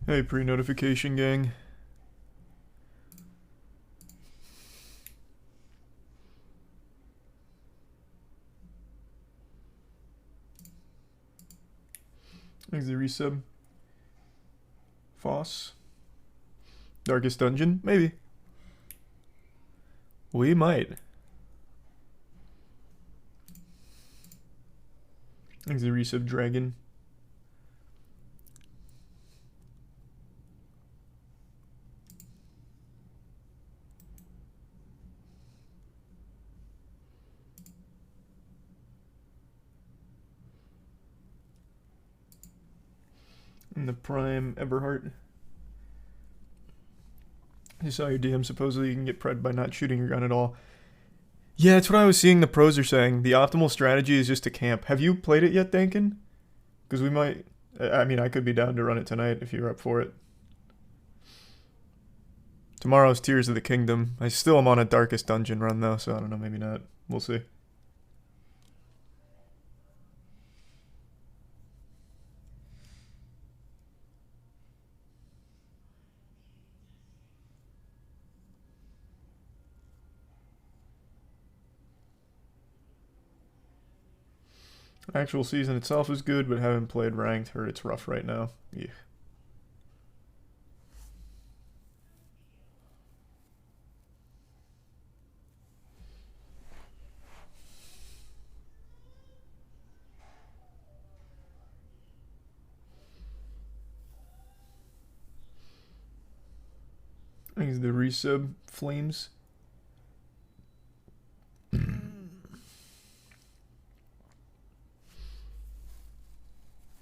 Hey, pre-notification gang. Thanks the resub. Foss. Darkest Dungeon? Maybe. We might. Thanks the resub Dragon. And the Prime Everheart. I saw your DM. Supposedly you can get pred by not shooting your gun at all. Yeah, that's what I was seeing the pros are saying. The optimal strategy is just to camp. Have you played it yet, Dankin? Because we might... I mean, I could be down to run it tonight if you're up for it. Tomorrow's Tears of the Kingdom. I still am on a Darkest Dungeon run, though, so I don't know, maybe not. We'll see. Actual season itself is good, but haven't played ranked. Heard it's rough right now. Yeah. I think it's the resub Flames.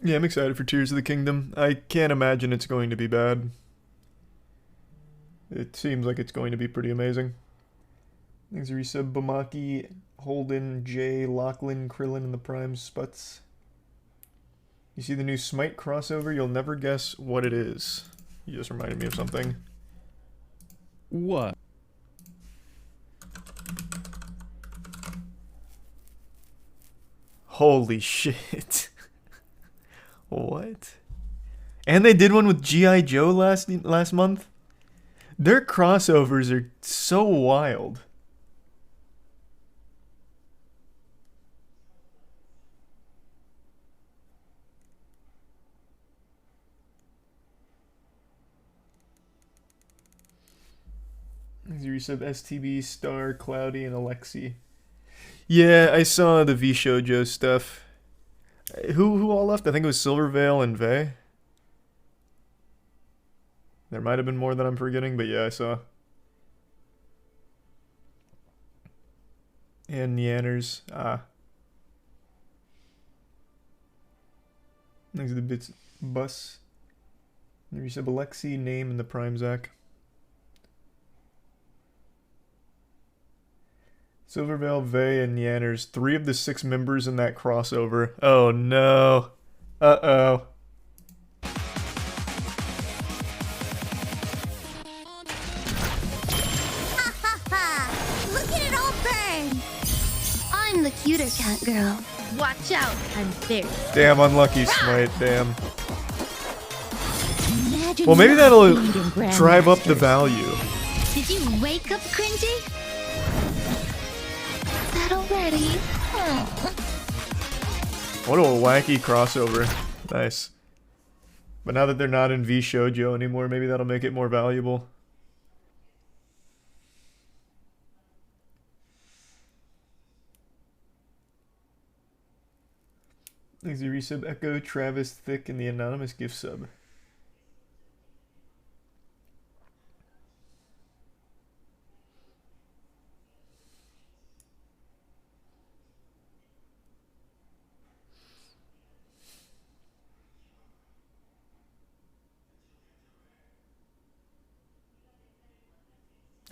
Yeah, I'm excited for Tears of the Kingdom. I can't imagine it's going to be bad. It seems like it's going to be pretty amazing. Thanks, resub Bamaki, Holden, Jay, Lachlan, Krillin, and the Prime Sputs. You see the new Smite crossover? You'll never guess what it is. You just reminded me of something. What? Holy shit. What? And they did one with G.I. Joe last month? Their crossovers are so wild. You said STB, Star, Cloudy, and Alexi. Yeah, I saw the V Shoujo stuff. Who all left? I think it was Silvervale and Vey. There might have been more that I'm forgetting, but yeah, I saw. And Neanners. These are the bits. Bus. You said Alexi, Name, and the Prime Zac. Silvervale, Vey, and Neanners. 3 of the 6 members in that crossover. Oh no. Uh-oh. Look at it all burn! I'm the cuter cat girl. Watch out, I'm very... Damn, unlucky Smite, damn. Imagine well, maybe not that'll beating drive up the Grandmasters. value. Did you wake up, Cringy? That already? What a wacky crossover. Nice. But now that they're not in V Shoujo anymore, maybe that'll make it more valuable. Thanks, the resub Echo, Travis, Thick, and the anonymous gift sub.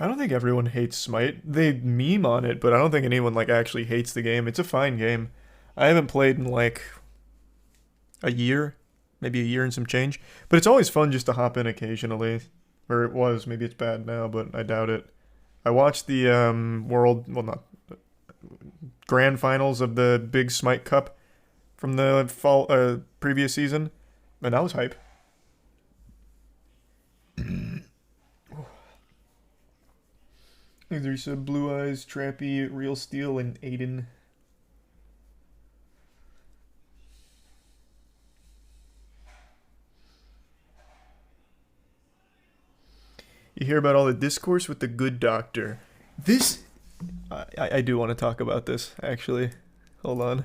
I don't think everyone hates Smite. They meme on it, but I don't think anyone like actually hates the game. It's a fine game. I haven't played in like a year, maybe a year and some change, but it's always fun just to hop in occasionally. Or it was, maybe it's bad now, but I doubt it. I watched the grand finals of the big Smite Cup from the previous season, and that was hype. There's Blue Eyes, Trappy, Real Steel, and Aiden. You hear about all the discourse with the good doctor. This... I do want to talk about this, actually. Hold on.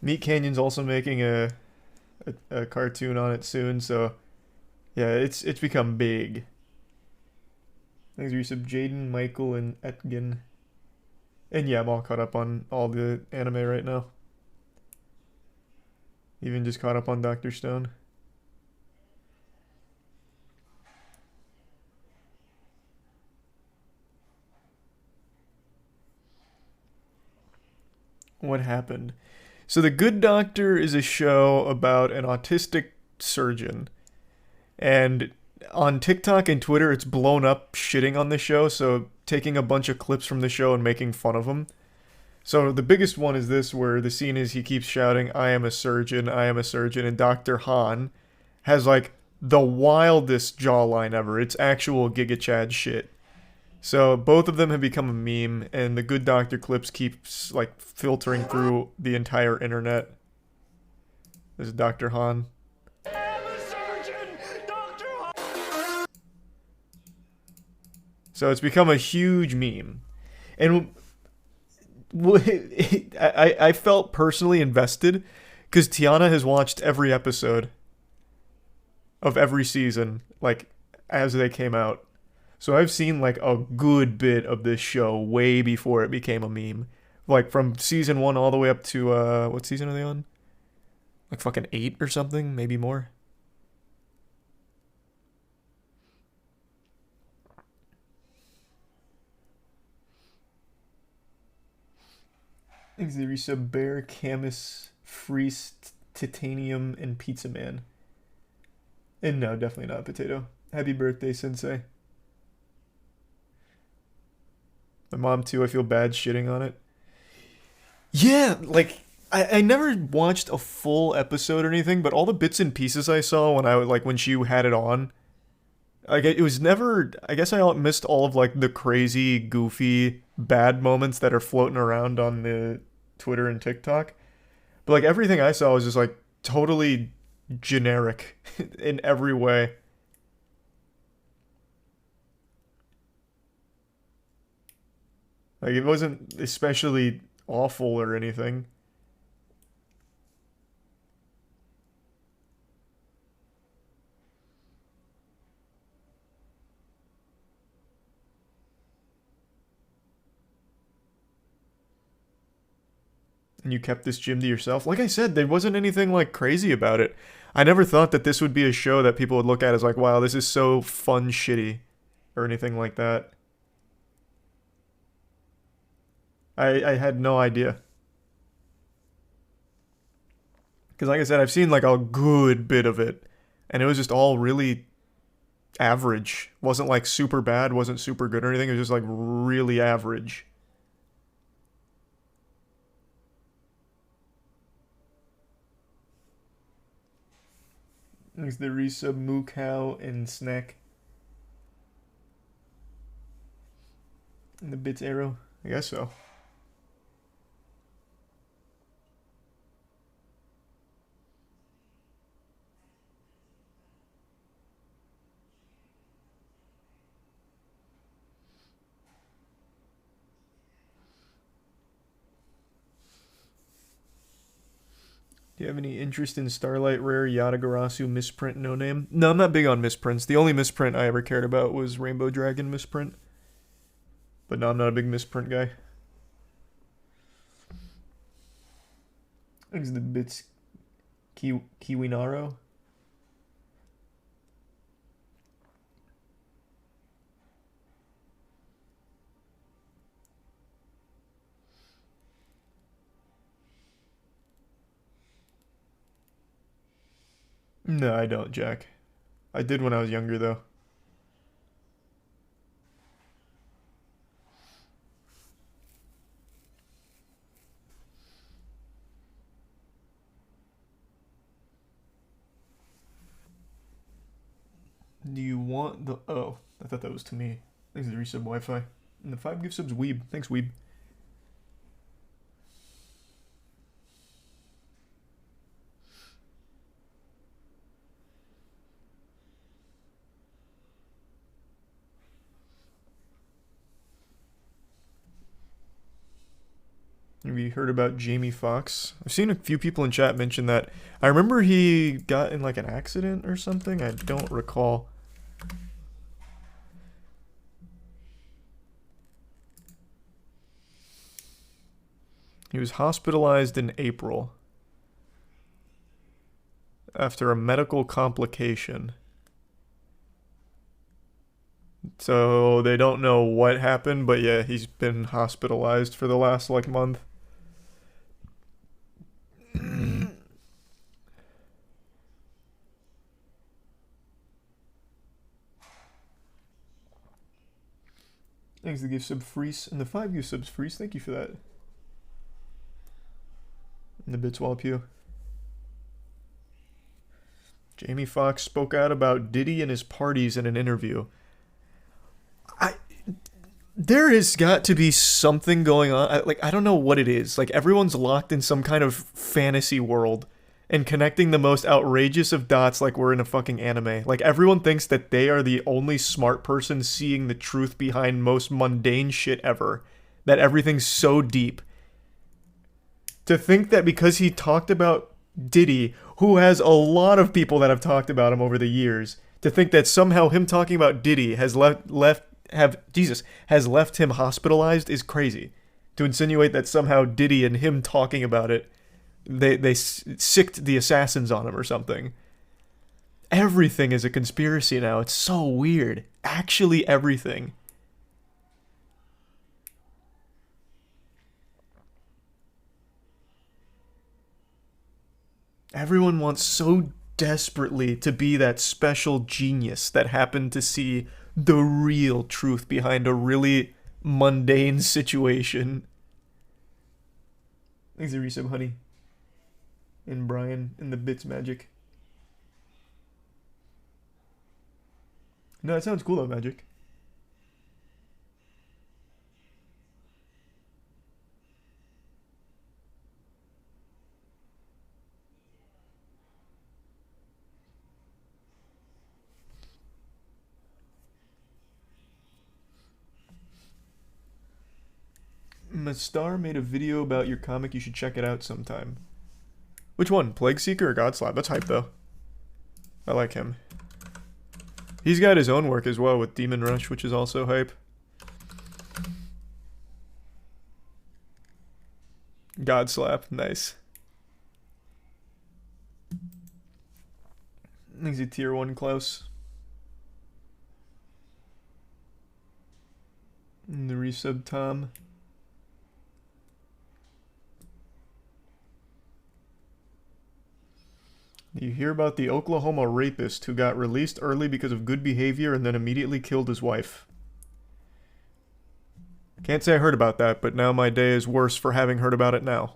Meat Canyon's also making a cartoon on it soon, so yeah, it's become big. Thanks for sub Jaden, Michael, and Etgen. And yeah, I'm all caught up on all the anime right now. Even just caught up on Dr. Stone. What happened? So The Good Doctor is a show about an autistic surgeon. And on TikTok and Twitter, it's blown up shitting on the show, so taking a bunch of clips from the show and making fun of him. So the biggest one is this, where the scene is he keeps shouting, I am a surgeon, and Dr. Han has like the wildest jawline ever. It's actual Giga Chad shit. So both of them have become a meme, and the Good Doctor clips keeps like filtering through the entire internet. This is Dr. Han. So it's become a huge meme. And I felt personally invested because Tiana has watched every episode of every season, like, as they came out. So I've seen, like, a good bit of this show way before it became a meme. Like, from season 1 all the way up to, what season are they on? Like, fucking 8 or something? Maybe more? There's Bear, Camus, Freeze, Titanium, and Pizza Man. And no, definitely not Potato. Happy birthday, Sensei. My mom, too, I feel bad shitting on it. Yeah, like, I never watched a full episode or anything, but all the bits and pieces I saw when she had it on, like, it was never, I guess I missed all of, like, the crazy, goofy, bad moments that are floating around on the Twitter and TikTok. But, like, everything I saw was just, like, totally generic in every way. Like, it wasn't especially awful or anything. And you kept this gym to yourself? Like I said, there wasn't anything, like, crazy about it. I never thought that this would be a show that people would look at as like, wow, this is so fun shitty. Or anything like that. I had no idea. Because like I said, I've seen like a good bit of it. And it was just all really average. Wasn't like super bad, wasn't super good or anything. It was just like really average. There's the resub, Moo Cow, and Snack. And the Bits Arrow. I guess so. Do you have any interest in Starlight Rare, Yatagarasu, misprint, no name? No, I'm not big on misprints. The only misprint I ever cared about was Rainbow Dragon misprint. But no, I'm not a big misprint guy. Thanks the Bits Kiwinaro. No, I don't, Jack. I did when I was younger, though. Do you want the... Oh, I thought that was to me. Thanks to the resub Wi-Fi. And the 5 gift subs Weeb. Thanks, Weeb. Have you heard about Jamie Foxx? I've seen a few people in chat mention that. I remember he got in like an accident or something. I don't recall. He was hospitalized in April after a medical complication. So they don't know what happened, but yeah, he's been hospitalized for the last like month. Thanks to the gift sub Freeze and the 5 gift subs Freeze. Thank you for that. And the bits wall pew. Jamie Foxx spoke out about Diddy and his parties in an interview. There has got to be something going on. I don't know what it is. Like, everyone's locked in some kind of fantasy world and connecting the most outrageous of dots like we're in a fucking anime. Like, everyone thinks that they are the only smart person seeing the truth behind most mundane shit ever. That everything's so deep. To think that because he talked about Diddy, who has a lot of people that have talked about him over the years, to think that somehow him talking about Diddy has left him hospitalized is crazy. To insinuate that somehow Diddy and him talking about it, they sicked the assassins on him or something. Everything is a conspiracy now. It's so weird. Actually, everything. Everyone wants so desperately to be that special genius that happened to see the real truth behind a really mundane situation. Thanks to resub, honey. And Brian and the bits magic. No, it sounds cool though, Magic. Mastar made a video about your comic. You should check it out sometime. Which one? Plague Seeker or Godslab? That's hype though. I like him. He's got his own work as well with Demon Rush, which is also hype. Godslap, nice. He's a tier 1 Klaus. And the resub Tom. You hear about the Oklahoma rapist who got released early because of good behavior and then immediately killed his wife. Can't say I heard about that, but now my day is worse for having heard about it now.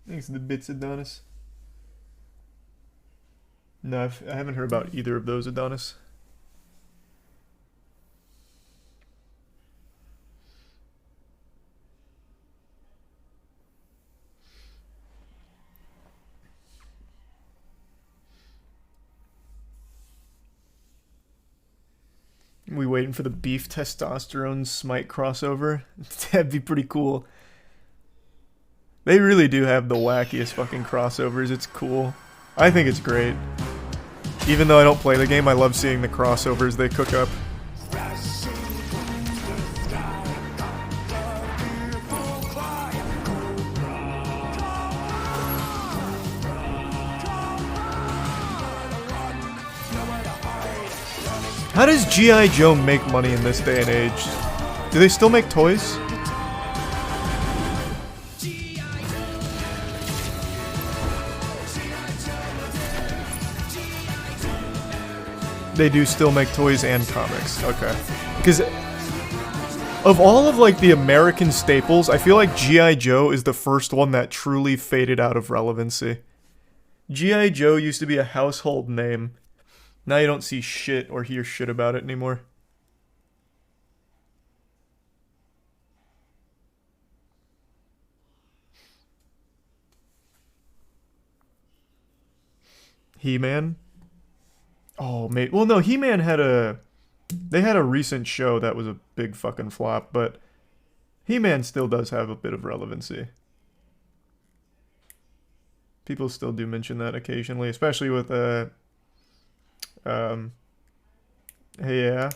Thanks to the bits, Adonis. No, I haven't heard about either of those, Adonis. We waiting for the beef testosterone Smite crossover? That'd be pretty cool. They really do have the wackiest fucking crossovers. It's cool. I think it's great. Even though I don't play the game, I love seeing the crossovers they cook up. How does G.I. Joe make money in this day and age? Do they still make toys? They do still make toys and comics. Okay. Because of all of like the American staples, I feel like G.I. Joe is the first one that truly faded out of relevancy. G.I. Joe used to be a household name. Now you don't see shit or hear shit about it anymore. He-Man? Oh, mate. Well, no, He-Man had a... They had a recent show that was a big fucking flop, but He-Man still does have a bit of relevancy. People still do mention that occasionally, especially with, Hey, yeah.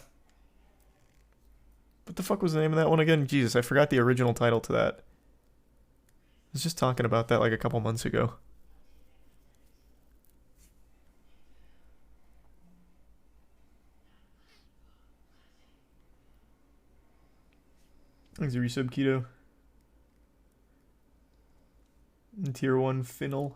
What the fuck was the name of that one again? Jesus, I forgot the original title to that. I was just talking about that like a couple months ago. Thanks for resub, Keto. And tier 1 Finnel.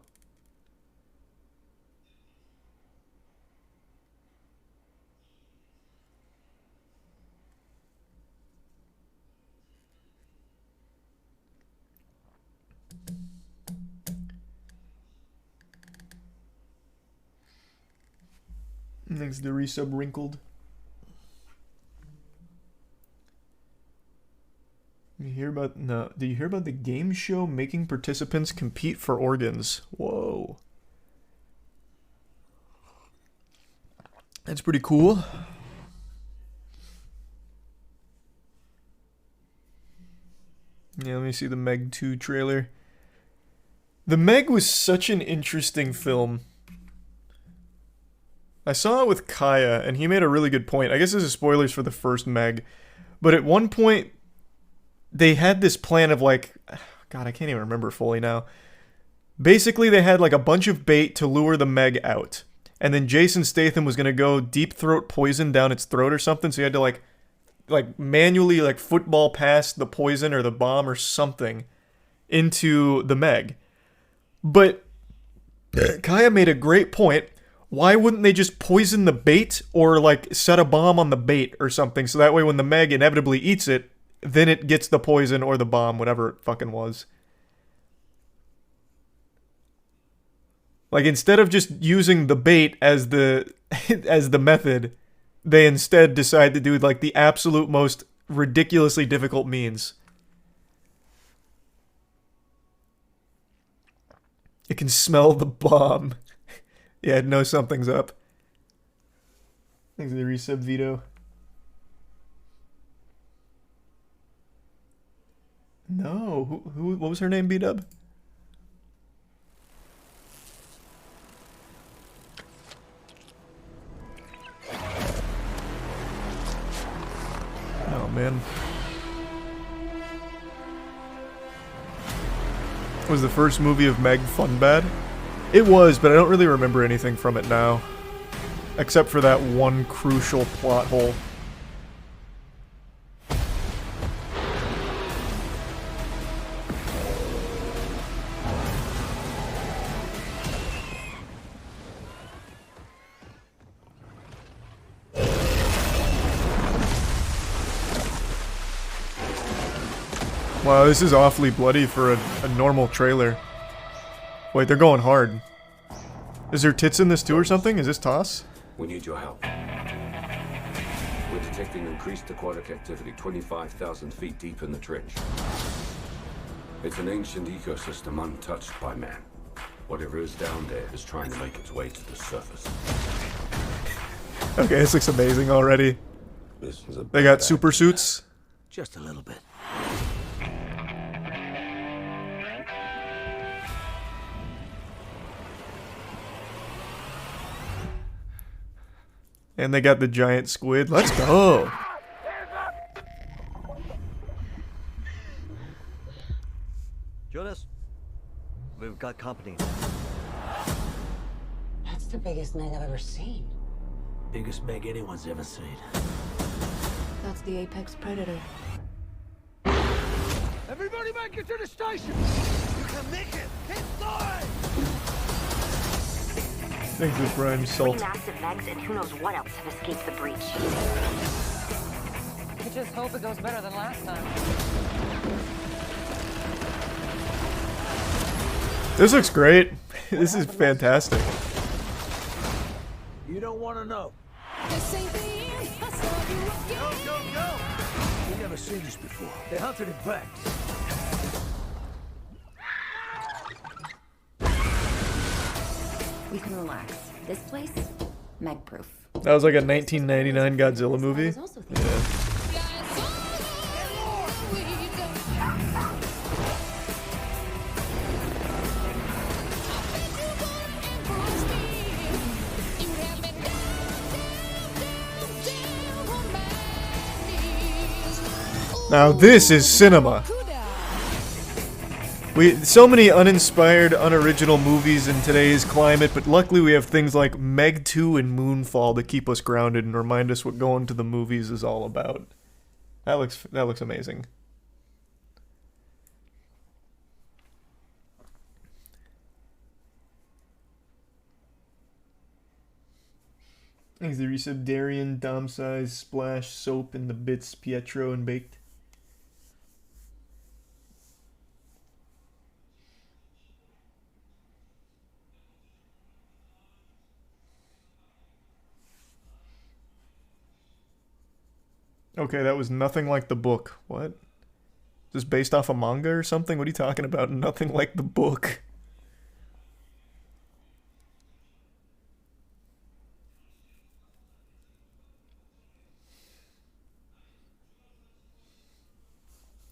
Thanks to resub Wrinkled. You hear about no? Do you hear about the game show making participants compete for organs? Whoa, that's pretty cool. Yeah, let me see the Meg 2 trailer. The Meg was such an interesting film. I saw it with Kaya, and he made a really good point. I guess this is spoilers for the first Meg, but at one point, they had this plan of like, God, I can't even remember fully now. Basically, they had like a bunch of bait to lure the Meg out. And then Jason Statham was going to go deep throat poison down its throat or something. So you had to like manually like football pass the poison or the bomb or something into the Meg. But Kaya made a great point. Why wouldn't they just poison the bait or like set a bomb on the bait or something? So that way when the Meg inevitably eats it, then it gets the poison or the bomb, whatever it fucking was. Like, instead of just using the bait as the as the method, they instead decide to do, like, the absolute most ridiculously difficult means. It can smell the bomb. Yeah, no, something's up. Thanks for the resub, Vito. No, who? What was her name, B-Dub? Oh, man. Was the first movie of Meg fun bad? It was, but I don't really remember anything from it now. Except for that one crucial plot hole. Wow, this is awfully bloody for a normal trailer. Wait, they're going hard. Is there tits in this too or something? Is this Toss? We need your help. We're detecting increased aquatic activity 25,000 feet deep in the trench. It's an ancient ecosystem untouched by man. Whatever is down there is trying to make its way to the surface. Okay, this looks amazing already. This is a They got super suits. just a little bit. And they got the giant squid. Let's go. Jonas, we've got company. That's the biggest Meg I've ever seen. Biggest Meg anyone's ever seen. That's the apex predator. Everybody make it to the station! You can make it! Hit 9! Thanks for Prime Three Salt. massive megs and who knows what else have escaped the breach. I just hope it goes better than last time. This looks great. This is fantastic. You don't want to know. Go! We've never seen this before. They hunted it back. We can relax. This place, Meg-proof. That was like a 1999 Godzilla movie. Yeah. Now this is cinema. So many uninspired, unoriginal movies in today's climate, but luckily we have things like Meg 2 and Moonfall to keep us grounded and remind us what going to the movies is all about. That looks amazing. Thanks the resub Darian, Dom Size, Splash, Soap, and the Bits, Pietro, and Baked. Okay, that was nothing like the book. What? Is this based off a manga or something? What are you talking about? Nothing like the book.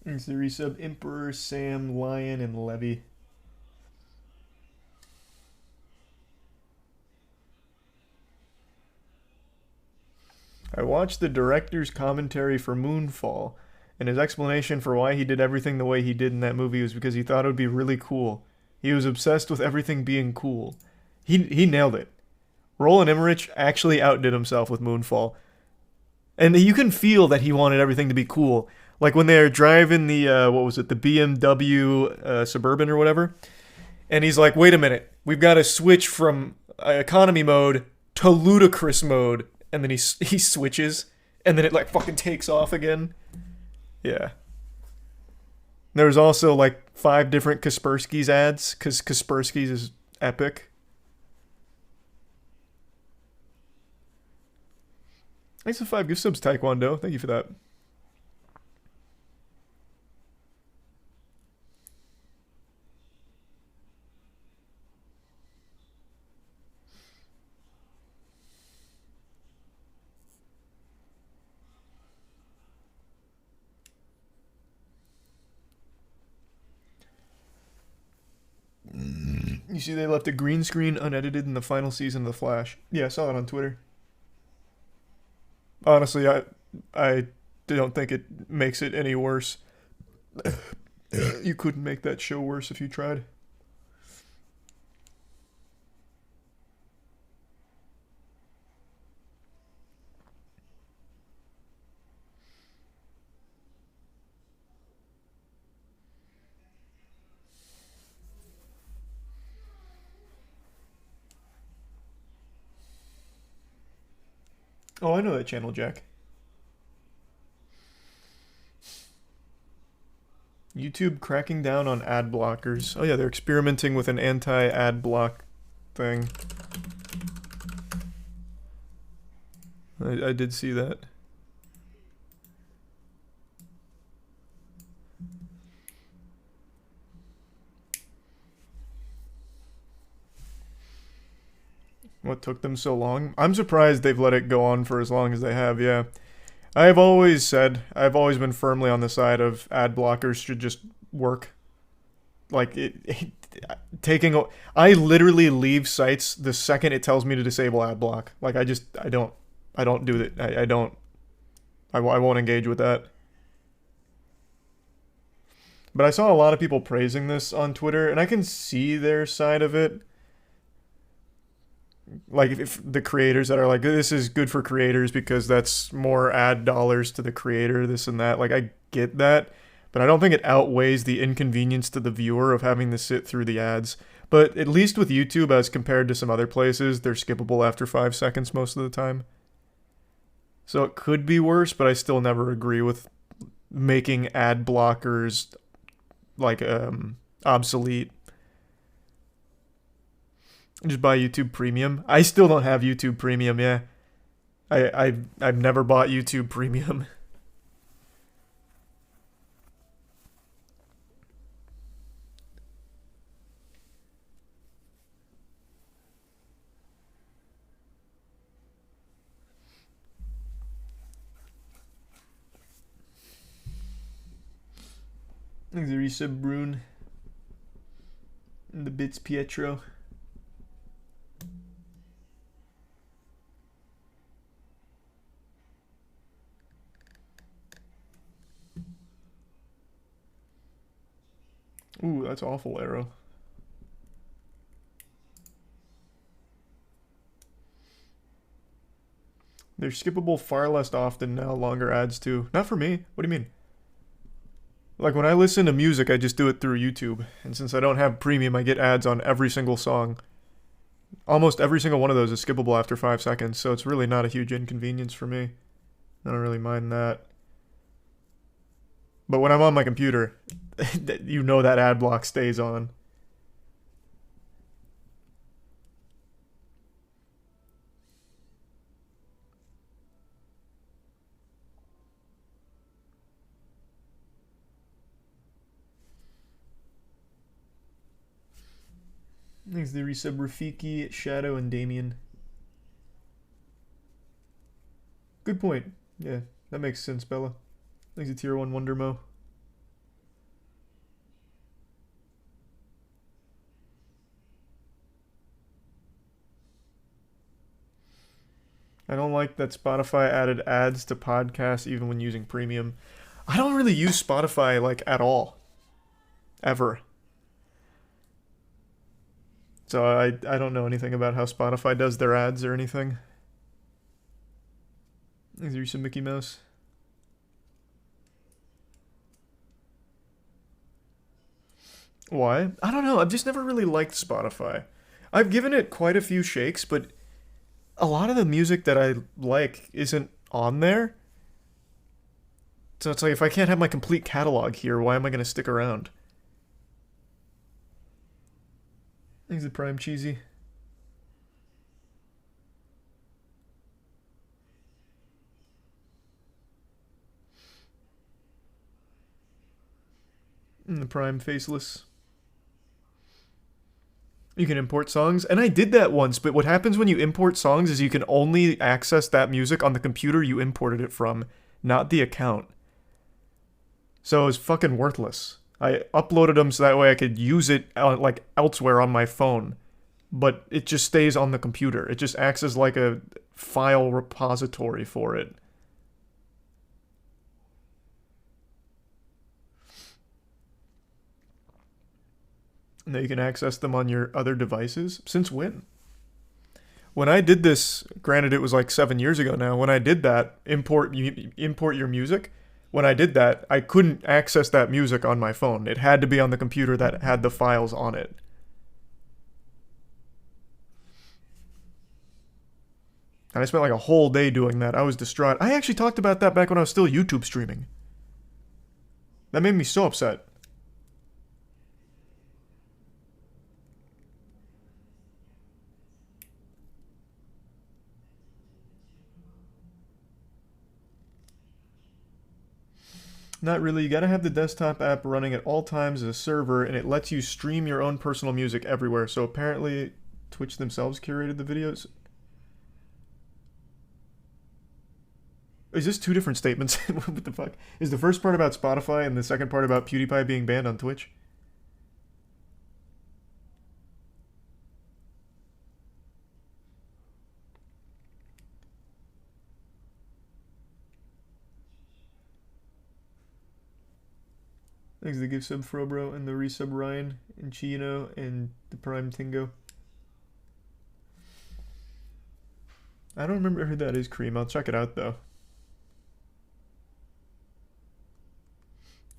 Thanks the resub Emperor, Sam, Lion, and Levy. I watched the director's commentary for Moonfall, and his explanation for why he did everything the way he did in that movie was because he thought it would be really cool. He was obsessed with everything being cool. He nailed it. Roland Emmerich actually outdid himself with Moonfall. And you can feel that he wanted everything to be cool. Like when they're driving the, the BMW Suburban or whatever. And he's like, wait a minute, we've got to switch from economy mode to ludicrous mode. And then he switches, and then it like fucking takes off again. Yeah. There's also like 5 different Kaspersky's ads, because Kaspersky's is epic. Thanks for 5 gift subs, Taekwondo. Thank you for that. You see they left a green screen unedited in the final season of The Flash. Yeah, I saw it on Twitter. Honestly, I don't think it makes it any worse. You couldn't make that show worse if you tried. Oh, I know that channel, Jack. YouTube cracking down on ad blockers. Oh yeah, they're experimenting with an anti-ad block thing. I did see that. What took them so long? I'm surprised they've let it go on for as long as they have, yeah. I've always been firmly on the side of ad blockers should just work. Like, I literally leave sites the second it tells me to disable ad block. Like, I don't do it. I won't engage with that. But I saw a lot of people praising this on Twitter, and I can see their side of it. Like, if the creators that are like, this is good for creators because that's more ad dollars to the creator, this and that. Like, I get that. but I don't think it outweighs the inconvenience to the viewer of having to sit through the ads. But at least with YouTube, as compared to some other places, they're skippable after 5 seconds most of the time. So it could be worse, but I still never agree with making ad blockers like obsolete. Just buy YouTube Premium. I still don't have YouTube Premium, yeah. I've never bought YouTube Premium. Thanks, Arisa Brune. And the bits Pietro. Ooh, that's awful, Arrow. They're skippable far less often now, longer ads too. Not for me. What do you mean? Like when I listen to music, I just do it through YouTube. And since I don't have premium, I get ads on every single song. Almost every single one of those is skippable after 5 seconds, so it's really not a huge inconvenience for me. I don't really mind that. But when I'm on my computer, you know that ad block stays on. Thanks to resub Rafiki, Shadow, and Damien. Good point. Yeah, that makes sense, Bella. Thanks to Tier 1 Wondermo. I don't like that Spotify added ads to podcasts even when using premium. I don't really use Spotify like at all. Ever. So I don't know anything about how Spotify does their ads or anything. Is there some Mickey Mouse? Why? I don't know. I've just never really liked Spotify. I've given it quite a few shakes, but a lot of the music that I like isn't on there. So it's like, if I can't have my complete catalog here, why am I going to stick around? Thanks to Prime Cheesy. And the Prime Faceless. You can import songs, and I did that once, but what happens when you import songs is you can only access that music on the computer you imported it from, not the account. So it was fucking worthless. I uploaded them so that way I could use it like elsewhere on my phone, but it just stays on the computer. It just acts as like a file repository for it. Now you can access them on your other devices. Since when? When I did this, granted it was like 7 years ago now, when I did that, import your music, when I did that, I couldn't access that music on my phone. It had to be on the computer that had the files on it. And I spent like a whole day doing that. I was distraught. I actually talked about that back when I was still YouTube streaming. That made me so upset. Not really. You gotta have the desktop app running at all times as a server, and it lets you stream your own personal music everywhere. So apparently, Twitch themselves curated the videos. Is this two different statements? What the fuck? Is the first part about Spotify and the second part about PewDiePie being banned on Twitch? Thanks to the gift sub Frobro and the resub Ryan and Chino and the Prime Tingo. I don't remember who that is, Cream. I'll check it out though.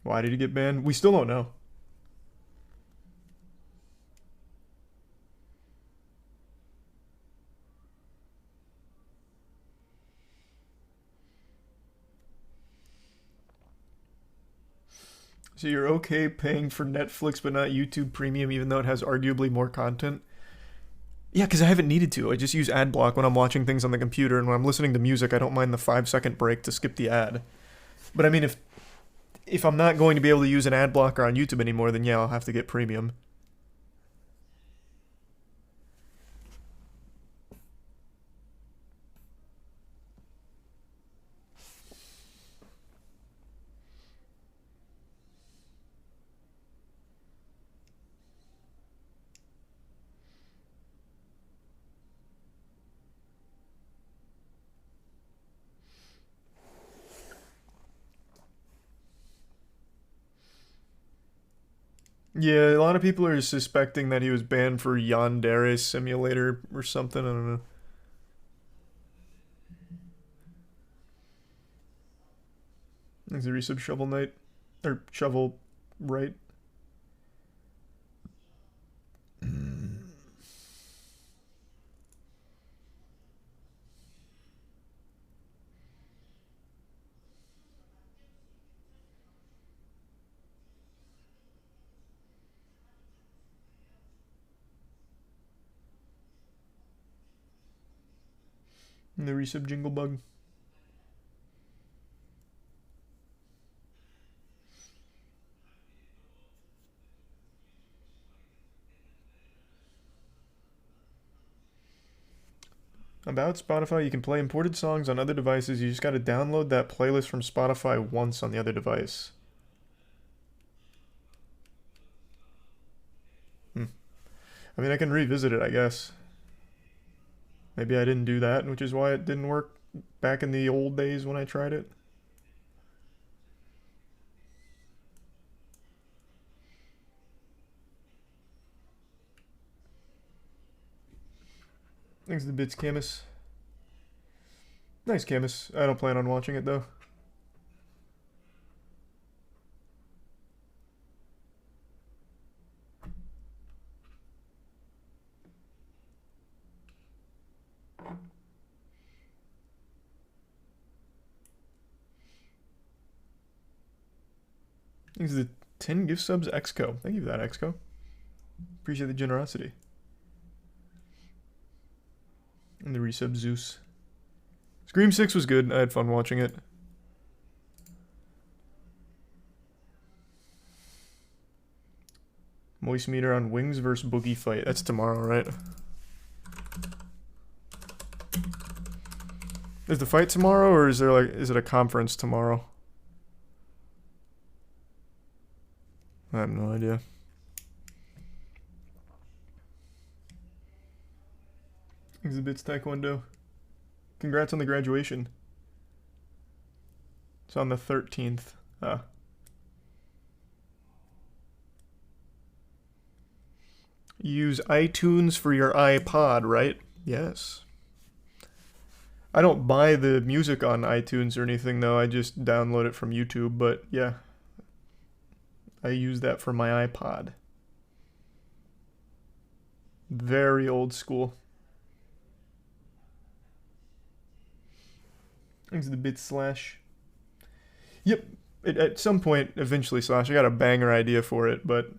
Why did he get banned? We still don't know. So you're okay paying for Netflix but not YouTube Premium even though it has arguably more content? Yeah, because I haven't needed to. I just use ad block when I'm watching things on the computer, and when I'm listening to music, I don't mind the 5-second break to skip the ad. But I mean, if I'm not going to be able to use an ad blocker on YouTube anymore, then yeah, I'll have to get Premium. Yeah, a lot of people are suspecting that he was banned for Yandere Simulator or something. I don't know. Thanks to resub Shovel Knight. Or Shovel Right. And the resub Jingle Bug. About Spotify, you can play imported songs on other devices. You just gotta download that playlist from Spotify once on the other device. I mean, I can revisit it, I guess. Maybe I didn't do that, which is why it didn't work back in the old days when I tried it. Thanks to the bits, Camus. Nice, Camus. I don't plan on watching it, though. Thanks to the 10 gift subs, Exco. Thank you for that, Exco. Appreciate the generosity. And the resub, Zeus. Scream 6 was good. I had fun watching it. Moist meter on Wings versus Boogie Fight. That's tomorrow, right? Is the fight tomorrow, or is it a conference tomorrow? I have no idea. Exhibits Taekwondo. Congrats on the graduation. It's on the 13th. Use iTunes for your iPod, right? Yes. I don't buy the music on iTunes or anything, though. I just download it from YouTube, but yeah. I use that for my iPod. Very old school. Thanks to the bit Slash. Yep. At some point, eventually, Slash. I got a banger idea for it, but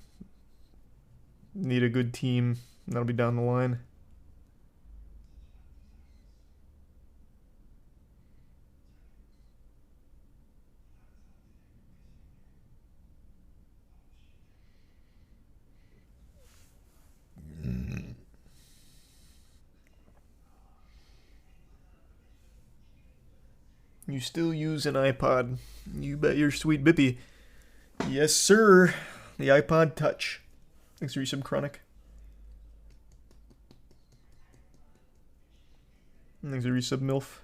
need a good team. That'll be down the line. You still use an iPod. You bet your sweet bippy. Yes, sir. The iPod Touch. Thanks for some Cr1tikal. Thanks for resub MILF.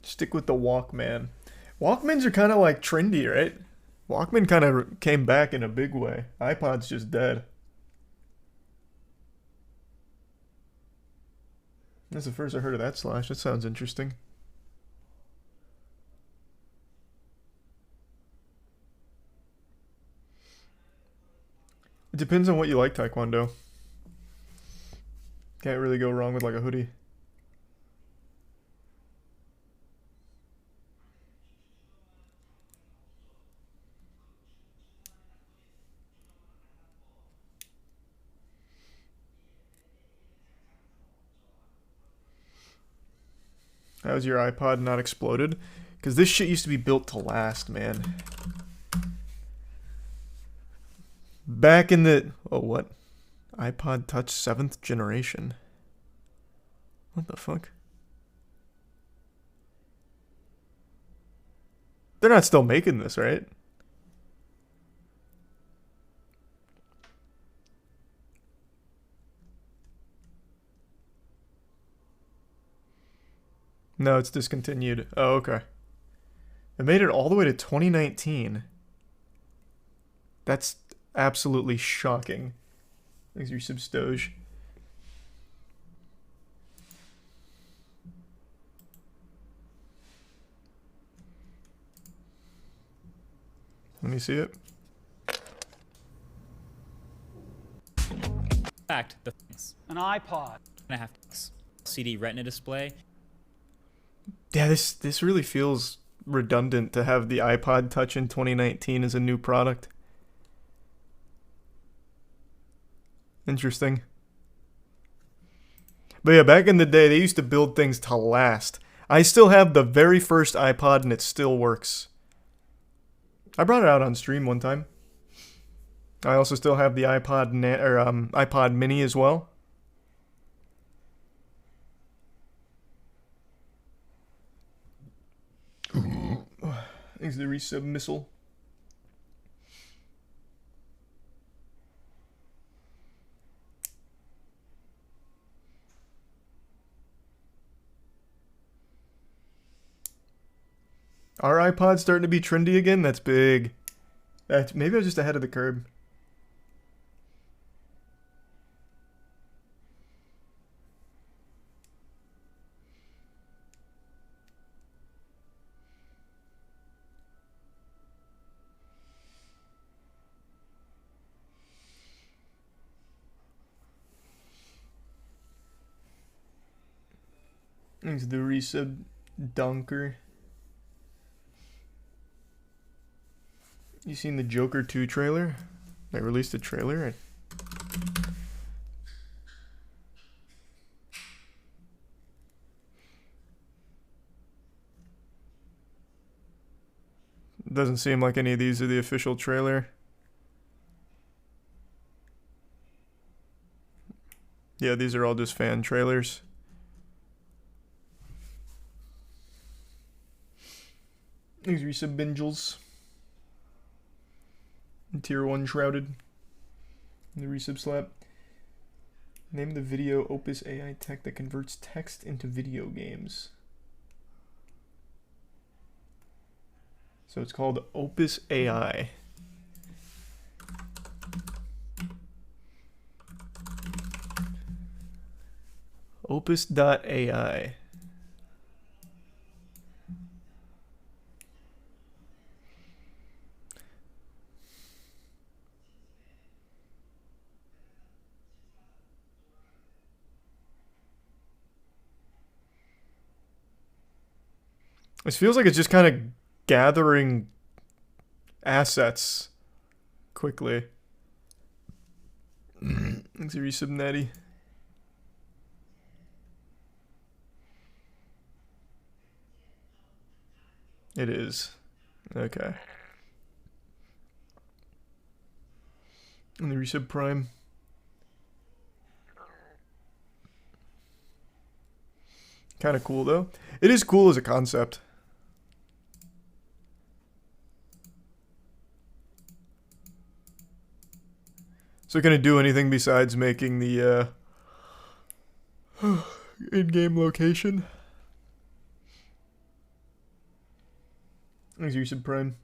Stick with the Walkman. Walkmans are kind of like trendy, right? Walkman kind of came back in a big way. iPod's just dead. That's the first I heard of that slash. That sounds interesting. It depends on what you like, Taekwondo. Can't really go wrong with like a hoodie. How's your iPod not exploded? Because this shit used to be built to last, man. Back in the... Oh, what? iPod Touch 7th generation. What the fuck? They're not still making this, right? No, it's discontinued. Oh, okay. It made it all the way to 2019. That's absolutely shocking. Thanks for your substoge. Let me see it. Fact, the things. An iPod. And I have CD Retina display. Yeah, this really feels redundant to have the iPod Touch in 2019 as a new product. Interesting. But yeah, back in the day, they used to build things to last. I still have the very first iPod and it still works. I brought it out on stream one time. I also still have the iPod Mini as well. Thanks to the resub missile. Are iPods starting to be trendy again? That's big. Maybe I was just ahead of the curve. Thanks to the resub dunker. You seen the Joker 2 trailer? They released a trailer. It doesn't seem like any of these are the official trailer. Yeah, these are all just fan trailers. These resub bingels. Tier 1 shrouded. The resub slap. Name the video Opus AI tech that converts text into video games. So it's called Opus AI. Opus.ai. This feels like it's just kind of gathering assets quickly. Thanks for resub, Natty. It is. Okay. And the resub prime. Kind of cool though. It is cool as a concept. So can it do anything besides making the in-game location? Thanks, you sub prime.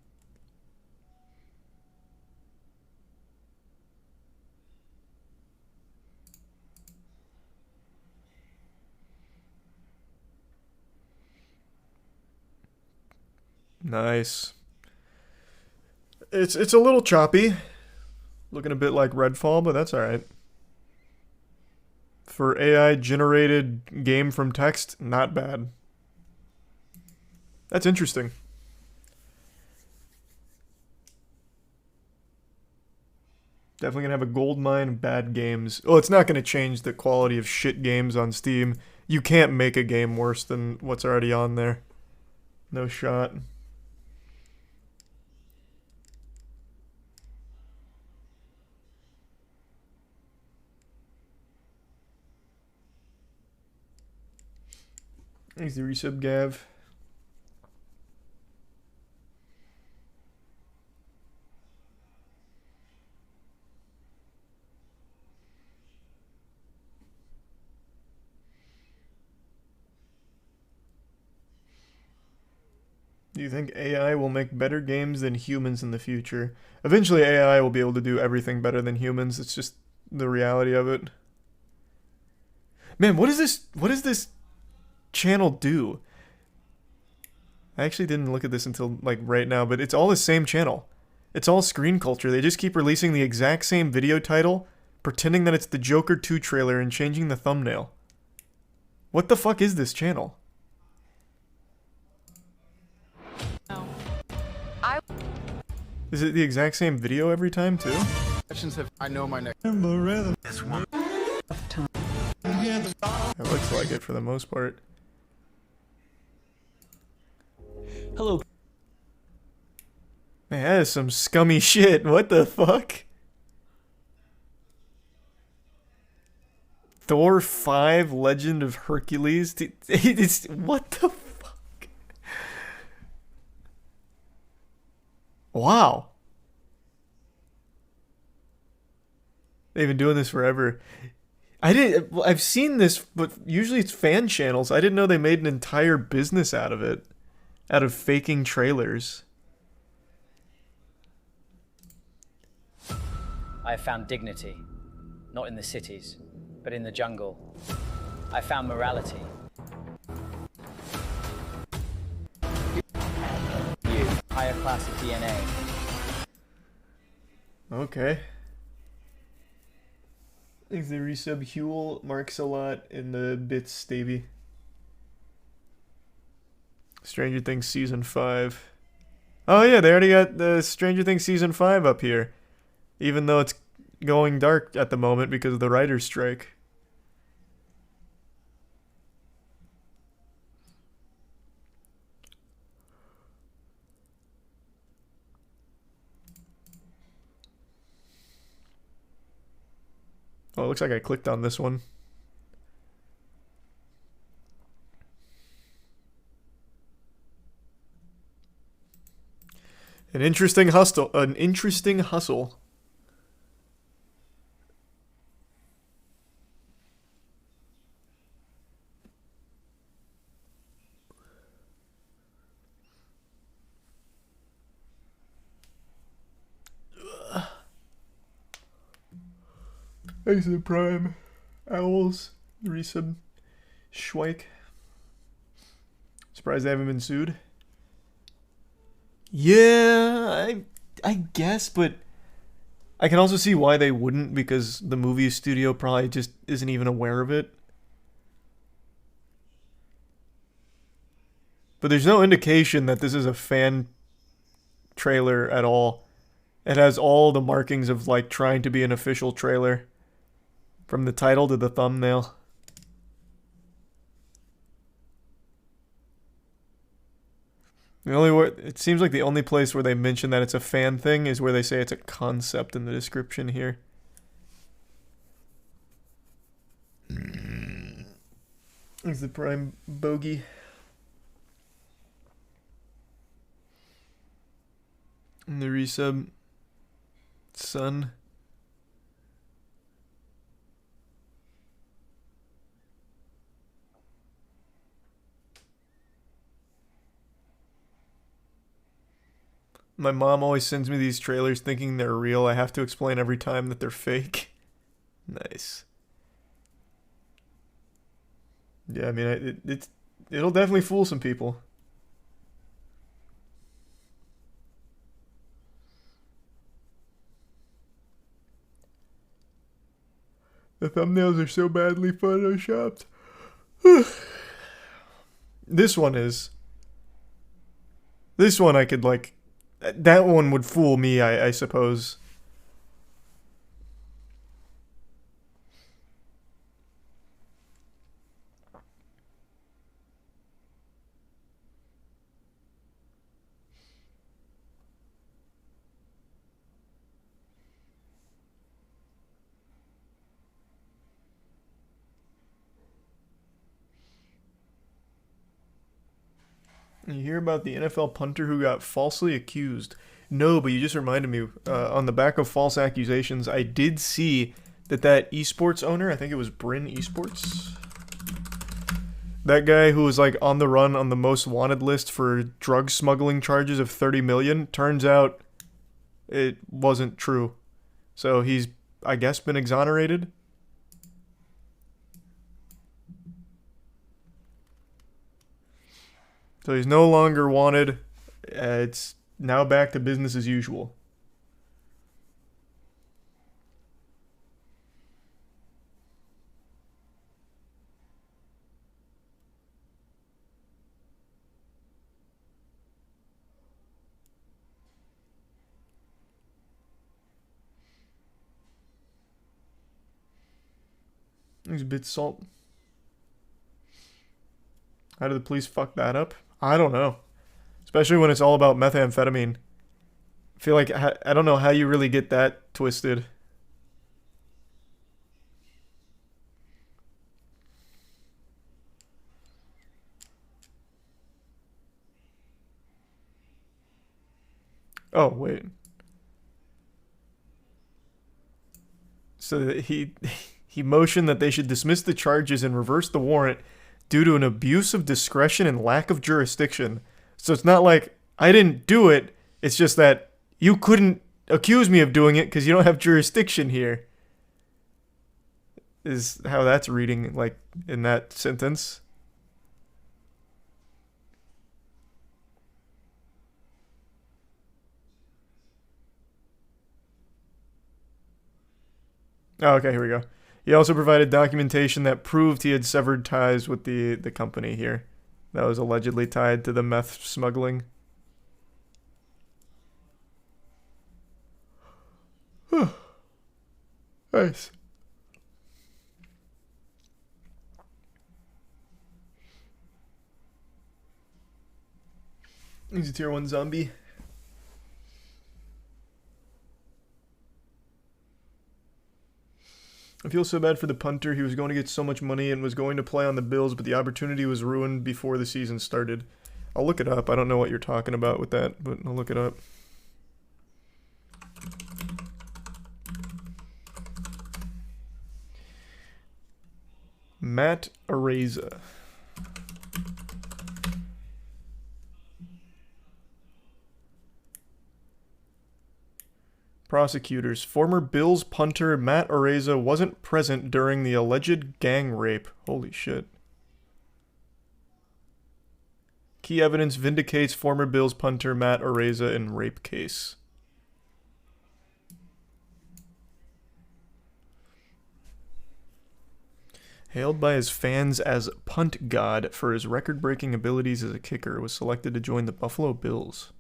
Nice. It's a little choppy. Looking a bit like Redfall, but that's alright. For AI generated game from text, not bad. That's interesting. Definitely gonna have a gold mine of bad games. Well, it's not gonna change the quality of shit games on Steam. You can't make a game worse than what's already on there. No shot. Thanks, the resub, Gav. Do you think AI will make better games than humans in the future? Eventually AI will be able to do everything better than humans. It's just the reality of it. Man, what does this channel do? I actually didn't look at this until like right now, but it's all the same channel. It's all Screen Culture. They just keep releasing the exact same video title, pretending that it's the Joker 2 trailer and changing the thumbnail. What the fuck is this channel? Is it the exact same video every time too? I know my next. It looks like it for the most part. Hello. Man, that is some scummy shit. What the fuck? Thor 5 Legend of Hercules? It's, what the fuck? Wow. They've been doing this forever. I've seen this, but usually it's fan channels. I didn't know they made an entire business out of it. Out of faking trailers. I have found dignity, not in the cities, but in the jungle. I found morality. You, higher class of DNA. Okay. Thanks the resub. Huel marks a lot in the bits, Stevie. Stranger Things Season 5. Oh yeah, they already got the Stranger Things Season 5 up here. Even though it's going dark at the moment because of the writer's strike. Oh, it looks like I clicked on this one. An interesting hustle. Thanks to the Prime. Owls. Resub. Schweik. Surprised they haven't been sued. Yeah, I guess, but I can also see why they wouldn't, because the movie studio probably just isn't even aware of it. But there's no indication that this is a fan trailer at all. It has all the markings of like trying to be an official trailer. From the title to the thumbnail. It seems like the only place where they mention that it's a fan thing is where they say it's a concept in the description here. Is the Prime bogey. And the resub. Sun. My mom always sends me these trailers thinking they're real. I have to explain every time that they're fake. Nice. Yeah, I mean, it'll definitely fool some people. The thumbnails are so badly photoshopped. This one is. This one I could, like... That one would fool me, I suppose. You hear about the NFL punter who got falsely accused? No, but you just reminded me, on the back of false accusations, I did see that esports owner, I think it was Bryn Esports, that guy who was like on the run on the most wanted list for drug smuggling charges of 30 million, turns out it wasn't true. So he's, I guess, been exonerated. So he's no longer wanted. It's now back to business as usual. He's a bit salt. How did the police fuck that up? I don't know. Especially when it's all about methamphetamine. I feel like, I don't know how you really get that twisted. Oh, wait. So he motioned that they should dismiss the charges and reverse the warrant due to an abuse of discretion and lack of jurisdiction. So it's not like I didn't do it, it's just that you couldn't accuse me of doing it because you don't have jurisdiction here. Is how that's reading, like, in that sentence. Oh, okay, here we go. He also provided documentation that proved he had severed ties with the company here that was allegedly tied to the meth smuggling. Nice. He's a tier 1 zombie. I feel so bad for the punter. He was going to get so much money and was going to play on the Bills, but the opportunity was ruined before the season started. I'll look it up. I don't know what you're talking about with that, but I'll look it up. Matt Areza. Prosecutors. Former Bills punter Matt Areza wasn't present during the alleged gang rape. Holy shit. Key evidence vindicates former Bills punter Matt Areza in rape case. Hailed by his fans as Punt God for his record-breaking abilities as a kicker, was selected to join the Buffalo Bills.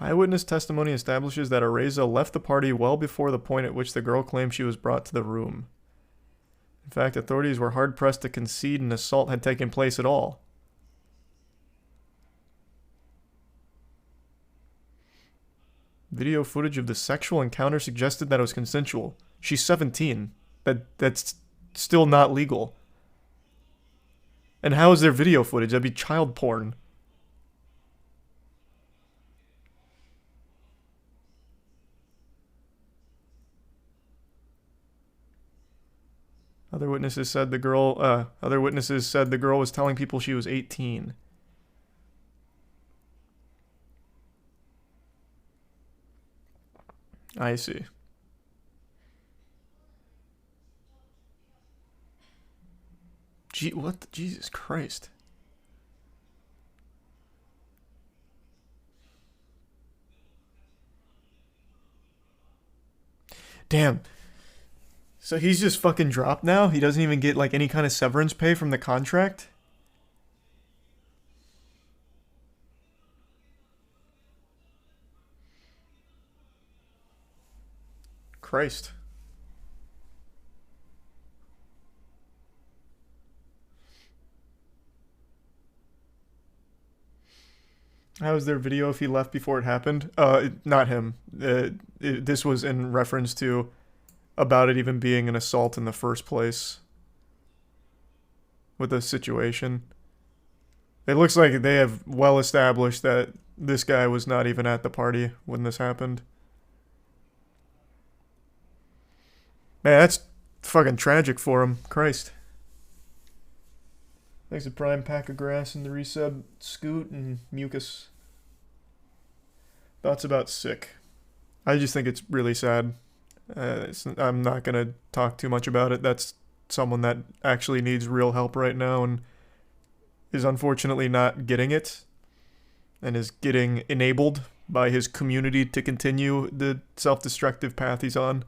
Eyewitness testimony establishes that Areza left the party well before the point at which the girl claimed she was brought to the room. In fact, authorities were hard-pressed to concede an assault had taken place at all. Video footage of the sexual encounter suggested that it was consensual. She's 17. That's still not legal. And how is there video footage? That'd be child porn. Other witnesses said the girl was telling people she was 18. I see. What? Jesus Christ. Damn. So he's just fucking dropped now? He doesn't even get like any kind of severance pay from the contract? Christ. How was their video if he left before it happened? Not him. This was in reference to about it even being an assault in the first place with the situation. It looks like they have well established that this guy was not even at the party when this happened. Man, that's fucking tragic for him. Christ. Thanks to Prime Pack of Grass and the resub Scoot and Mucus. Thoughts about Sick. I just think it's really sad. I'm not going to talk too much about it. That's someone that actually needs real help right now and is unfortunately not getting it and is getting enabled by his community to continue the self-destructive path he's on.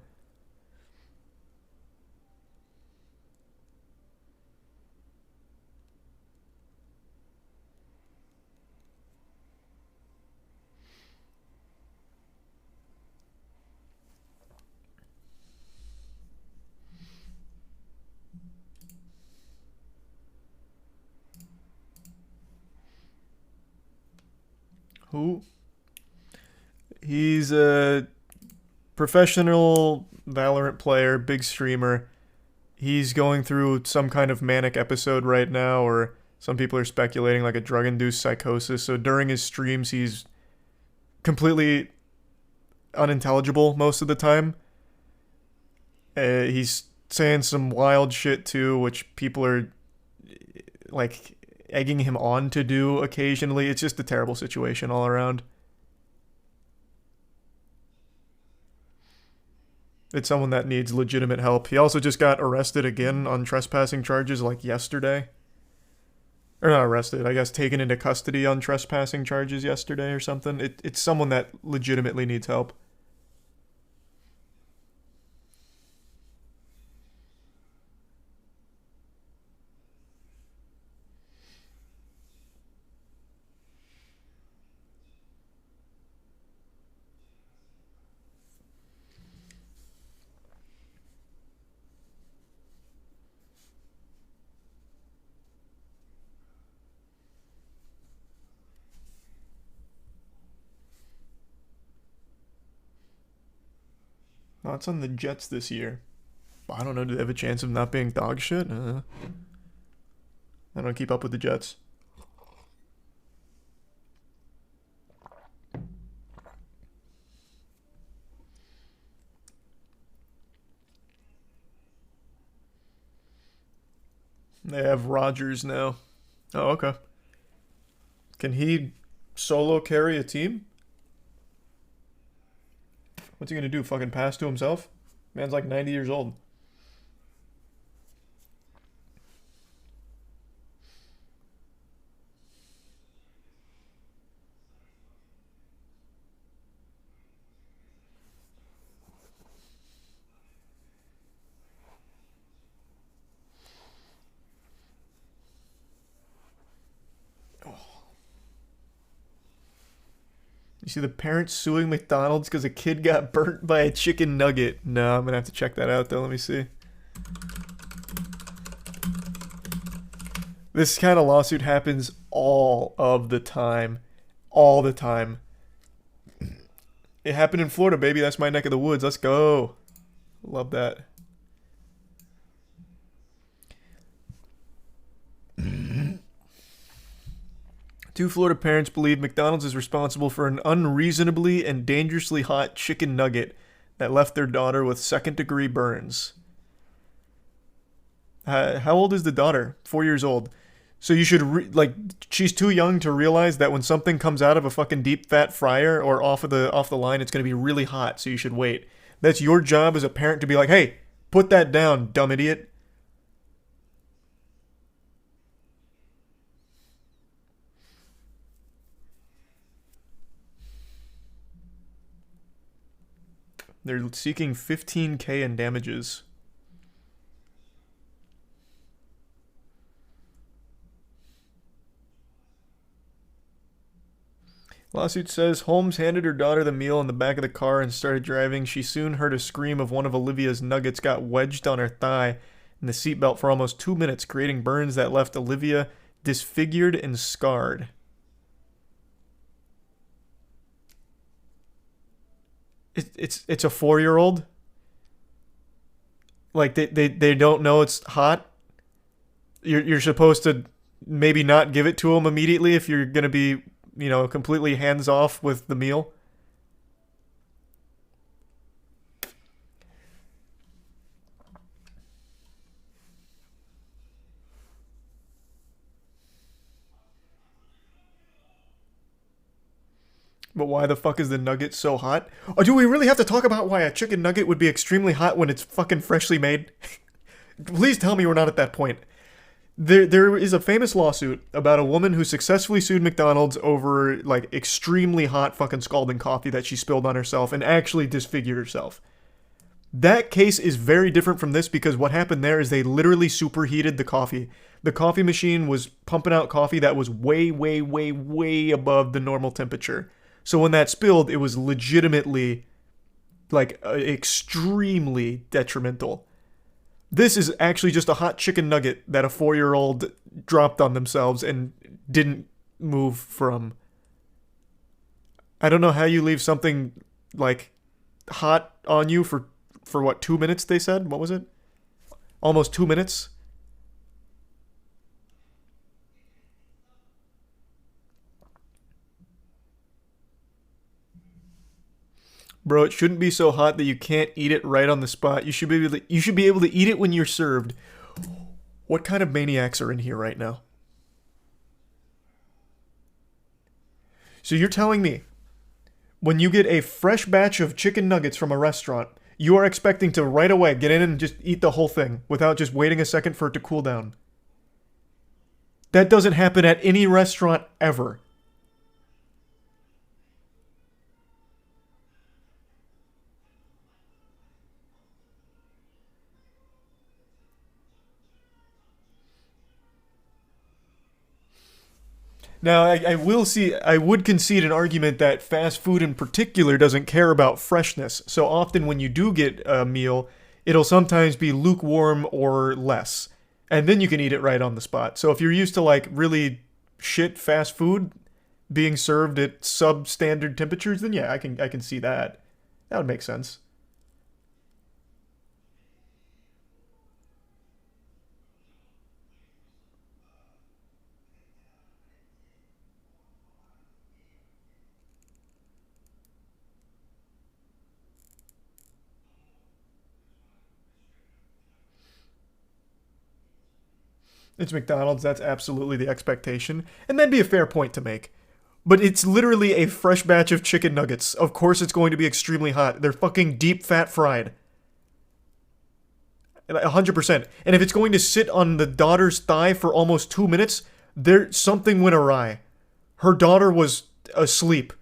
Who? He's a professional Valorant player, big streamer. He's going through some kind of manic episode right now, or some people are speculating like a drug-induced psychosis. So during his streams, he's completely unintelligible most of the time. He's saying some wild shit too, which people are like egging him on to do occasionally. It's just a terrible situation all around. It's someone that needs legitimate help. He also just got arrested again on trespassing charges like yesterday. Or not arrested, I guess taken into custody on trespassing charges yesterday or something. It's someone that legitimately needs help. Thoughts on the Jets this year? I don't know. Do they have a chance of not being dog shit? I don't keep up with the Jets. They have Rodgers now. Oh, okay. Can he solo carry a team? What's he gonna do? Fucking pass to himself? Man's like 90 years old. You see the parents suing McDonald's because a kid got burnt by a chicken nugget. No, I'm gonna have to check that out though. Let me see. This kind of lawsuit happens all of the time. All the time. It happened in Florida, baby. That's my neck of the woods. Let's go. Love that. Two Florida parents believe McDonald's is responsible for an unreasonably and dangerously hot chicken nugget that left their daughter with second-degree burns. How old is the daughter? 4 years old. So you should she's too young to realize that when something comes out of a fucking deep fat fryer or off the line, it's gonna be really hot. So you should wait. That's your job as a parent to be like, hey, put that down, dumb idiot. They're seeking $15K in damages. Lawsuit says Holmes handed her daughter the meal in the back of the car and started driving. She soon heard a scream of one of Olivia's nuggets got wedged on her thigh in the seatbelt for almost 2 minutes, creating burns that left Olivia disfigured and scarred. It's a 4-year-old. Like they don't know it's hot. You're supposed to maybe not give it to them immediately if you're gonna be, you know, completely hands off with the meal. But why the fuck is the nugget so hot? Or do we really have to talk about why a chicken nugget would be extremely hot when it's fucking freshly made? Please tell me we're not at that point. There is a famous lawsuit about a woman who successfully sued McDonald's over, like, extremely hot fucking scalding coffee that she spilled on herself and actually disfigured herself. That case is very different from this because what happened there is they literally superheated the coffee. The coffee machine was pumping out coffee that was way, way, way, way above the normal temperature. So when that spilled, it was legitimately, like, extremely detrimental. This is actually just a hot chicken nugget that a 4-year-old dropped on themselves and didn't move from. I don't know how you leave something, like, hot on you for what, 2 minutes, they said? What was it? Almost 2 minutes? Bro, it shouldn't be so hot that you can't eat it right on the spot. You should be able to eat it when you're served. What kind of maniacs are in here right now? So you're telling me when you get a fresh batch of chicken nuggets from a restaurant, you are expecting to right away get in and just eat the whole thing without just waiting a second for it to cool down? That doesn't happen at any restaurant ever. Now, I would concede an argument that fast food in particular doesn't care about freshness. So often when you do get a meal, it'll sometimes be lukewarm or less. And then you can eat it right on the spot. So if you're used to, like, really shit fast food being served at substandard temperatures, then yeah, I can see that. That would make sense. It's McDonald's, that's absolutely the expectation, and that'd be a fair point to make. But it's literally a fresh batch of chicken nuggets. Of course it's going to be extremely hot. They're fucking deep fat fried. 100%. And if it's going to sit on the daughter's thigh for almost 2 minutes, something went awry. Her daughter was asleep,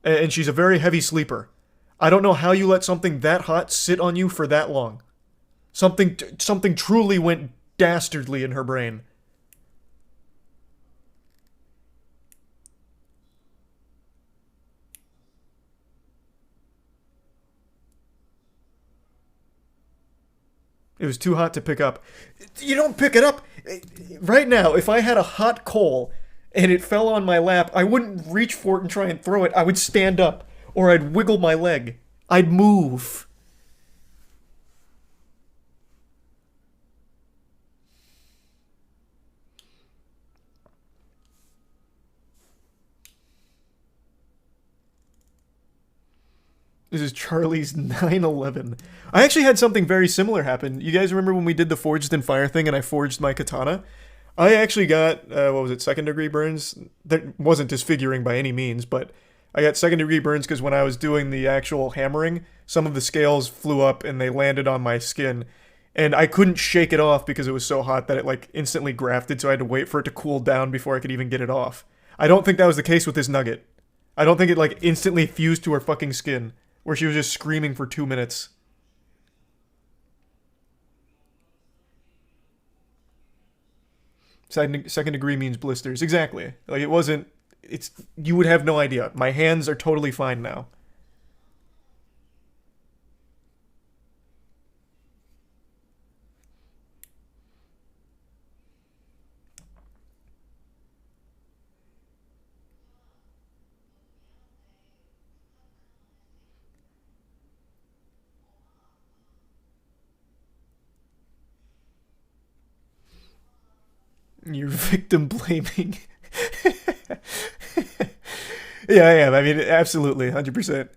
and she's a very heavy sleeper. I don't know how you let something that hot sit on you for that long. Something truly went dastardly in her brain. It was too hot to pick up. You don't pick it up. Right now, if I had a hot coal and it fell on my lap, I wouldn't reach for it and try and throw it. I would stand up, or I'd wiggle my leg. I'd move. This is Charlie's 911. I actually had something very similar happen. You guys remember when we did the Forged in Fire thing and I forged my katana? I actually got, what was it, second-degree burns? That wasn't disfiguring by any means, but I got second-degree burns because when I was doing the actual hammering, some of the scales flew up and they landed on my skin. And I couldn't shake it off because it was so hot that it, like, instantly grafted, so I had to wait for it to cool down before I could even get it off. I don't think that was the case with this nugget. I don't think it, like, instantly fused to her fucking skin, where she was just screaming for 2 minutes. Second degree means blisters. Exactly. Like, it wasn't... It's... You would have no idea. My hands are totally fine now. You're victim blaming. Yeah, I am. I mean, absolutely, 100%.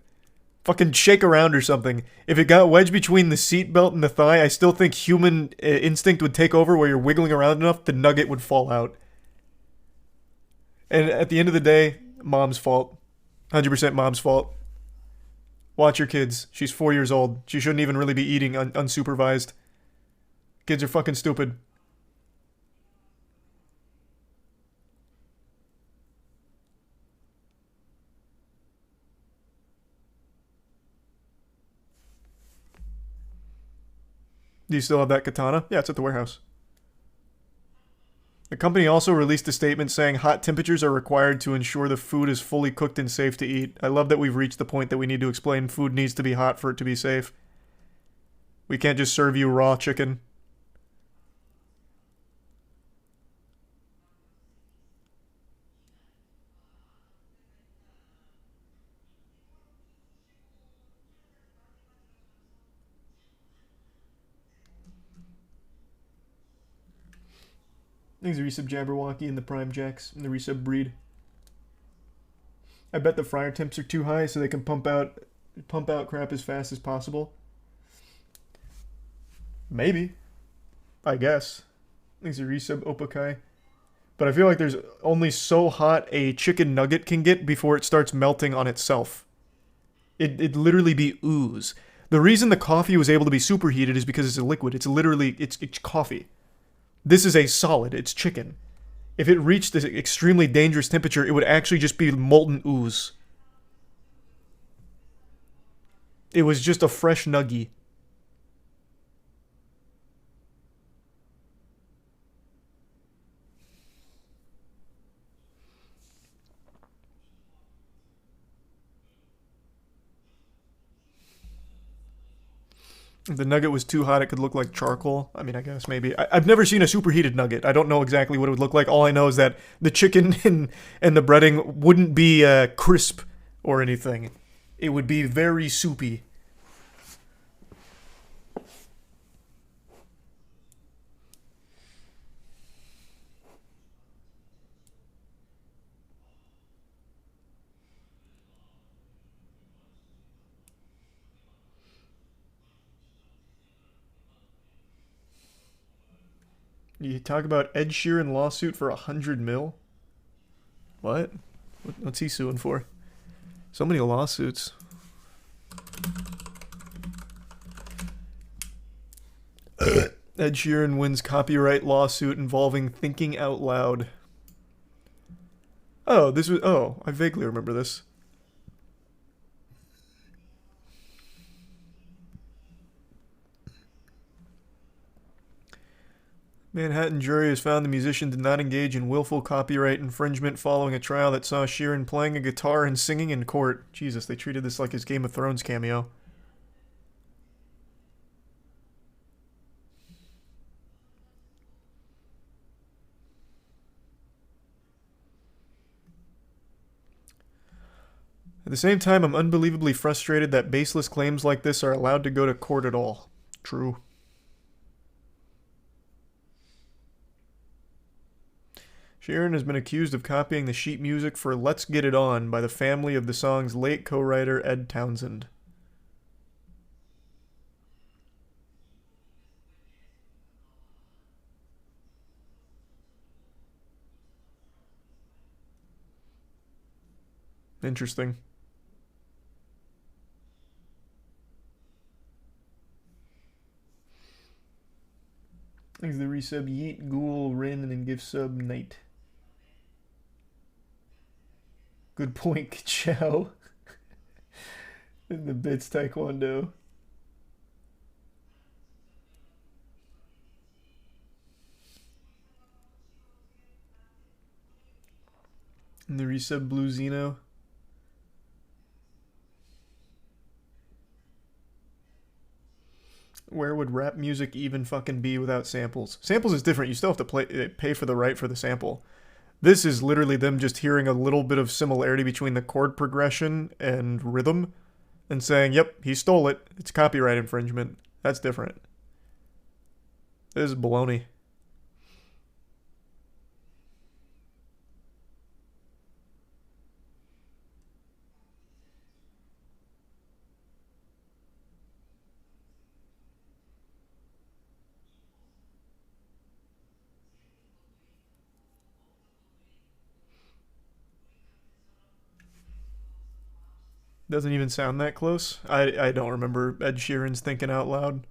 Fucking shake around or something. If it got wedged between the seatbelt and the thigh, I still think human instinct would take over where you're wiggling around enough, the nugget would fall out. And at the end of the day, mom's fault. 100% mom's fault. Watch your kids. She's 4 years old. She shouldn't even really be eating unsupervised. Kids are fucking stupid. Do you still have that katana? Yeah, it's at the warehouse. The company also released a statement saying hot temperatures are required to ensure the food is fully cooked and safe to eat. I love that we've reached the point that we need to explain food needs to be hot for it to be safe. We can't just serve you raw chicken. Thanks, the resub Jabberwocky and the Prime Jacks and the resub Breed. I bet the fryer temps are too high so they can pump out crap as fast as possible. Maybe. I guess. Thanks, the resub Opakai. But I feel like there's only so hot a chicken nugget can get before it starts melting on itself. It'd literally be ooze. The reason the coffee was able to be superheated is because it's a liquid. It's literally, it's coffee. This is a solid. It's chicken. If it reached this extremely dangerous temperature, it would actually just be molten ooze. It was just a fresh nuggie. If the nugget was too hot, it could look like charcoal. I mean, I guess maybe. I've never seen a superheated nugget. I don't know exactly what it would look like. All I know is that the chicken and the breading wouldn't be crisp or anything. It would be very soupy. You talk about Ed Sheeran lawsuit for 100 mil? What? What's he suing for? So many lawsuits. Ed Sheeran wins copyright lawsuit involving thinking out loud. Oh, this was... Oh, I vaguely remember this. Manhattan jury has found the musician did not engage in willful copyright infringement following a trial that saw Sheeran playing a guitar and singing in court. Jesus, they treated this like his Game of Thrones cameo. At the same time, I'm unbelievably frustrated that baseless claims like this are allowed to go to court at all. True. Sheeran has been accused of copying the sheet music for Let's Get It On by the family of the song's late co-writer Ed Townsend. Interesting. Thanks for the resub. Yeet, Ghoul, Rin, and then give sub Knight. Good point, Chow. In the bits taekwondo. And the resub Blue Zeno. Where would rap music even fucking be without samples? Samples is different. You still have to pay for the right for the sample. This is literally them just hearing a little bit of similarity between the chord progression and rhythm and saying, yep, he stole it. It's copyright infringement. That's different. This is baloney. Doesn't even sound that close. I don't remember Ed Sheeran's Thinking Out Loud,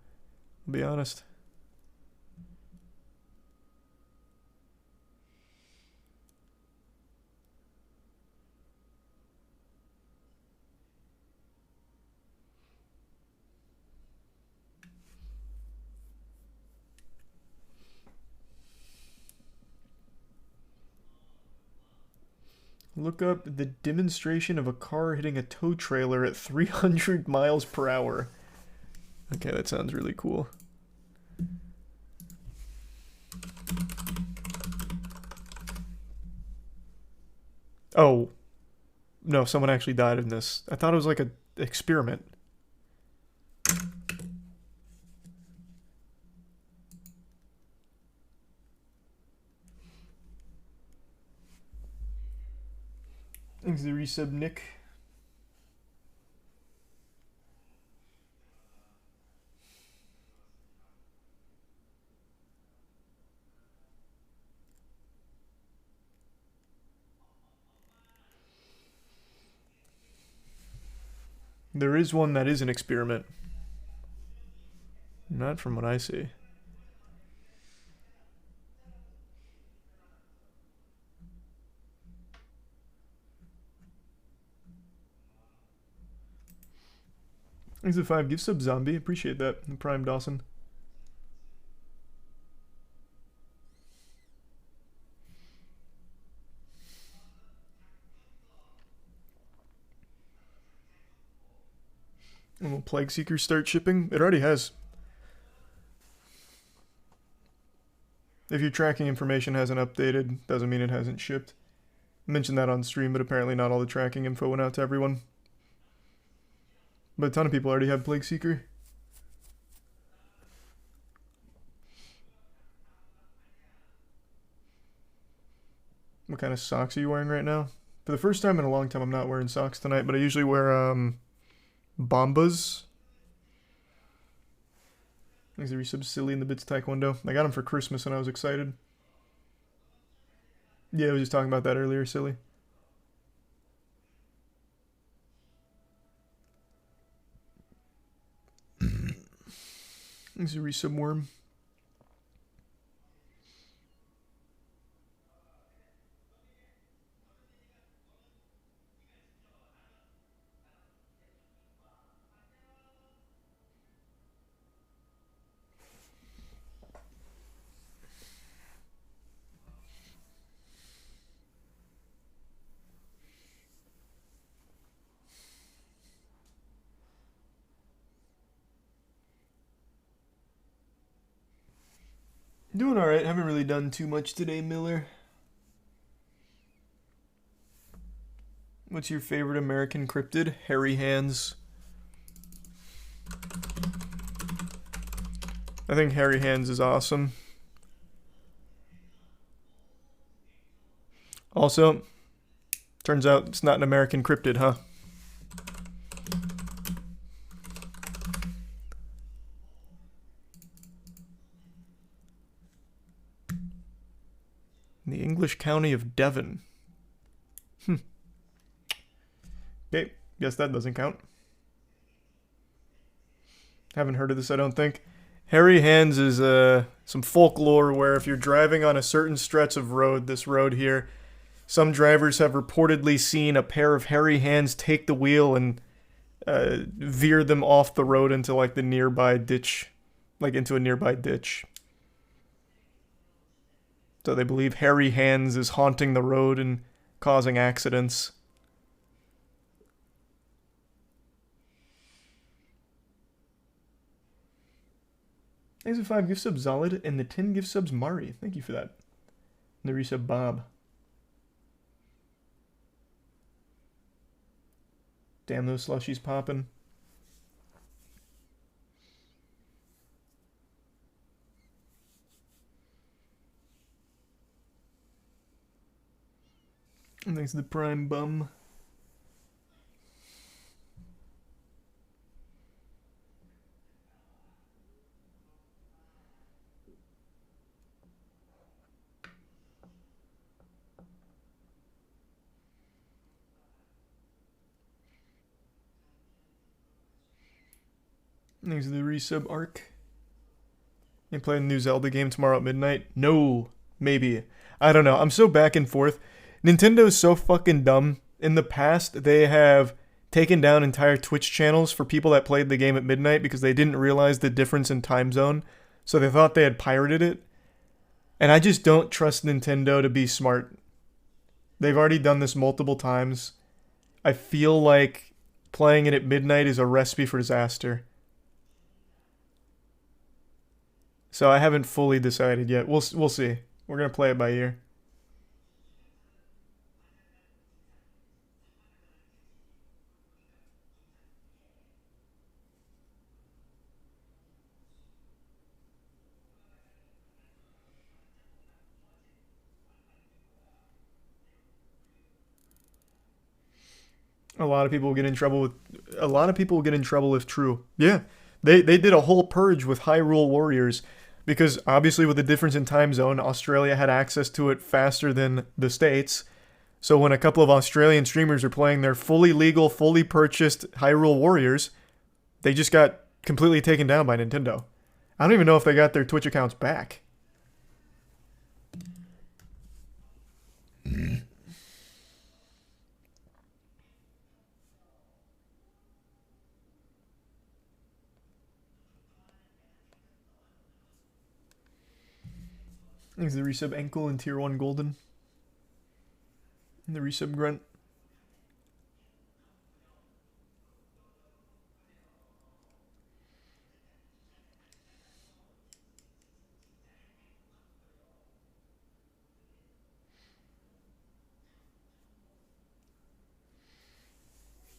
I'll be honest. Look up the demonstration of a car hitting a tow trailer at 300 miles per hour. Okay, that sounds really cool. Oh. No, someone actually died in this. I thought it was like an experiment. Thanks the resub, Nick. There is one that is an experiment. Not from what I see. Thanks for 5 gift sub, Zombie. Appreciate that. And Prime Dawson. And will Plague Seeker start shipping? It already has. If your tracking information hasn't updated, doesn't mean it hasn't shipped. I mentioned that on stream, but apparently not all the tracking info went out to everyone. But a ton of people already have Plague Seeker. What kind of socks are you wearing right now? For the first time in a long time, I'm not wearing socks tonight, but I usually wear Bombas. These are resub Silly in the Bits Taekwondo. I got them for Christmas and I was excited. Yeah, I was just talking about that earlier, Silly. These are resub Worm. Doing alright. Haven't really done too much today, Miller. What's your favorite American cryptid? Hairy Hands. I think Hairy Hands is awesome. Also, turns out it's not an American cryptid, huh? In the English county of Devon. Okay, guess that doesn't count. Haven't heard of this, I don't think. Hairy Hands is some folklore where if you're driving on a certain stretch of road, this road here, some drivers have reportedly seen a pair of hairy hands take the wheel and veer them off the road into like the nearby ditch, like into a nearby ditch. So they believe hairy hands is haunting the road and causing accidents. Thanks for 5 gift subs, Zolid, and the 10 gift subs, Mari. Thank you for that. And the resub, Bob. Damn, those slushies popping. And thanks to the Prime Bum. Thanks to the resub arc. You playing the new Zelda game tomorrow at midnight? No. Maybe. I don't know. I'm so back and forth. Nintendo's so fucking dumb. In the past, they have taken down entire Twitch channels for people that played the game at midnight because they didn't realize the difference in time zone. So they thought they had pirated it. And I just don't trust Nintendo to be smart. They've already done this multiple times. I feel like playing it at midnight is a recipe for disaster. So I haven't fully decided yet. We'll see. We're going to play it by ear. A lot of people will get in trouble if true. Yeah. They did a whole purge with Hyrule Warriors because obviously with the difference in time zone, Australia had access to it faster than the States. So when a couple of Australian streamers are playing their fully legal, fully purchased Hyrule Warriors, they just got completely taken down by Nintendo. I don't even know if they got their Twitch accounts back. Thanks to the resub Ankle and Tier 1 Golden. And the resub Grunt.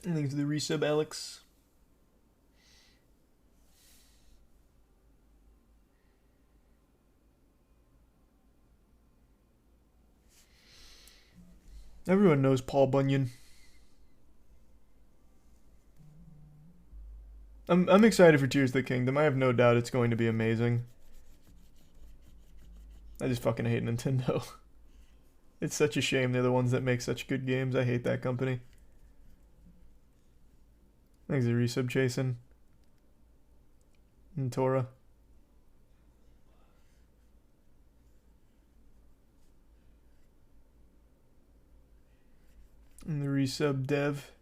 And thanks to the resub Alex. Everyone knows Paul Bunyan. I'm excited for Tears of the Kingdom. I have no doubt it's going to be amazing. I just fucking hate Nintendo. It's such a shame they're the ones that make such good games. I hate that company. Thanks for resub Jason. And Tora. And the resub Dev.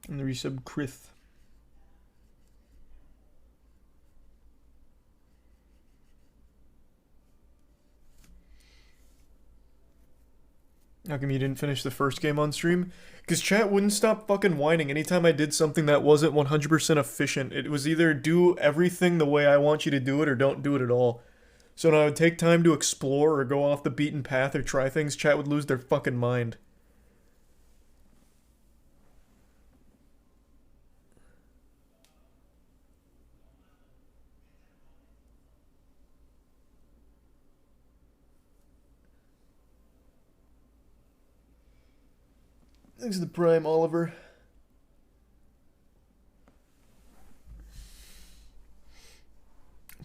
And the resub Krith. How come you didn't finish the first game on stream? Because chat wouldn't stop fucking whining anytime I did something that wasn't 100% efficient. It was either do everything the way I want you to do it or don't do it at all. So when I would take time to explore or go off the beaten path or try things, chat would lose their fucking mind. Thanks to the Prime, Oliver.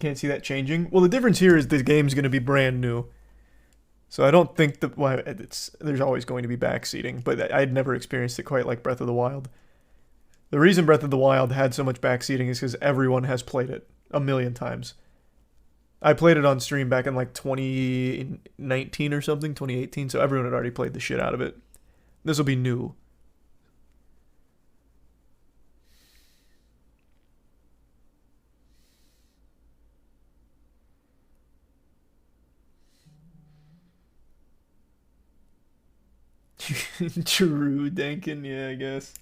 can't see that changing. Well, the difference here is the game's going to be brand new. So I don't think that there's always going to be backseating, but I'd never experienced it quite like Breath of the Wild. The reason Breath of the Wild had so much backseating is because everyone has played it a million times. I played it on stream back in like 2019 or something, 2018, so everyone had already played the shit out of it. This will be new. True, Dankin, yeah, I guess.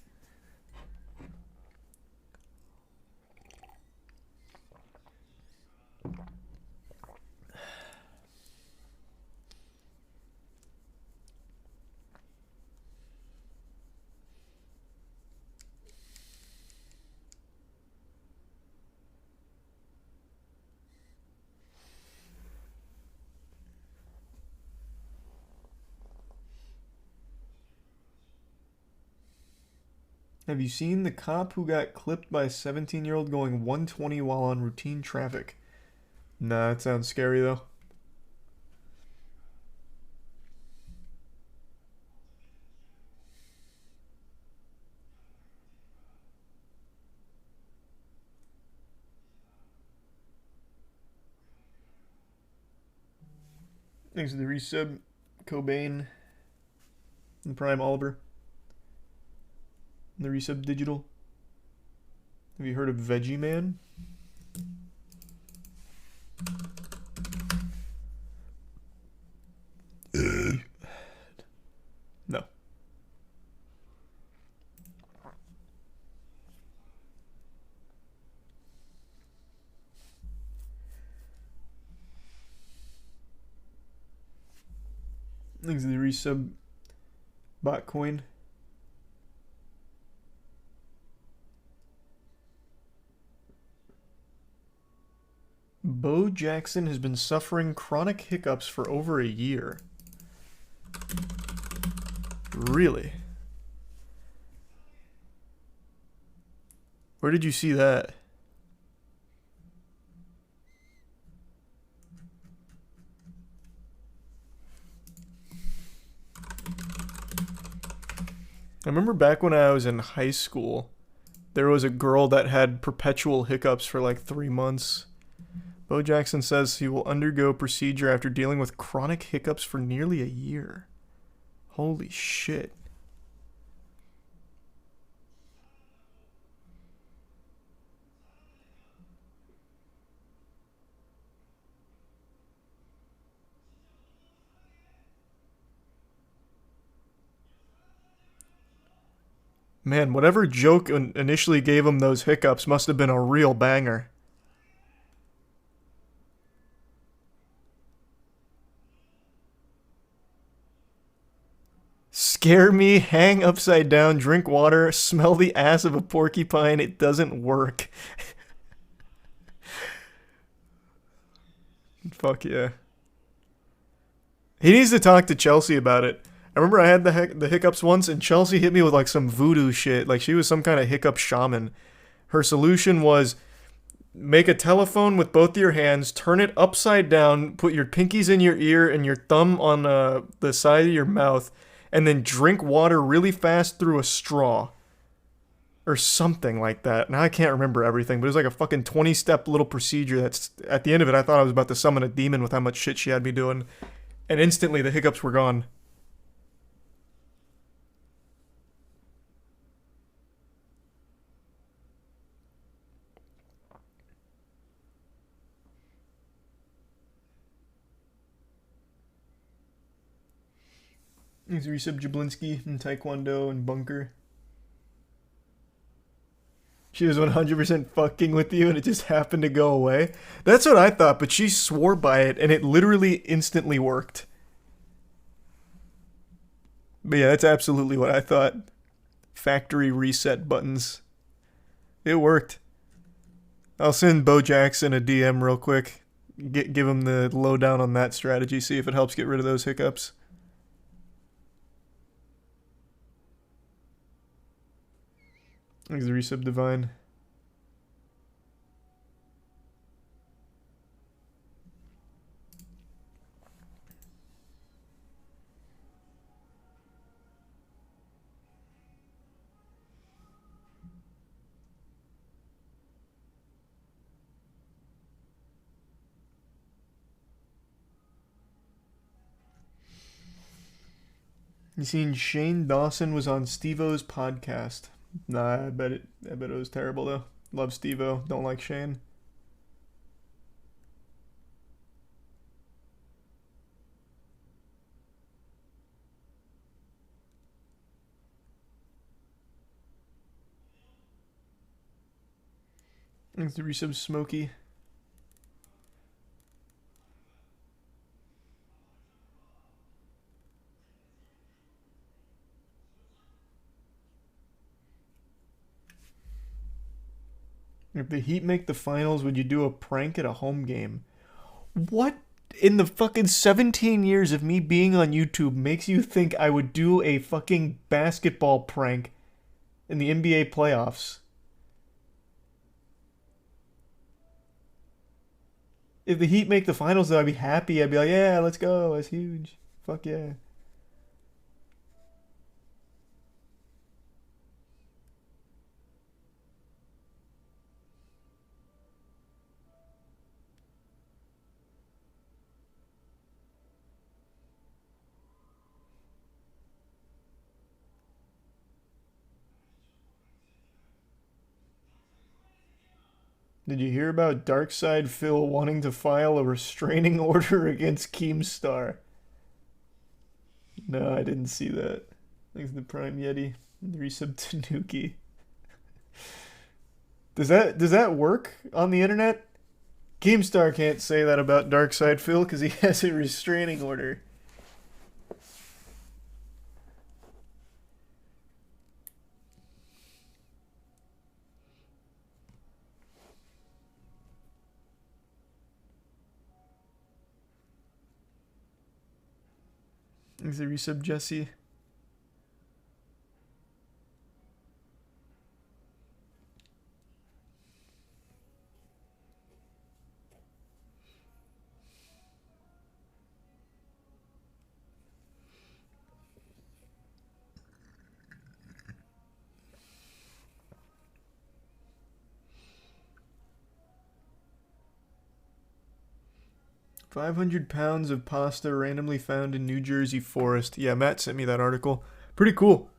Have you seen the cop who got clipped by a 17-year-old going 120 while on routine traffic? Nah, that sounds scary though. Thanks to the resub, Cobain, and Prime Oliver. The resub digital. Have you heard of Veggie Man? No. Thanks to the resub, Botcoin. Bo Jackson has been suffering chronic hiccups for over a year. Really? Where did you see that? I remember back when I was in high school, there was a girl that had perpetual hiccups for like 3 months. Bo Jackson says he will undergo procedure after dealing with chronic hiccups for nearly a year. Holy shit. Man, whatever joke initially gave him those hiccups must have been a real banger. Scare me, hang upside down, drink water, smell the ass of a porcupine. It doesn't work. Fuck yeah. He needs to talk to Chelsea about it. I remember I had the hiccups once, and Chelsea hit me with like some voodoo shit. Like she was some kind of hiccup shaman. Her solution was make a telephone with both your hands, turn it upside down, put your pinkies in your ear and your thumb on the side of your mouth, and then drink water really fast through a straw. Or something like that. Now I can't remember everything, but it was like a fucking 20-step little procedure that's, at the end of it, I thought I was about to summon a demon with how much shit she had me doing. And instantly the hiccups were gone. Thanks Resub Jablinski and Taekwondo and Bunker. She was 100% fucking with you and it just happened to go away. That's what I thought, but she swore by it and it literally instantly worked. But yeah, that's absolutely what I thought. Factory reset buttons. It worked. I'll send Bo Jackson a DM real quick. Give him the lowdown on that strategy, see if it helps get rid of those hiccups. Thanks the resub Divine. You seen Shane Dawson was on Steve-O's podcast? Nah, I bet it was terrible though. Love Steve-O, don't like Shane. Thanks to resub Smokey. If the Heat make the finals, would you do a prank at a home game? What in the fucking 17 years of me being on YouTube makes you think I would do a fucking basketball prank in the NBA playoffs? If the Heat make the finals, though, I'd be happy. I'd be like, yeah, let's go. That's huge. Fuck yeah. Did you hear about Darkside Phil wanting to file a restraining order against Keemstar? No, I didn't see that. Thanks to the Prime Yeti. Resub Tanuki. Does that work on the internet? Keemstar can't say that about Darkside Phil because he has a restraining order. Thanks to resub Jesse. £500 of pasta randomly found in New Jersey forest. Yeah, Matt sent me that article. Pretty cool.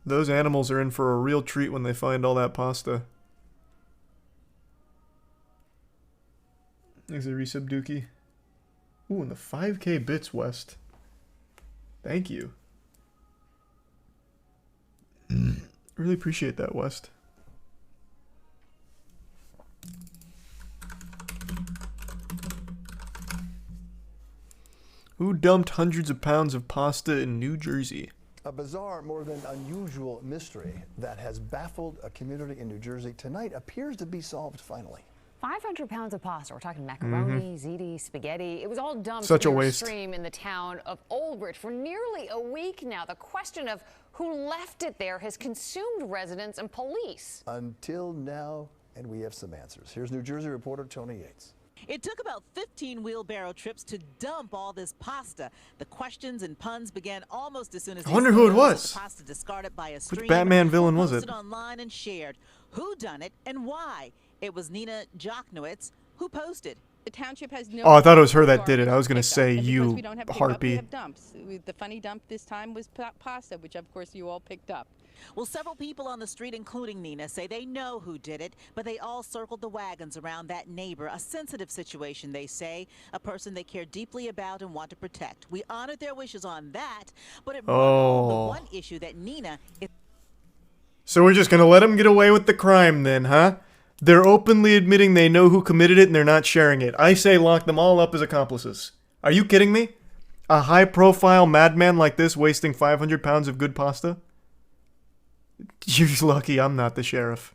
Those animals are in for a real treat when they find all that pasta. There's a resub Dookie. Ooh, and the 5K bits, West. Thank you. Really appreciate that, West. Who dumped hundreds of pounds of pasta in New Jersey? A bizarre, more than unusual mystery that has baffled a community in New Jersey tonight appears to be solved finally. 500 pounds of pasta. We're talking macaroni, ziti, spaghetti. It was all dumped Such a near a waste. stream in the town of Old Bridge for nearly a week now. The question of who left it there has consumed residents and police. Until now, and we have some answers. Here's New Jersey reporter Tony Yates. It took about 15 wheelbarrow trips to dump all this pasta. The questions and puns began almost as soon as I wonder who it was. The pasta discarded by a stream. Which Batman villain was it? Posted online and shared. Who done it and why? It was Nina Joknowitz who posted. The township has no. Oh, I thought it was her that did it. I was gonna say you, we don't have harpy. We have dumps. The funny dump this time was pasta, which of course you all picked up. Well, several people on the street, including Nina, say they know who did it, but they all circled the wagons around that neighbor. A sensitive situation, they say, a person they care deeply about and want to protect. We honored their wishes on that, but it brought the one issue that Nina is. So we're just gonna let them get away with the crime then, huh? They're openly admitting they know who committed it and they're not sharing it. I say lock them all up as accomplices. Are you kidding me? A high-profile madman like this wasting 500 pounds of good pasta? You're lucky I'm not the sheriff.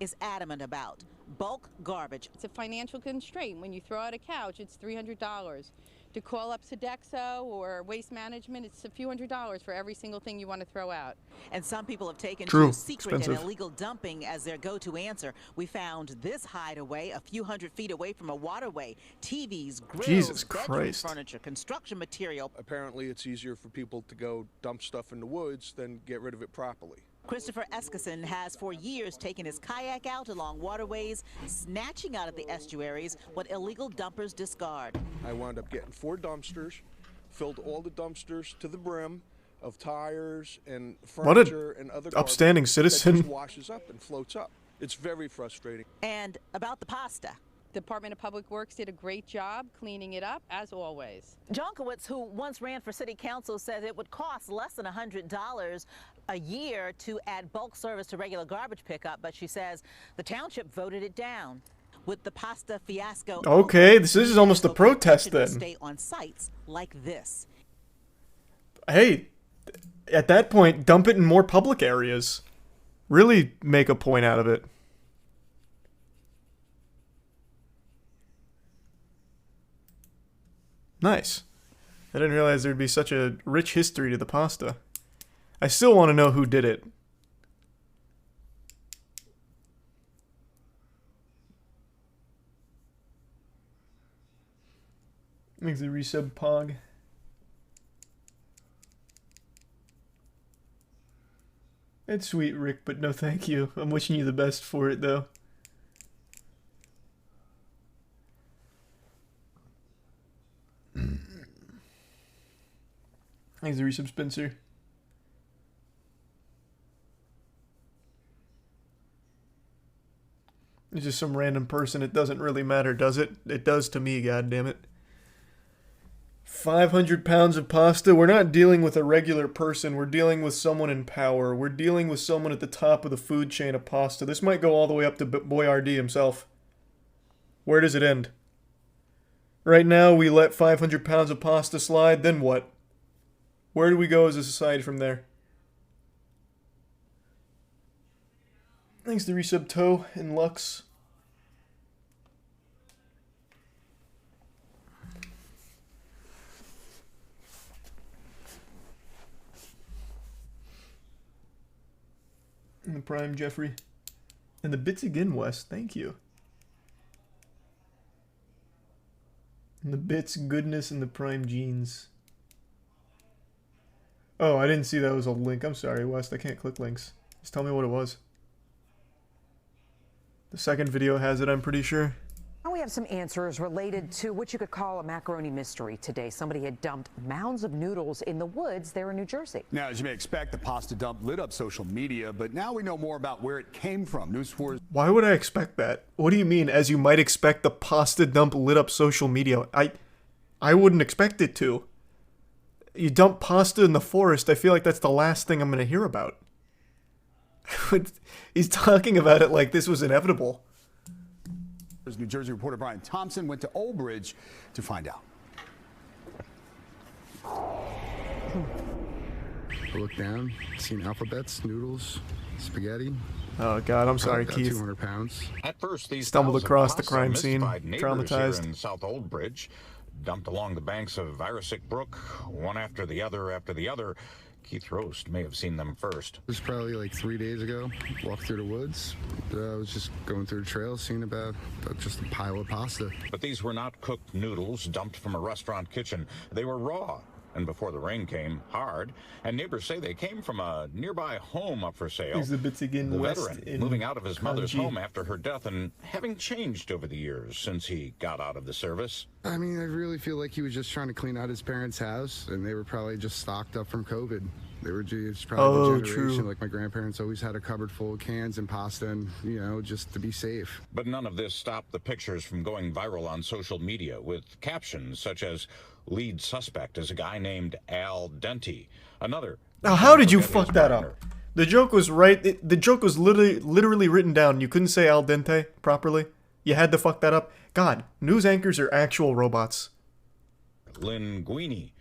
Is adamant about bulk garbage. It's a financial constraint. When you throw out a couch, it's $300. To call up Sodexo or Waste Management, it's a few $100s for every single thing you want to throw out. And some people have taken True. to secret Expensive. and illegal dumping as their go-to answer. We found this hideaway a few hundred feet away from a waterway. TVs, grills, Jesus bedroom Christ. furniture, construction material. Apparently, it's easier for people to go dump stuff in the woods than get rid of it properly. Christopher Eskison has for years taken his kayak out along waterways, snatching out of the estuaries what illegal dumpers discard. I wound up getting 4 dumpsters filled all the dumpsters to the brim of tires and What a furniture and other upstanding garbage citizen. that just washes up and floats up. It's very frustrating. And about the pasta. Department of Public Works did a great job cleaning it up, as always. Jonkowitz, who once ran for city council, says it would cost less than $100 a year to add bulk service to regular garbage pickup, but she says the township voted it down. With the pasta fiasco. Okay, this is almost a protest then. Stay on sites like this. Hey, at that point, dump it in more public areas. Really make a point out of it. Nice. I didn't realize there'd be such a rich history to the pasta. I still want to know who did it. Makes the resub Pog. It's sweet, Rick, but no thank you. I'm wishing you the best for it, though. Thanks, the resub Spencer. It's just some random person. It doesn't really matter, does it? It does to me, goddammit. 500 pounds of pasta. We're not dealing with a regular person. We're dealing with someone in power. We're dealing with someone at the top of the food chain of pasta. This might go all the way up to Boyardee himself. Where does it end? Right now, we let 500 pounds of pasta slide. Then what? Where do we go as a society from there? Thanks to Resub Toe and Lux. And the Prime Jeffrey. And the bits again, Wes. Thank you. And the bits, goodness, and the Prime Jeans. Oh, I didn't see that was a link. I'm sorry, Wes. I can't click links. Just tell me what it was. The second video has it, I'm pretty sure. Now we have some answers related to what you could call a macaroni mystery today. Somebody had dumped mounds of noodles in the woods there in New Jersey. Now, as you may expect, the pasta dump lit up social media, but now we know more about where it came from. News 4's... Why would I expect that? What do you mean, as you might expect, the pasta dump lit up social media? I wouldn't expect it to. You dump pasta in the forest, I feel like that's the last thing I'm going to hear about. He's talking about it like this was inevitable. New Jersey reporter Brian Thompson went to Old Bridge to find out. I look down, seen alphabets, noodles, spaghetti. Oh God, I'm sorry, Keith. 200 pounds. At first, these stumbled across the crime scene, traumatized. traumatized. Here in South Old Bridge, dumped along the banks of Irisic Brook, one after the other. Keith Roast may have seen them first. It was probably like 3 days ago. Walked through the woods. I was just going through the trail, seeing about just a pile of pasta. But these were not cooked noodles dumped from a restaurant kitchen. They were raw. And before the rain came, hard. And neighbors say they came from a nearby home up for sale. Here's the bits again, the West veteran, in moving out of his mother's Kanji. home after her death and having changed over the years since he got out of the service. I mean, I really feel like he was just trying to clean out his parents' house, and they were probably just stocked up from COVID. They were just probably the generation. True. Like my grandparents always had a cupboard full of cans and pasta, and just to be safe. But none of this stopped the pictures from going viral on social media with captions such as, "Lead suspect is a guy named Al Dente." Another. Now, how did you fuck that up? The joke was right. The joke was literally written down. You couldn't say al dente properly. You had to fuck that up. God, news anchors are actual robots. Linguini.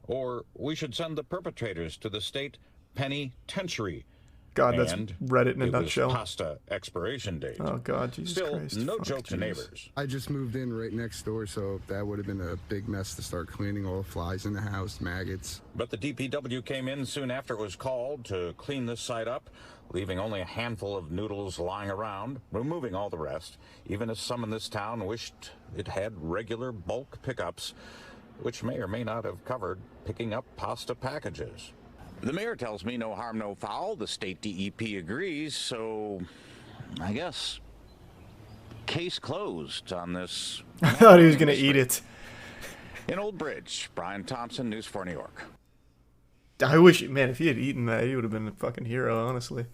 Or we should send the perpetrators to the state penitentiary. God, that's and Reddit in a it nutshell. Was pasta expiration date. Oh God, Jesus Still, Christ. no Fuck, joke to jeez. neighbors. I just moved in right next door, so that would have been a big mess to start cleaning all the flies in the house, maggots. But the DPW came in soon after it was called to clean this site up, leaving only a handful of noodles lying around, removing all the rest, even as some in this town wished it had regular bulk pickups, which may or may not have covered picking up pasta packages. The mayor tells me no harm, no foul. The state DEP agrees, so I guess case closed on this. I thought he was going to eat it. In Old Bridge, Brian Thompson, News 4 New York. I wish, man, if he had eaten that, he would have been a fucking hero, honestly.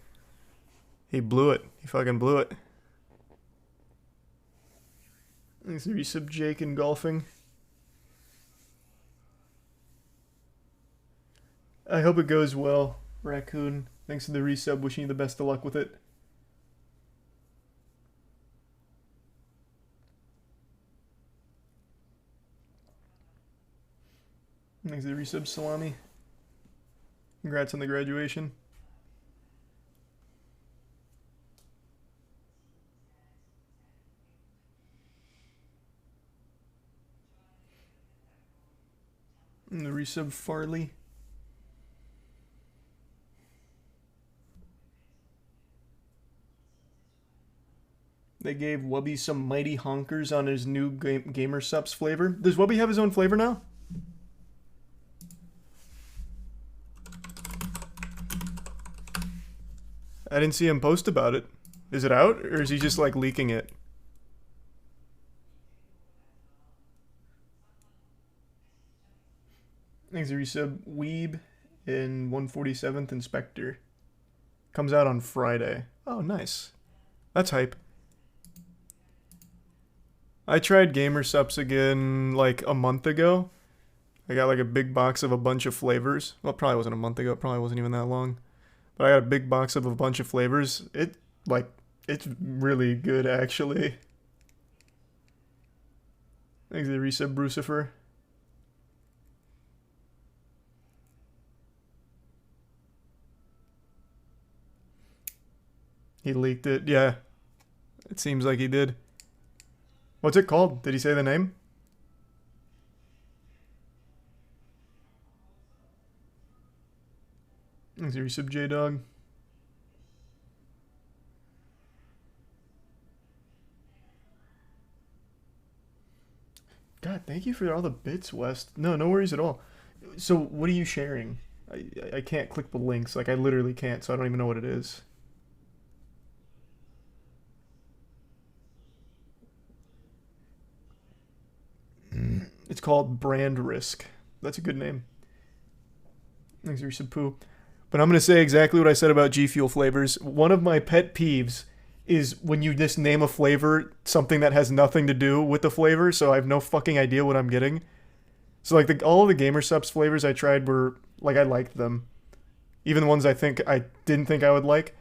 He blew it. He fucking blew it. Thanks to resub Jake in golfing. I hope it goes well, Raccoon. Thanks for the resub. Wishing you the best of luck with it. Thanks for the resub, Salami. Congrats on the graduation. And the resub Farley. They gave Wubby some mighty honkers on his new Gamer Sups flavor. Does Wubby have his own flavor now? I didn't see him post about it. Is it out, or is he just like leaking it? Thanks for resub Weeb in 147th Inspector. Comes out on Friday. Oh, nice. That's hype. I tried Gamer Sups again like a month ago. I got like a big box of a bunch of flavors. Well, it probably wasn't a month ago. It probably wasn't even that long. But I got a big box of a bunch of flavors. It's really good, actually. Thanks for the resub, Brucifer. He leaked it. Yeah. It seems like he did. What's it called? Did he say the name? Thanks for resub, J-Dog. God, thank you for all the bits, West. No worries at all. So, what are you sharing? I can't click the links. Like, I literally can't, so I don't even know what it is. It's called Brand Risk. That's a good name. Thanks for some poo. But I'm going to say exactly what I said about G Fuel flavors. One of my pet peeves is when you just name a flavor something that has nothing to do with the flavor, so I have no fucking idea what I'm getting. So like all of the Gamer Subs flavors I tried were like I liked them. Even the ones I didn't think I would like.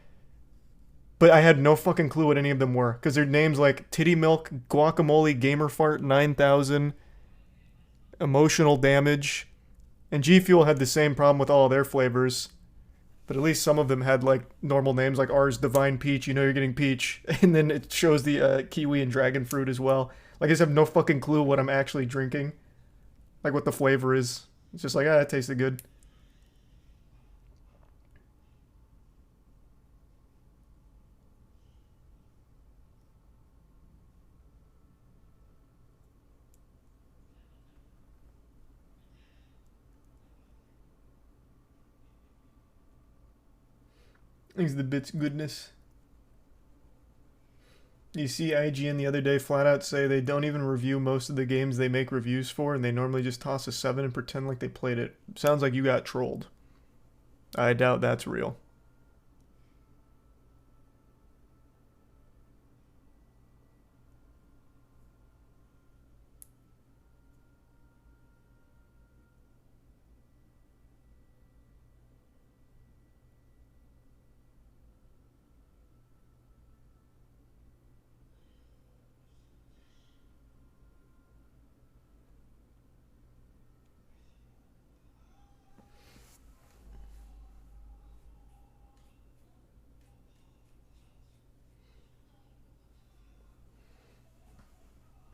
But I had no fucking clue what any of them were because their names like Titty Milk, Guacamole, Gamer Fart 9000, Emotional Damage, and G Fuel had the same problem with all their flavors. But at least some of them had like normal names, like ours, Divine Peach. You know you're getting peach, and then it shows the kiwi and dragon fruit as well. Like I just have no fucking clue what I'm actually drinking, like what the flavor is. It's just like it tasted good. Thanks to the bits goodness. You see IGN the other day flat out say they don't even review most of the games they make reviews for, and they normally just toss a 7 and pretend like they played it. Sounds like you got trolled. I doubt that's real.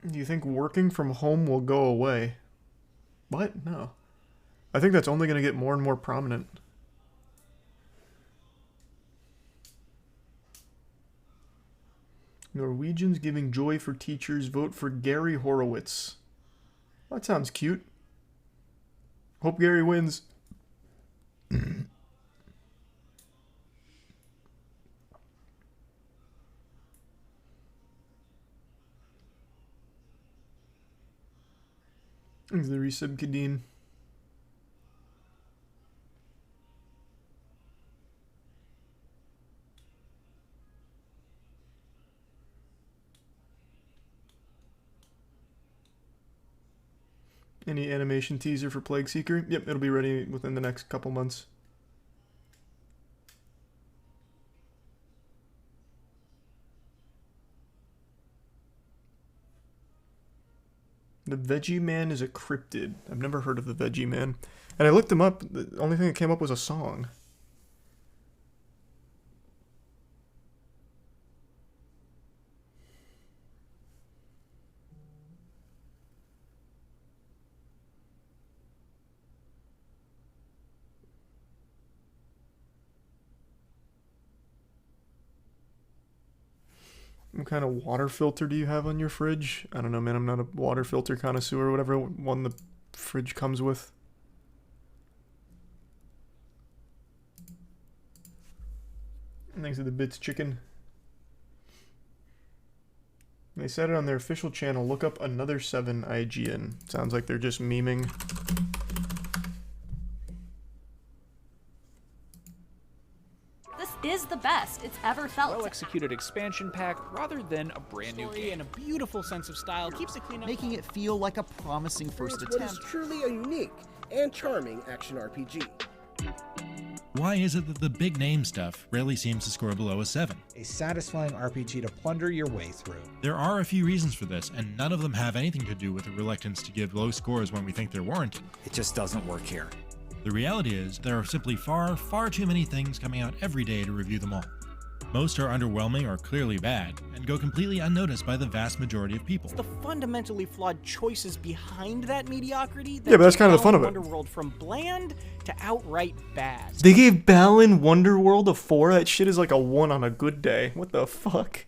Do you think working from home will go away? What? No. I think that's only going to get more and more prominent. Norwegians giving joy for teachers. Vote for Gary Horowitz. Well, that sounds cute. Hope Gary wins. Thanks the resub, Kadeem. Any animation teaser for Plague Seeker? Yep, it'll be ready within the next couple months. The Veggie Man is a cryptid. I've never heard of the Veggie Man. And I looked him up. The only thing that came up was a song. What kind of water filter do you have on your fridge? I don't know, man. I'm not a water filter connoisseur or whatever one the fridge comes with. Thanks to the Bits Chicken. They said it on their official channel. Look up another 7 IGN. Sounds like they're just memeing. Is the best it's ever felt. Well-executed expansion pack rather than a brand new game. And a beautiful sense of style keeps it clean up, making it feel like a promising first attempt. What is truly a unique and charming action RPG. Why is it that the big name stuff rarely seems to score below a 7? A satisfying RPG to plunder your way through. There are a few reasons for this, and none of them have anything to do with a reluctance to give low scores when we think they're warranted. It just doesn't work here. The reality is, there are simply far too many things coming out every day to review them all. Most are underwhelming or clearly bad, and go completely unnoticed by the vast majority of people. It's the fundamentally flawed choices behind that mediocrity that yeah, but that's kind of the fun of it. Wonderworld from bland to outright bad. They gave Balan Wonderworld a 4? That shit is like a 1 on a good day. What the fuck?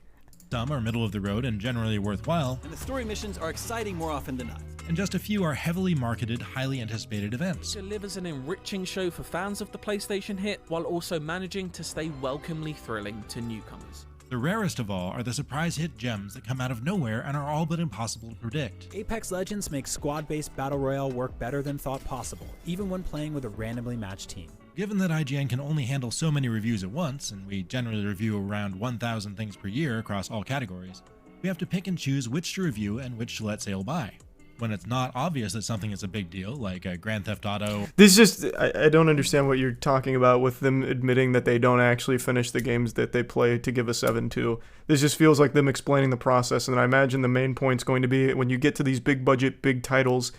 Some are middle of the road and generally worthwhile. And the story missions are exciting more often than not. And just a few are heavily marketed, highly anticipated events. It delivers an enriching show for fans of the PlayStation hit, while also managing to stay welcomely thrilling to newcomers. The rarest of all are the surprise hit gems that come out of nowhere and are all but impossible to predict. Apex Legends makes squad-based battle royale work better than thought possible, even when playing with a randomly matched team. Given that IGN can only handle so many reviews at once, and we generally review around 1,000 things per year across all categories, we have to pick and choose which to review and which to let sail by. When it's not obvious that something is a big deal, like a Grand Theft Auto. This just, I don't understand what you're talking about with them admitting that they don't actually finish the games that they play to give a 7 to. This just feels like them explaining the process, and I imagine the main point's going to be when you get to these big budget, big titles,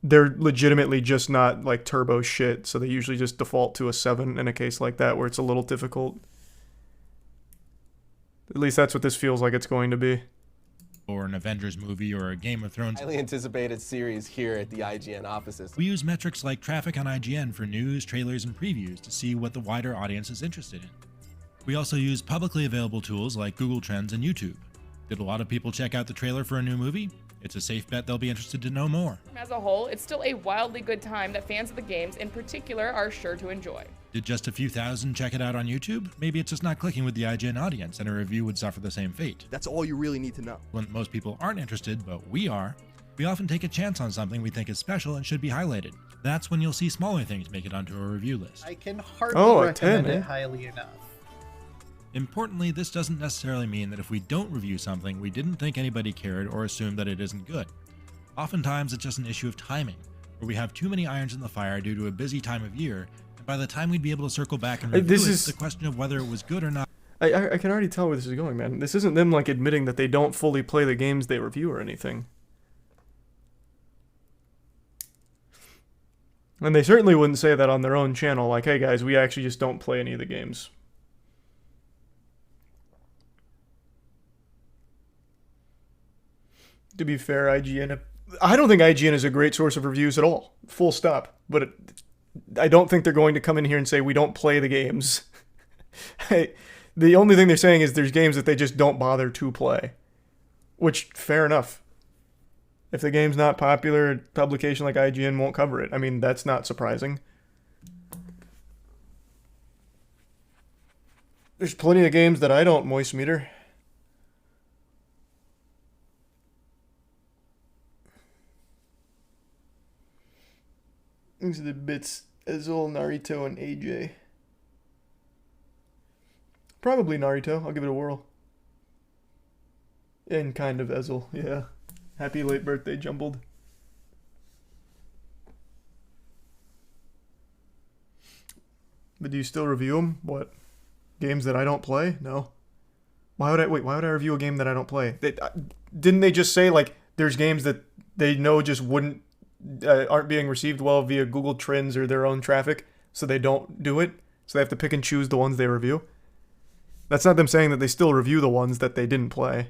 they're legitimately just not like turbo shit, so they usually just default to a 7 in a case like that where it's a little difficult. At least that's what this feels like it's going to be. Or an Avengers movie or a Game of Thrones. Highly anticipated series here at the IGN offices. We use metrics like traffic on IGN for news, trailers, and previews to see what the wider audience is interested in. We also use publicly available tools like Google Trends and YouTube. Did a lot of people check out the trailer for a new movie? It's a safe bet they'll be interested to know more. As a whole, it's still a wildly good time that fans of the games in particular are sure to enjoy. Did just a few thousand check it out on YouTube? Maybe it's just not clicking with the IGN audience and a review would suffer the same fate. That's all you really need to know. When most people aren't interested, but we are, we often take a chance on something we think is special and should be highlighted. That's when you'll see smaller things make it onto a review list. I can hardly recommend it highly enough. Importantly, this doesn't necessarily mean that if we don't review something, we didn't think anybody cared or assumed that it isn't good. Oftentimes, it's just an issue of timing, where we have too many irons in the fire due to a busy time of year, and by the time we'd be able to circle back and review it's the question of whether it was good or not. I can already tell where this is going, man. This isn't them like admitting that they don't fully play the games they review or anything. And they certainly wouldn't say that on their own channel, like, hey guys, we actually just don't play any of the games. To be fair, I don't think IGN is a great source of reviews at all. Full stop. But I don't think they're going to come in here and say we don't play the games. The only thing they're saying is there's games that they just don't bother to play. Which, fair enough. If the game's not popular, a publication like IGN won't cover it. I mean, that's not surprising. There's plenty of games that I don't moist meter. These are the bits. Ezel, Naruto, and AJ. Probably Naruto. I'll give it a whirl. And kind of Ezel, yeah. Happy late birthday, Jumbled. But do you still review them? What? Games that I don't play? No. Why would I review a game that I don't play? Didn't they just say, like, there's games that they know just aren't being received well via Google Trends or their own traffic, so they don't do it? So they have to pick and choose the ones they review? That's not them saying that they still review the ones that they didn't play.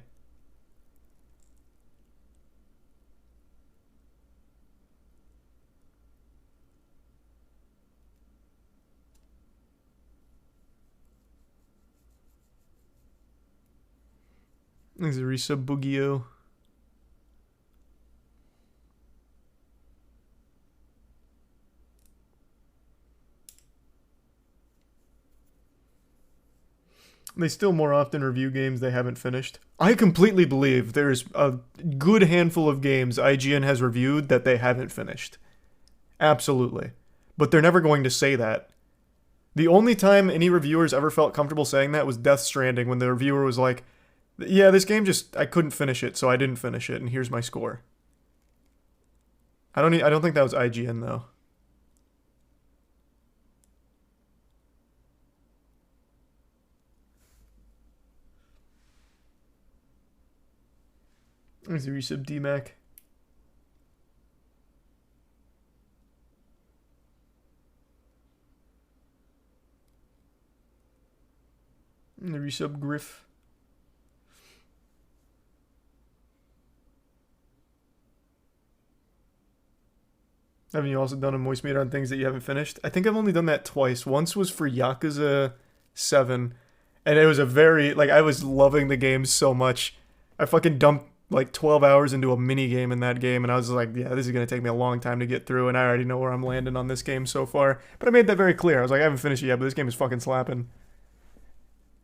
There's a resub Boogio. They still more often review games they haven't finished. I completely believe there's a good handful of games IGN has reviewed that they haven't finished. Absolutely. But they're never going to say that. The only time any reviewers ever felt comfortable saying that was Death Stranding, when the reviewer was like, yeah, this game I couldn't finish it, so I didn't finish it, and here's my score. I don't think that was IGN, though. There's the resub DMAC. And the resub Griff. Haven't you also done a moist meter on things that you haven't finished? I think I've only done that twice. Once was for Yakuza 7, and it was I was loving the game so much. I fucking dumped like 12 hours into a mini game in that game, and I was like, yeah, this is going to take me a long time to get through, and I already know where I'm landing on this game so far. But I made that very clear. I was like, I haven't finished it yet, but this game is fucking slapping.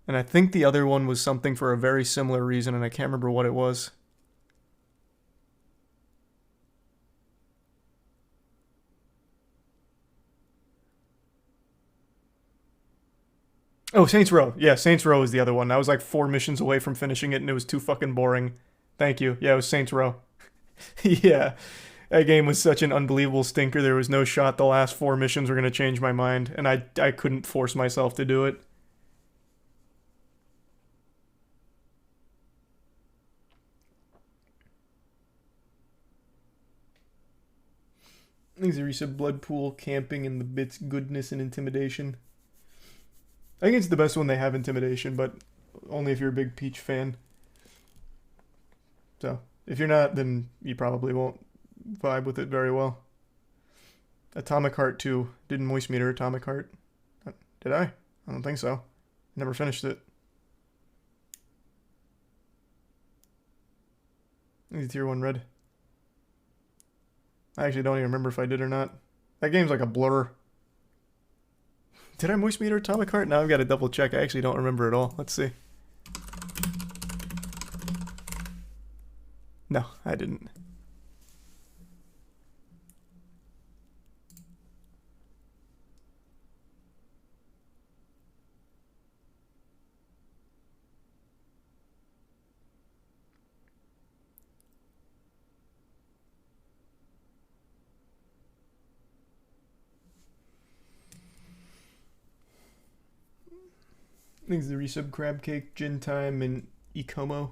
And I think the other one was something for a very similar reason, and I can't remember what it was. Oh, Saints Row. Yeah, Saints Row is the other one. I was like 4 missions away from finishing it, and it was too fucking boring. Thank you. Yeah, it was Saints Row. Yeah, that game was such an unbelievable stinker. There was no shot the last 4 missions were going to change my mind, and I couldn't force myself to do it. Things are resub Blood Pool, Camping, and the bits Goodness and Intimidation. I think it's the best one they have, Intimidation, but only if you're a big Peach fan. So, if you're not, then you probably won't vibe with it very well. Atomic Heart 2. Didn't moist meter Atomic Heart. Did I? I don't think so. Never finished it. Tier 1 red. I actually don't even remember if I did or not. That game's like a blur. Did I moist meter Atomic Heart? Now I've got to double check. I actually don't remember at all. Let's see. No, I didn't. I think it's the resub Crab Cake, Gin Time, and Ecomo.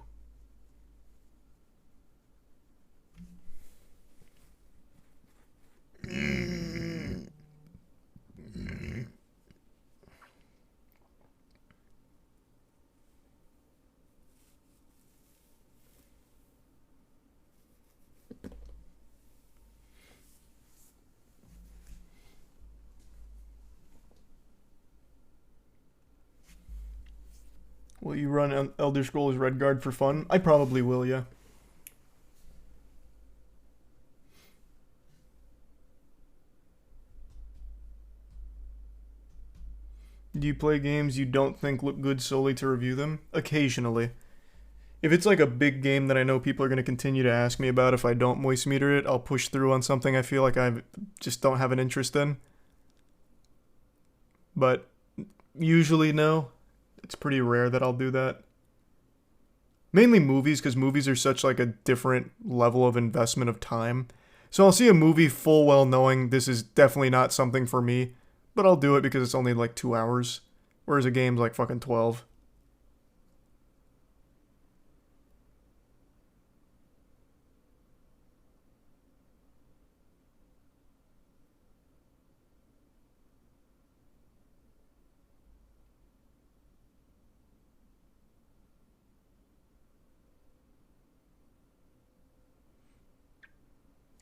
Will you run Elder Scrolls Redguard for fun? I probably will, yeah. Do you play games you don't think look good solely to review them? Occasionally. If it's like a big game that I know people are going to continue to ask me about, if I don't moist meter it, I'll push through on something I feel like I just don't have an interest in. But usually no. It's pretty rare that I'll do that. Mainly movies, because movies are such like a different level of investment of time. So I'll see a movie full well knowing this is definitely not something for me, but I'll do it because it's only like 2 hours, whereas a game's like fucking 12.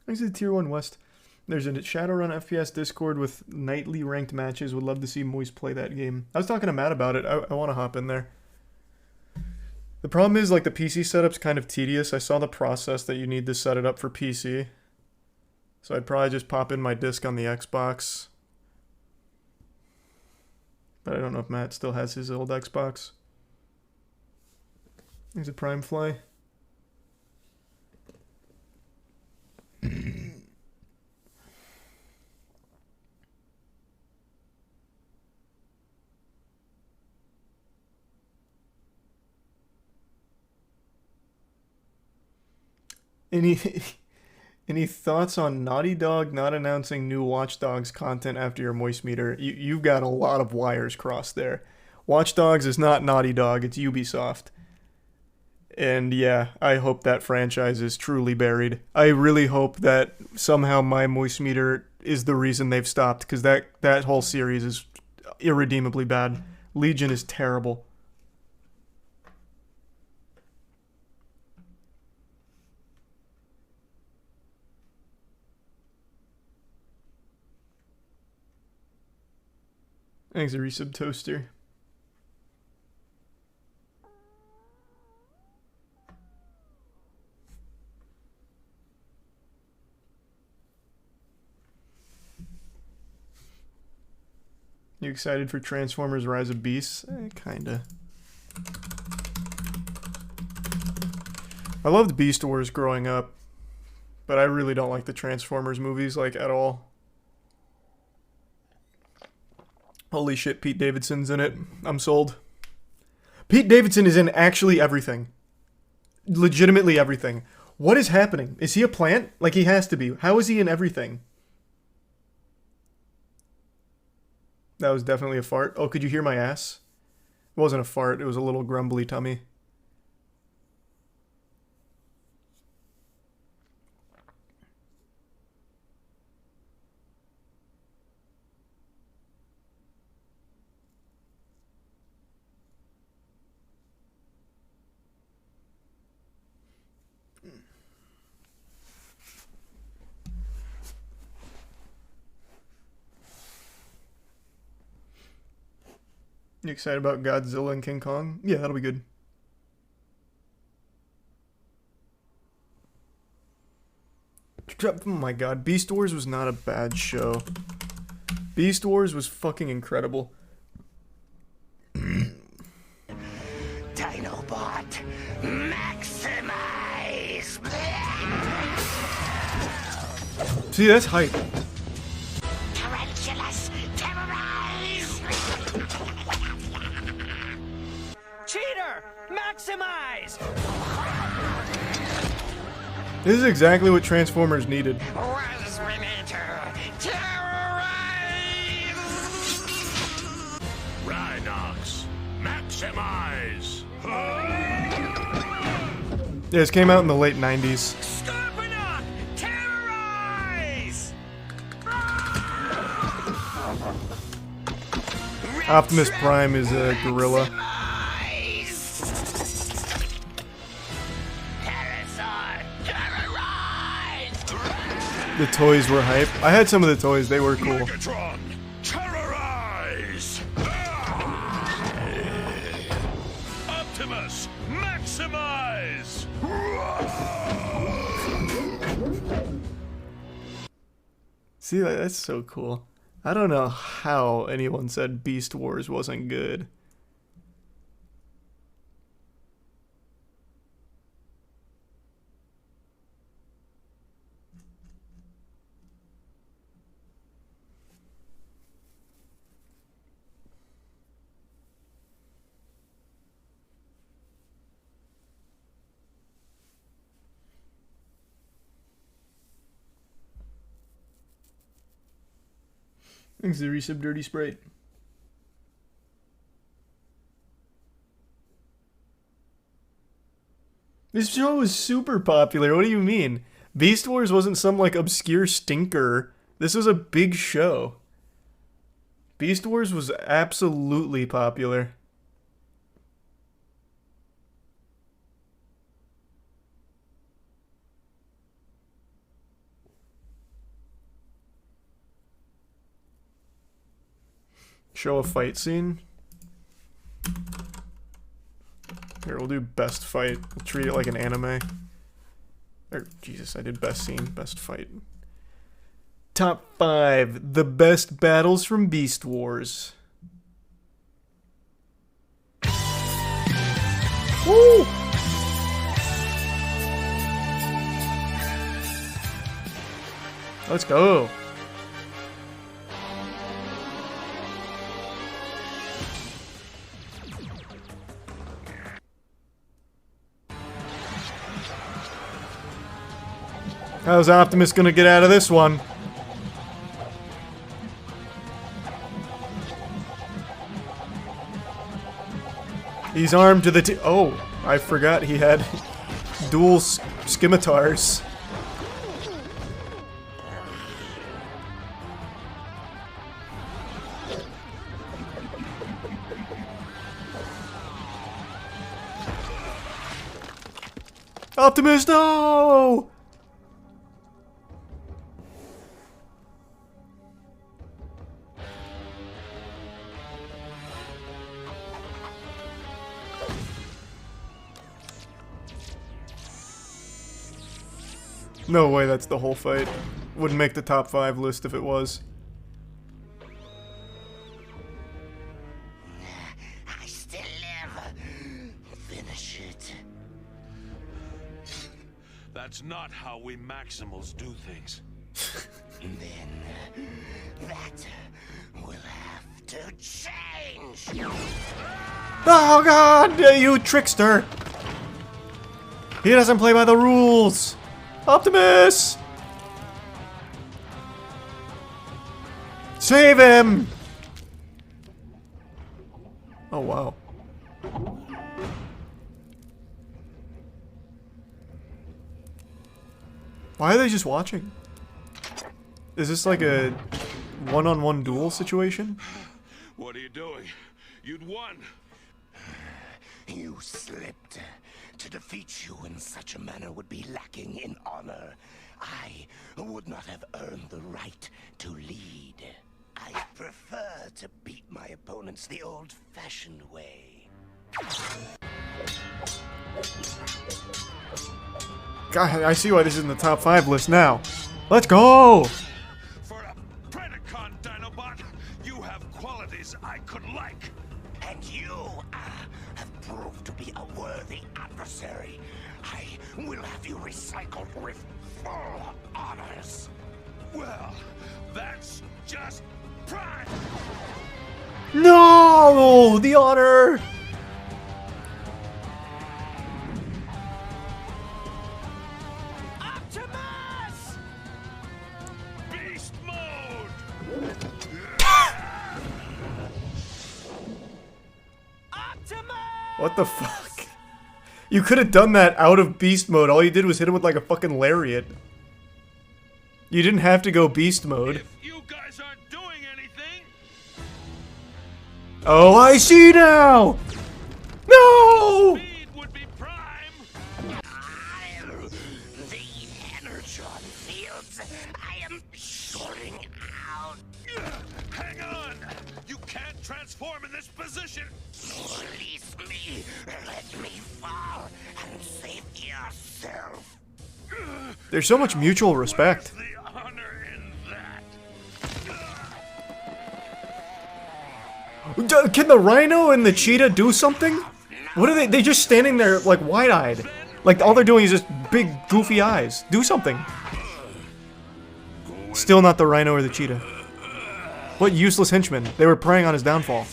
Thanks to Tier 1 West. There's a Shadowrun FPS Discord with nightly ranked matches. Would love to see Moist play that game. I was talking to Matt about it. I want to hop in there. The problem is, like, the PC setup's kind of tedious. I saw the process that you need to set it up for PC. So I'd probably just pop in my disc on the Xbox. But I don't know if Matt still has his old Xbox. Is it Prime Fly? Any thoughts on Naughty Dog not announcing new Watch Dogs content after your moist meter? You've got a lot of wires crossed there. Watch Dogs is not Naughty Dog, it's Ubisoft. And yeah, I hope that franchise is truly buried. I really hope that somehow my moist meter is the reason they've stopped, because that whole series is irredeemably bad. Legion is terrible. Thanks, a resub toaster. You excited for Transformers Rise of Beasts? Kinda. I loved Beast Wars growing up, but I really don't like the Transformers movies, like, at all. Holy shit, Pete Davidson's in it. I'm sold. Pete Davidson is in actually everything. Legitimately everything. What is happening? Is he a plant? Like, he has to be. How is he in everything? That was definitely a fart. Oh, could you hear my ass? It wasn't a fart. It was a little grumbly tummy. You excited about Godzilla and King Kong? Yeah, that'll be good. Oh my god, Beast Wars was not a bad show. Beast Wars was fucking incredible. Dinobot, maximize! See, that's hype. Tarantulas, terrorize! Cheater, maximize! This is exactly what Transformers needed. Rhinox, maximize! Yeah, this came out in the late 90s. Scorponok, terrorize! Optimus Prime is a gorilla. The toys were hype. I had some of the toys, they were cool. Megatron, terrorize! Optimus, maximize! See, that's so cool. I don't know how anyone said Beast Wars wasn't good. Thanks to resub Dirty Sprite. This show was super popular. What do you mean? Beast Wars wasn't some like obscure stinker. This was a big show. Beast Wars was absolutely popular. Show a fight scene. Here, we'll do best fight. We'll treat it like an anime. Or, Jesus, I did best scene, best fight. Top 5. The best battles from Beast Wars. Woo! Let's go. How's Optimus gonna get out of this one? He's armed to the t- Oh, I forgot he had dual scimitars. Optimus, no! No way that's the whole fight. Wouldn't make the top 5 list if it was. I still live. Finish it. That's not how we Maximals do things. Then that will have to change. Oh god, you trickster! He doesn't play by the rules! Optimus! Save him! Oh wow. Why are they just watching? Is this like a one-on-one duel situation? What are you doing? You'd won. You slipped. To defeat you in such a manner would be lacking in honor. I would not have earned the right to lead. I prefer to beat my opponents the old-fashioned way. God, I see why this is in the top 5 list now. Let's go! For a Predacon Dinobot, you have qualities I could like. And you have proved to be a worthy adversary. I will have you recycled with full honors. Well, that's just pride. No! The honor! Optimus! Beast mode! Optimus! What the fuck? You could have done that out of beast mode. All you did was hit him with like a fucking lariat. You didn't have to go beast mode. If you guys aren't doing anything... Oh, I see now! No! Speed would be prime. The energon fields I am sorting out. Hang on! You can't transform in this position! Release me! Let me fall and save yourself! There's so much mutual respect. The honor in that. Can the rhino and the cheetah do something? What are they? They're just standing there like wide-eyed. Like all they're doing is just big goofy eyes. Do something. Still not the rhino or the cheetah. What useless henchmen. They were preying on his downfall.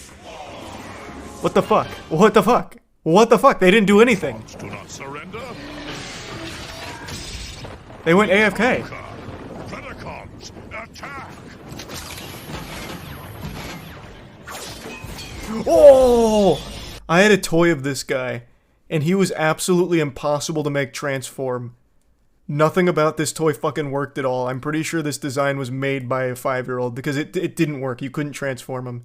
What the fuck? What the fuck? What the fuck? They didn't do anything. Do not surrender. They went AFK. Predacons, attack! Oh! I had a toy of this guy, and he was absolutely impossible to make transform. Nothing about this toy fucking worked at all. I'm pretty sure this design was made by a 5-year-old because it didn't work. You couldn't transform him.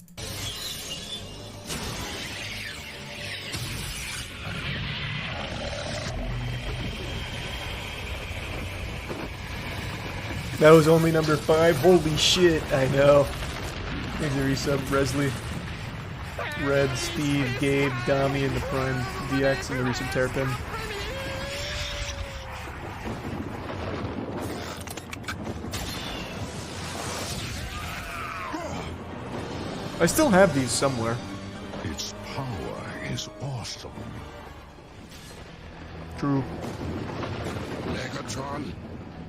That was only number 5. Holy shit, I know. Thanks for resub, Bresley. Red, Steve, Gabe, Dami, and the Prime DX, and the resub Terrapin. I still have these somewhere. Its power is awesome. True. Megatron,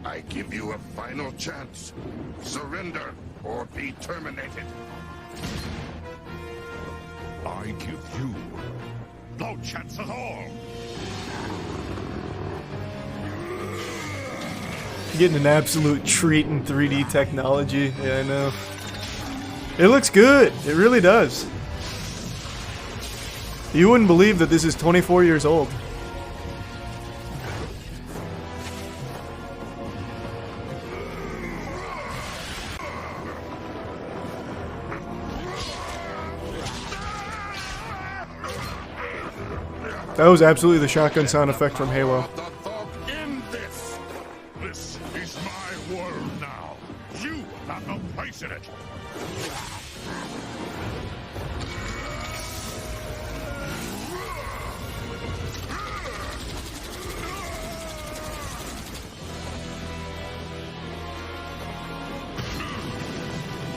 I give you a final chance. Surrender or be terminated. I give you no chance at all. Getting an absolute treat in 3D technology. Yeah, I know. It looks good. It really does. You wouldn't believe that this is 24 years old. That was absolutely the shotgun sound effect from Halo. In this. This is my world now. You have no place in it.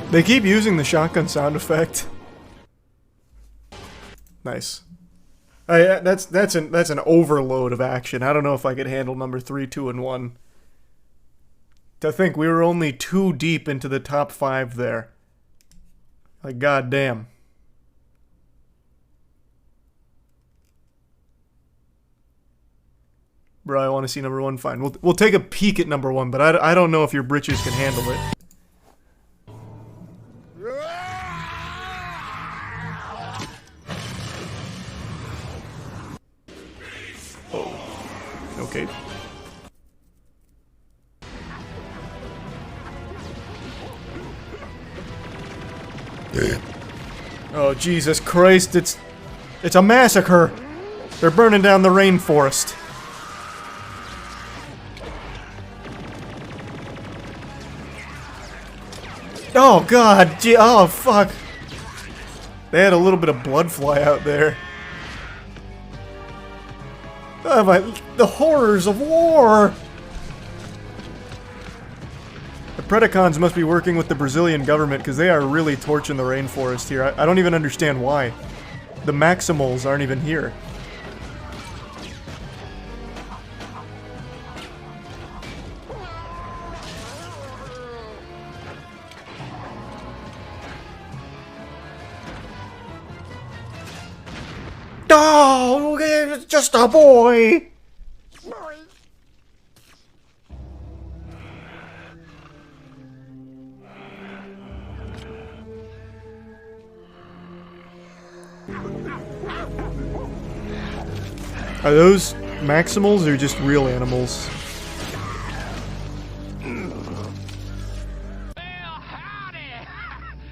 They keep using the shotgun sound effect. Nice. That's an overload of action. I don't know if I could handle number 3, 2, and 1. To think we were only 2 deep into the top 5 there. Like, goddamn. Bro, I want to see number 1. Fine. We'll take a peek at number 1, but I don't know if your britches can handle it. Okay. Oh, Jesus Christ, it's a massacre! They're burning down the rainforest. Oh God, oh fuck. They had a little bit of blood fly out there. Oh, the horrors of war! The Predacons must be working with the Brazilian government because they are really torching the rainforest here. I don't even understand why. The Maximals aren't even here. Oh, it's just a boy! Are those Maximals or just real animals?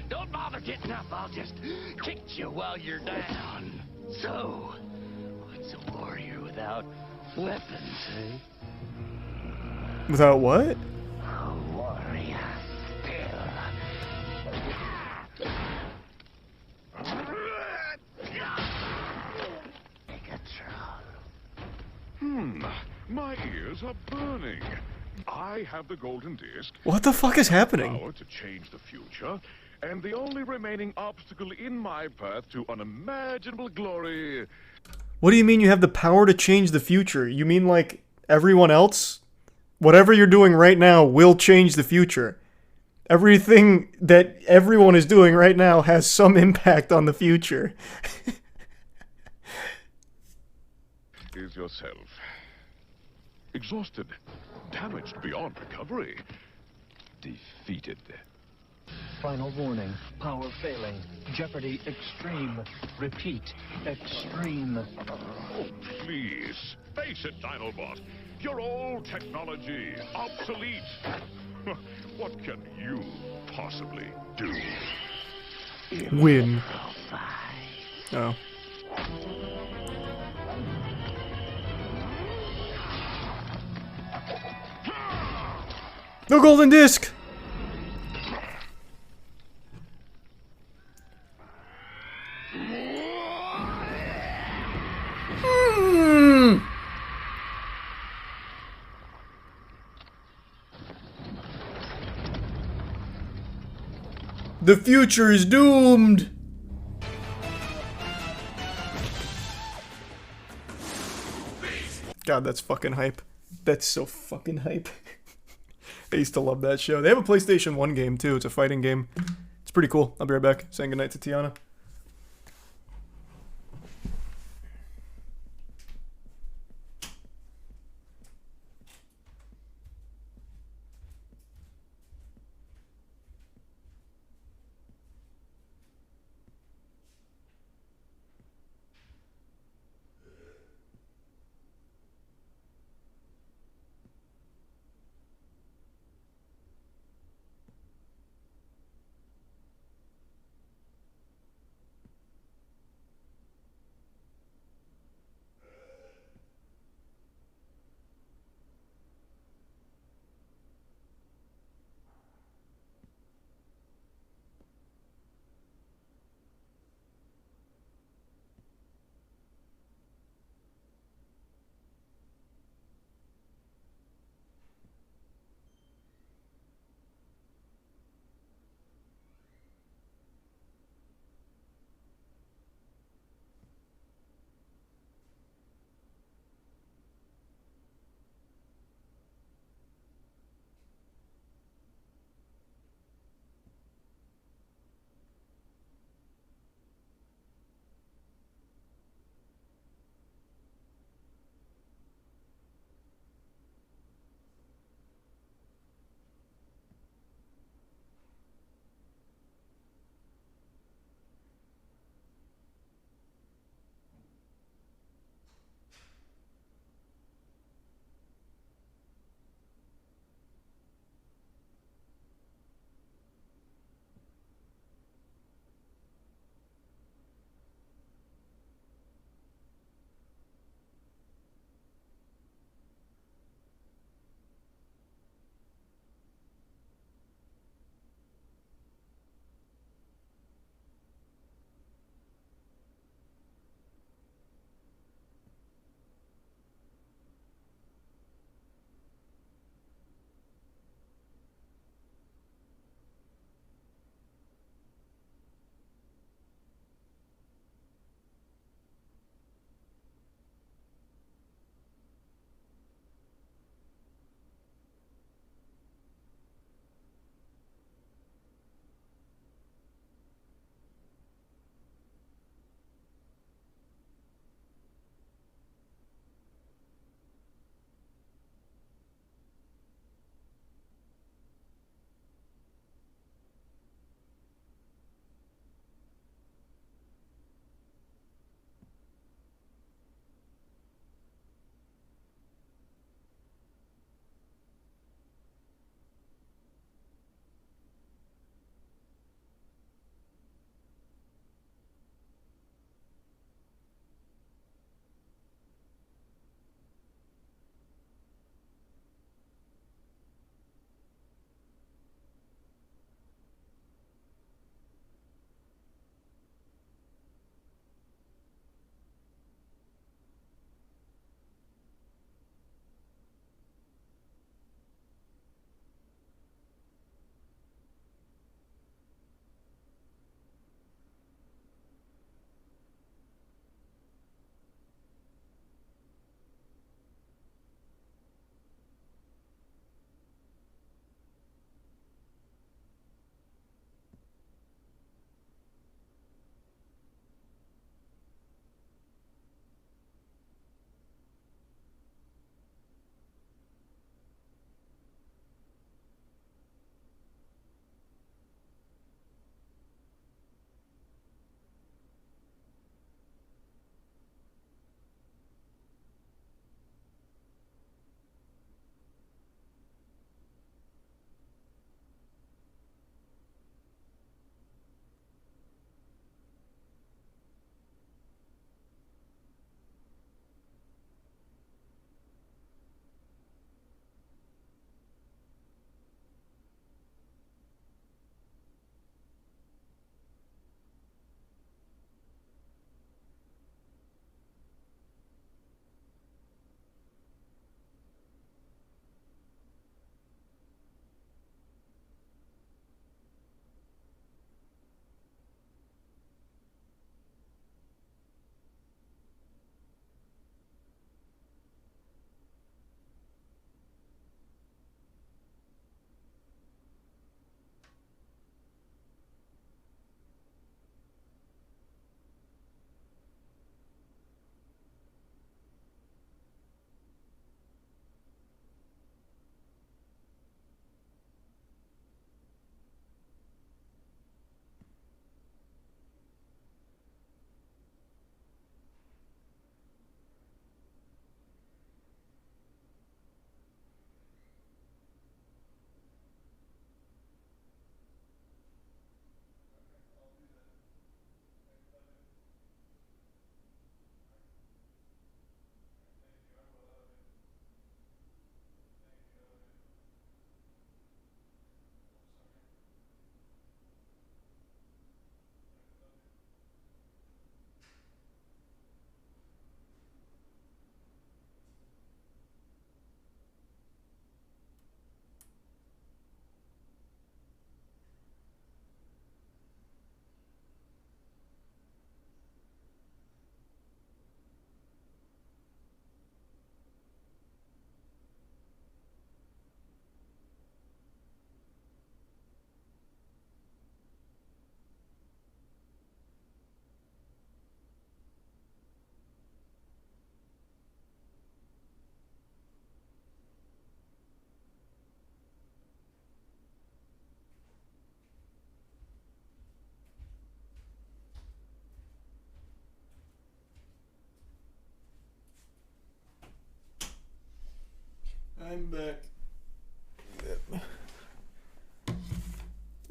Don't bother getting up. I'll just kick you while you're down. So, what's a warrior without weapons, eh? Without what? A warrior My ears are burning. I have the golden disc. What the fuck is happening? Power to change the future, and the only remaining obstacle in my path to unimaginable glory. What do you mean you have the power to change the future? You mean like everyone else? Whatever you're doing right now will change the future. Everything that everyone is doing right now has some impact on the future. Is yourself exhausted, damaged beyond recovery, defeated. Final warning. Power failing. Jeopardy extreme. Repeat. Extreme. Oh, please. Face it, Dinobot. Your old technology. Obsolete. What can you possibly do? Win. Oh. No golden disc! The future is doomed! God, that's fucking hype. That's so fucking hype. I used to love that show. They have a PlayStation 1 game too. It's a fighting game. It's pretty cool. I'll be right back. Saying goodnight to Tiana.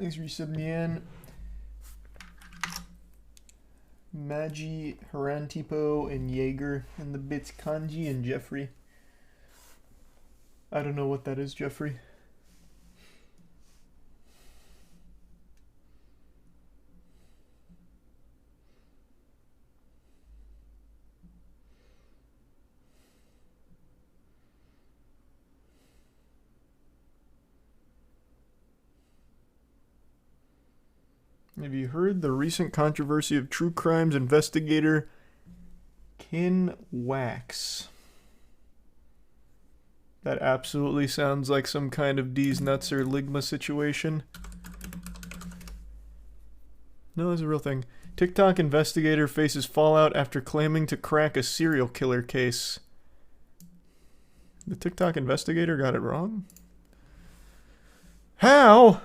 Thanks for resub, Nyan. Magi, Harantipo, and Jaeger, and the bits Kanji and Jeffrey. I don't know what that is, Jeffrey. Have you heard the recent controversy of true crimes investigator Kin Wax? That absolutely sounds like some kind of D's Nuts or Ligma situation. No, it's a real thing. TikTok investigator faces fallout after claiming to crack a serial killer case. The TikTok investigator got it wrong? How?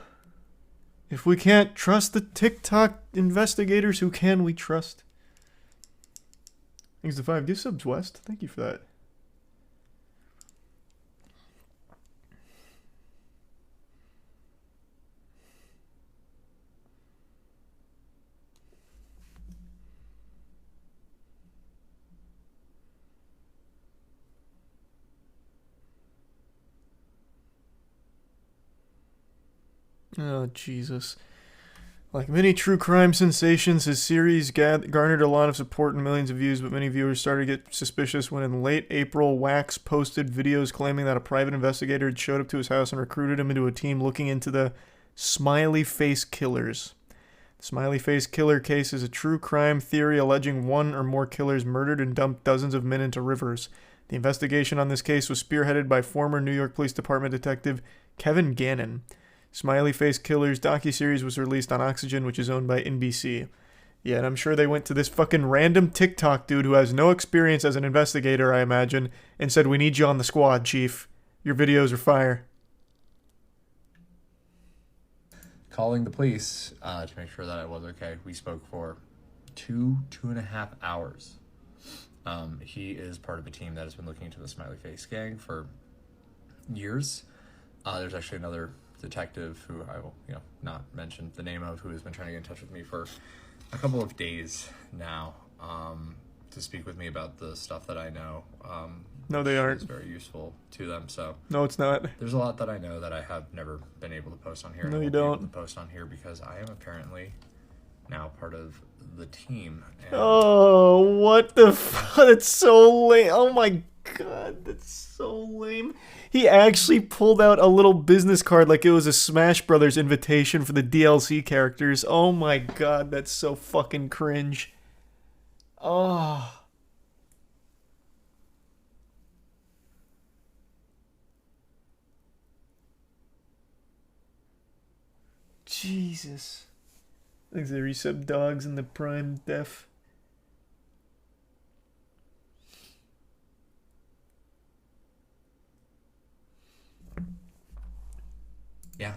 If we can't trust the TikTok investigators, who can we trust? Thanks to 5 gift subs, West. Thank you for that. Oh, Jesus. Like many true crime sensations, his series garnered a lot of support and millions of views, but many viewers started to get suspicious when in late April, Wax posted videos claiming that a private investigator had showed up to his house and recruited him into a team looking into the Smiley Face Killers. The Smiley Face Killer case is a true crime theory alleging one or more killers murdered and dumped dozens of men into rivers. The investigation on this case was spearheaded by former New York Police Department detective Kevin Gannon. Smiley Face Killers docuseries was released on Oxygen, which is owned by NBC. Yeah, and I'm sure they went to this fucking random TikTok dude who has no experience as an investigator, I imagine, and said, "We need you on the squad, Chief. Your videos are fire." Calling the police to make sure that I was okay. We spoke for two and a half hours. He is part of a team that has been looking into the Smiley Face gang for years. There's actually another detective who I will, not mention the name of, who has been trying to get in touch with me for a couple of days now, to speak with me about the stuff that I know. No, they aren't. It's very useful to them. So no, it's not. There's a lot that I know that I have never been able to post on here. No, you I won't don't. be able to post on here because I am apparently now part of the team. And oh, what the fuck? That's so lame. Oh my god, that's so lame. He actually pulled out a little business card like it was a Smash Brothers invitation for the DLC characters. Oh my god, that's so fucking cringe. Oh. Jesus. Thanks to the resub dogs and the Prime Def. Yeah,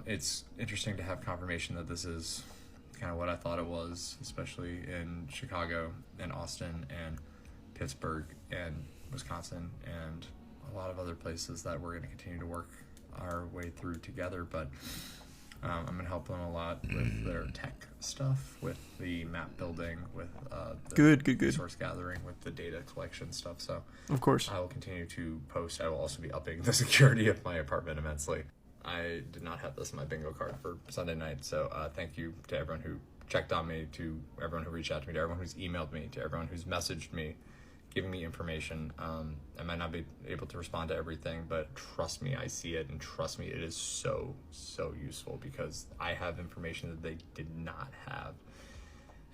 it's interesting to have confirmation that this is kind of what I thought it was, especially in Chicago and Austin and Pittsburgh and Wisconsin and a lot of other places that we're going to continue to work our way through together. But I'm going to help them a lot with their tech stuff, with the map building, with the good resource gathering, with the data collection stuff. So of course I will continue to post. I will also be upping the security of my apartment immensely. I did not have this in my bingo card for Sunday night, so thank you to everyone who checked on me, to everyone who reached out to me, to everyone who's emailed me, to everyone who's messaged me, giving me information. I might not be able to respond to everything, but trust me, I see it, and trust me, it is so, so useful because I have information that they did not have,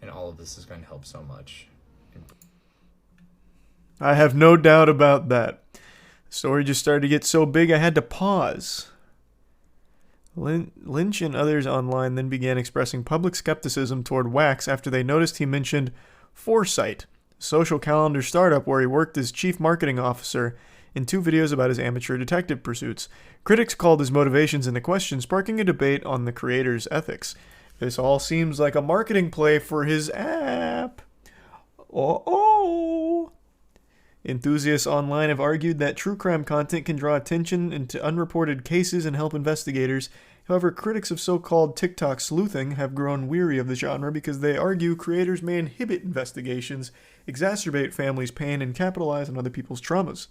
and all of this is going to help so much. I have no doubt about that. The story just started to get so big I had to pause. Lynch and others online then began expressing public skepticism toward Wax after they noticed he mentioned Foresight, a social calendar startup where he worked as chief marketing officer, in 2 videos about his amateur detective pursuits. Critics called his motivations into question, sparking a debate on the creator's ethics. This all seems like a marketing play for his app. Oh. Enthusiasts online have argued that true crime content can draw attention into unreported cases and help investigators. However, critics of so-called TikTok sleuthing have grown weary of the genre because they argue creators may inhibit investigations, exacerbate families' pain, and capitalize on other people's traumas.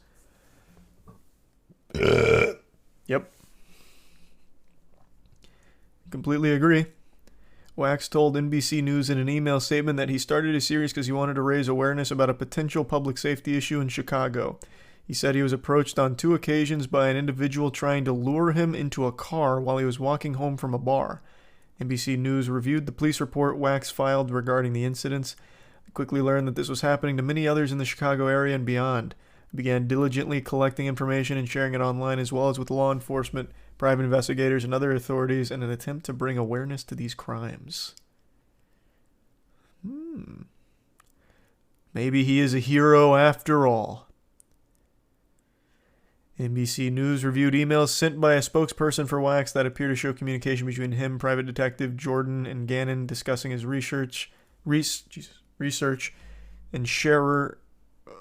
Yep. Completely agree. Wax told NBC News in an email statement that he started his series because he wanted to raise awareness about a potential public safety issue in Chicago. He said he was approached on 2 occasions by an individual trying to lure him into a car while he was walking home from a bar. NBC News reviewed the police report Wax filed regarding the incidents. They quickly learned that this was happening to many others in the Chicago area and beyond. They began diligently collecting information and sharing it online as well as with law enforcement, private investigators, and other authorities in an attempt to bring awareness to these crimes. Maybe he is a hero after all. NBC News reviewed emails sent by a spokesperson for Wax that appear to show communication between him, private detective Jordan, and Gannon discussing his research, and Scherer,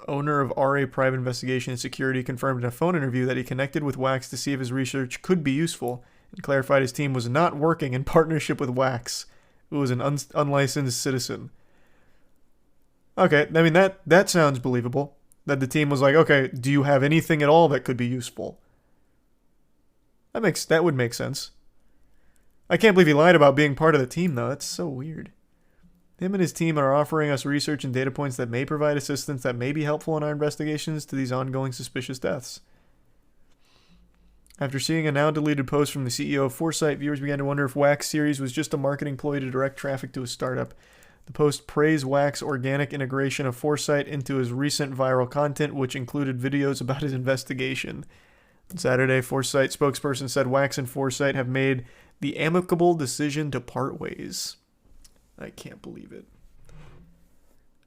owner of RA Private Investigation and Security, confirmed in a phone interview that he connected with Wax to see if his research could be useful, and clarified his team was not working in partnership with Wax, who was an unlicensed citizen. Okay, I mean, that sounds believable. That the team was like, okay, do you have anything at all that could be useful? That would make sense. I can't believe he lied about being part of the team, though. That's so weird. Him and his team are offering us research and data points that may provide assistance that may be helpful in our investigations to these ongoing suspicious deaths. After seeing a now-deleted post from the CEO of Foresight, viewers began to wonder if Wax series was just a marketing ploy to direct traffic to a startup. The post praised Wax's organic integration of Foresight into his recent viral content, which included videos about his investigation. On Saturday, Foresight spokesperson said Wax and Foresight have made the amicable decision to part ways. I can't believe it.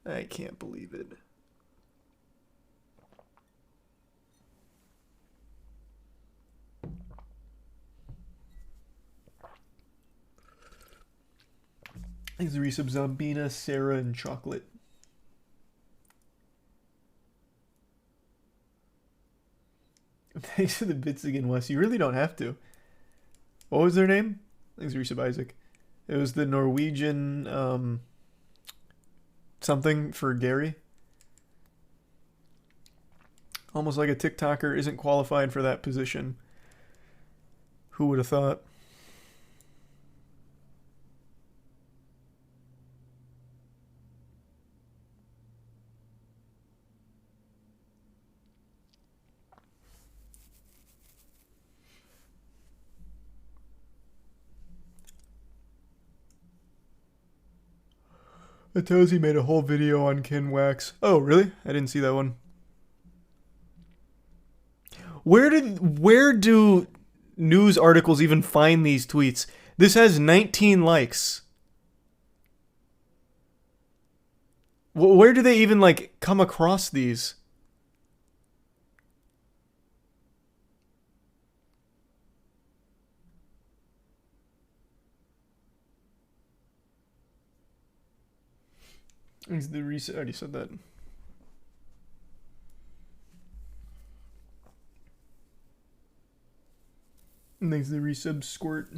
I can't believe it. Thanks to resub Zombina, Sarah, and Chocolate. Thanks for the bits again, Wes. You really don't have to. What was their name? Thanks to resub Isaac. It was the Norwegian something for Gary. Almost like a TikToker isn't qualified for that position. Who would have thought? Atozy made a whole video on Ken Wax. Oh, really? I didn't see that one. Where do news articles even find these tweets? This has 19 likes. Where do they even come across these? Is the reset? I already said that. And thanks to the resub Squirt.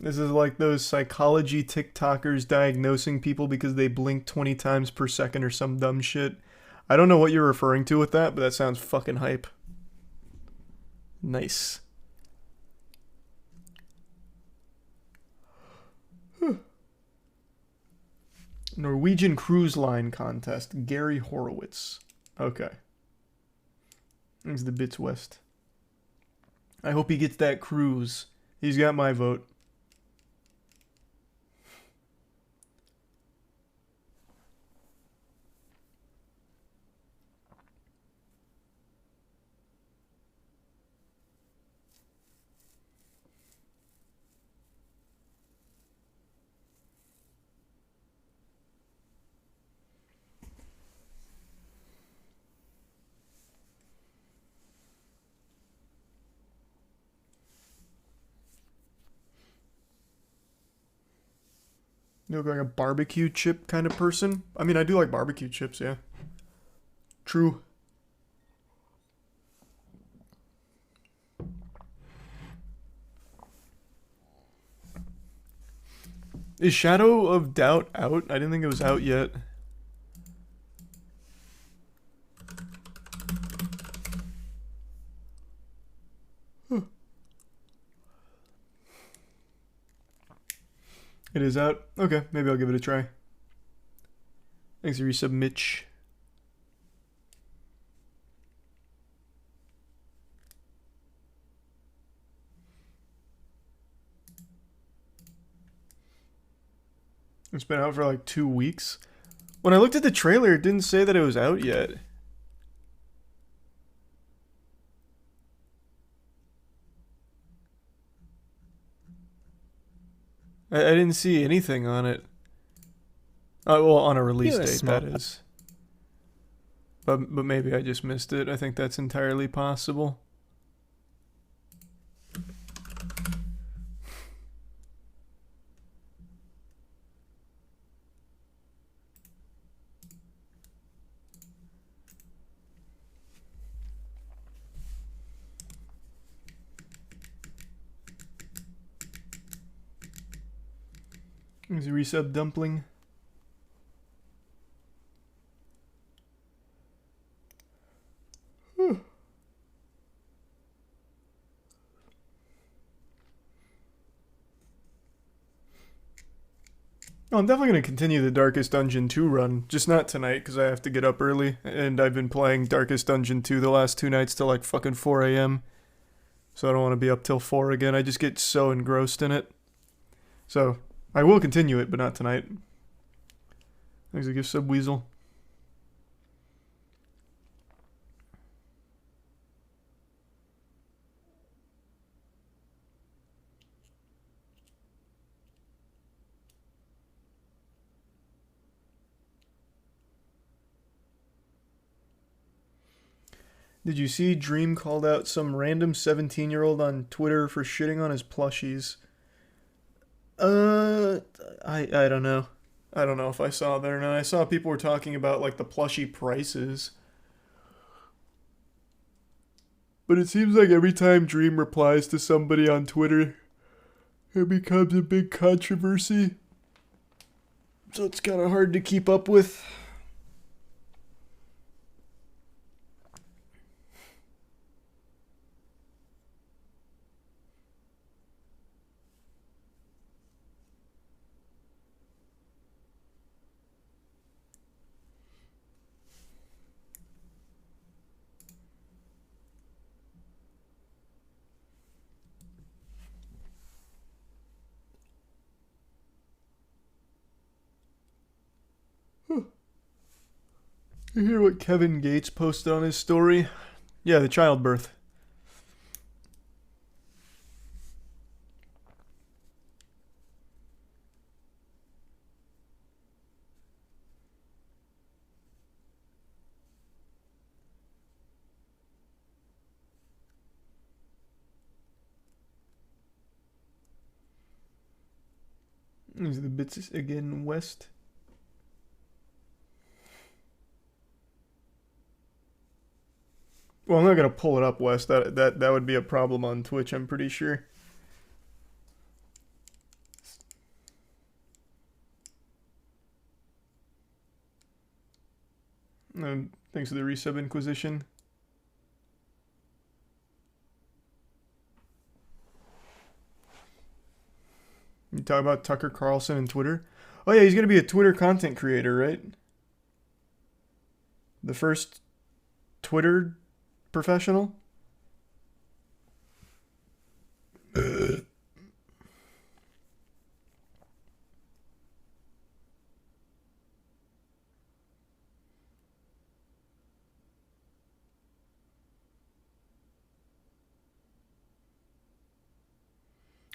This is like those psychology TikTokers diagnosing people because they blink 20 times per second or some dumb shit. I don't know what you're referring to with that, but that sounds fucking hype. Nice. Norwegian Cruise Line Contest. Gary Horowitz. Okay. Thanks the Bits West. I hope he gets that cruise. He's got my vote. You look like a barbecue chip kind of person. I mean, I do like barbecue chips, yeah. True. Is Shadow of Doubt out? I didn't think it was out yet. Huh. It is out? Okay, maybe I'll give it a try. Thanks for resub, Mitch. It's been out for like 2 weeks. When I looked at the trailer, it didn't say that it was out yet. I didn't see anything on it. Well, on a release date, that is. But maybe I just missed it. I think that's entirely possible. Is a resub dumpling? Whew. Oh, I'm definitely going to continue the Darkest Dungeon 2 run, just not tonight because I have to get up early, and I've been playing Darkest Dungeon 2 the last 2 nights till like fucking 4 a.m. So I don't want to be up till 4 again. I just get so engrossed in it. So I will continue it, but not tonight. Thanks a gift sub, Weasel. Did you see Dream called out some random 17-year-old on Twitter for shitting on his plushies? I don't know. I don't know if I saw that or not. I saw people were talking about like the plushie prices. But it seems like every time Dream replies to somebody on Twitter, it becomes a big controversy. So it's kind of hard to keep up with. You hear what Kevin Gates posted on his story? Yeah, the childbirth. These are the bits again, West. Well, I'm not gonna pull it up, West. That would be a problem on Twitch, I'm pretty sure. Thanks for the resub, Inquisition. You talk about Tucker Carlson and Twitter? Oh yeah, he's gonna be a Twitter content creator, right? The first Twitter professional?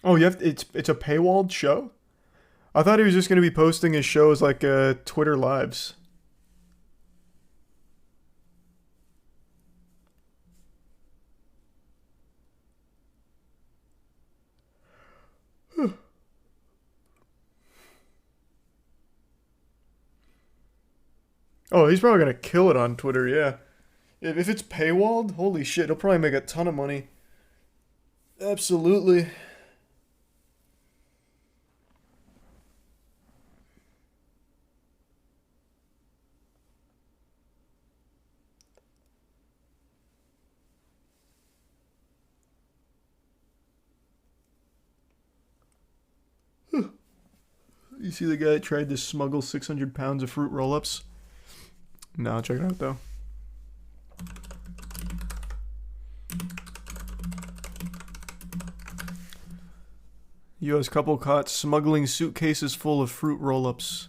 Oh, it's a paywalled show? I thought he was just going to be posting his shows like Twitter Lives. Oh, he's probably gonna kill it on Twitter, yeah. If it's paywalled, holy shit, he'll probably make a ton of money. Absolutely. You see the guy that tried to smuggle 600 pounds of fruit roll-ups? No, check it out though. U.S. couple caught smuggling suitcases full of fruit roll-ups.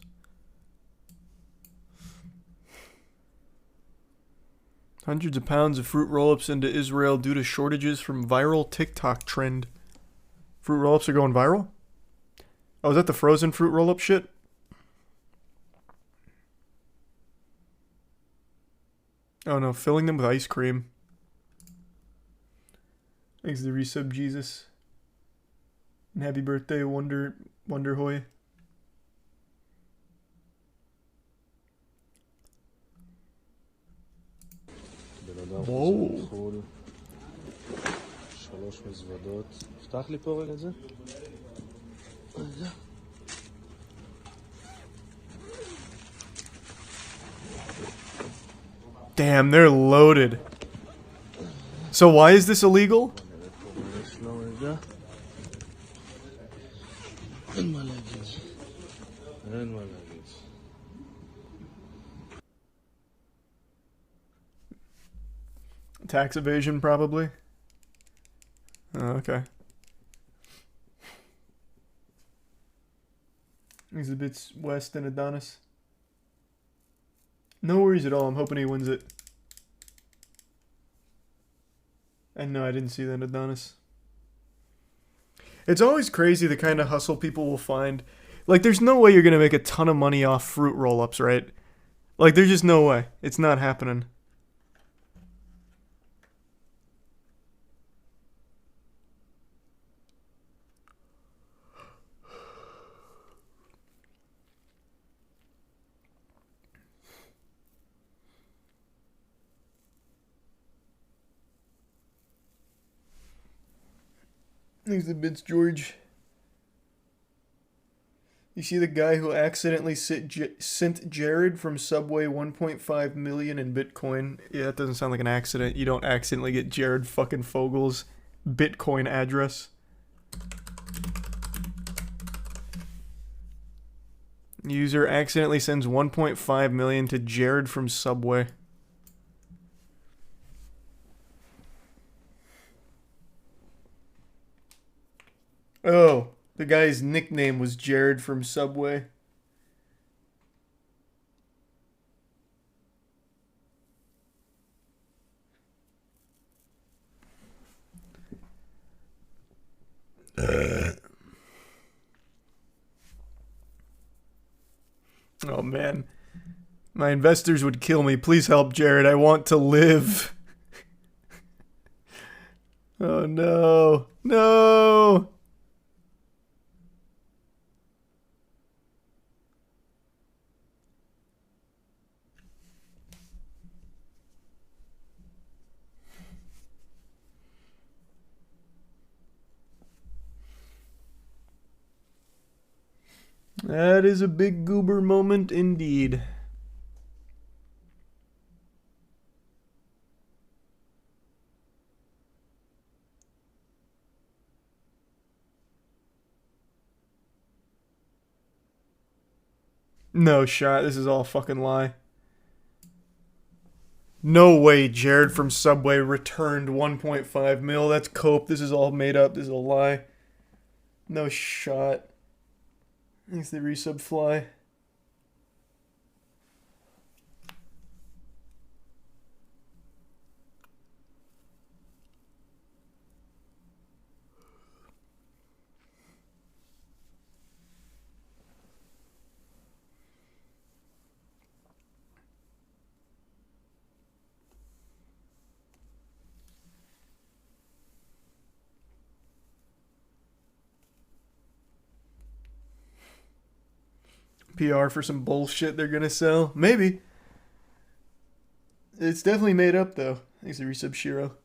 Hundreds of pounds of fruit roll-ups into Israel due to shortages from viral TikTok trend. Fruit roll-ups are going viral? Oh, is that the frozen fruit roll-up shit? Oh no, filling them with ice cream. Thanks to the resub, Jesus. And happy birthday, Wonder Hoy. וואו. 3 מזוודות. פתח לי פה רגע את זה. Damn, they're loaded. So why is this illegal? אין מה להגיד. אין מה להגיד. Tax evasion, probably. Oh, okay. Exhibits West and Adonis. No worries at all. I'm hoping he wins it. And no, I didn't see that Adonis. It's always crazy the kind of hustle people will find. Like, there's no way you're going to make a ton of money off fruit roll-ups, right? Like, there's just no way. It's not happening. Thanks the bits, George. You see the guy who accidentally sent Jared from Subway 1.5 million in Bitcoin? Yeah, that doesn't sound like an accident. You don't accidentally get Jared fucking Fogel's Bitcoin address. User accidentally sends 1.5 million to Jared from Subway. Oh, the guy's nickname was Jared from Subway. Oh man, my investors would kill me. Please help, Jared. I want to live. Oh no, no. That is a big goober moment indeed. No shot. This is all fucking lie. No way Jared from Subway returned 1.5 mil. That's cope. This is all made up. This is a lie. No shot. Thanks the resub fly. PR for some bullshit they're gonna sell? Maybe. It's definitely made up, though. Thanks to resub Shiro.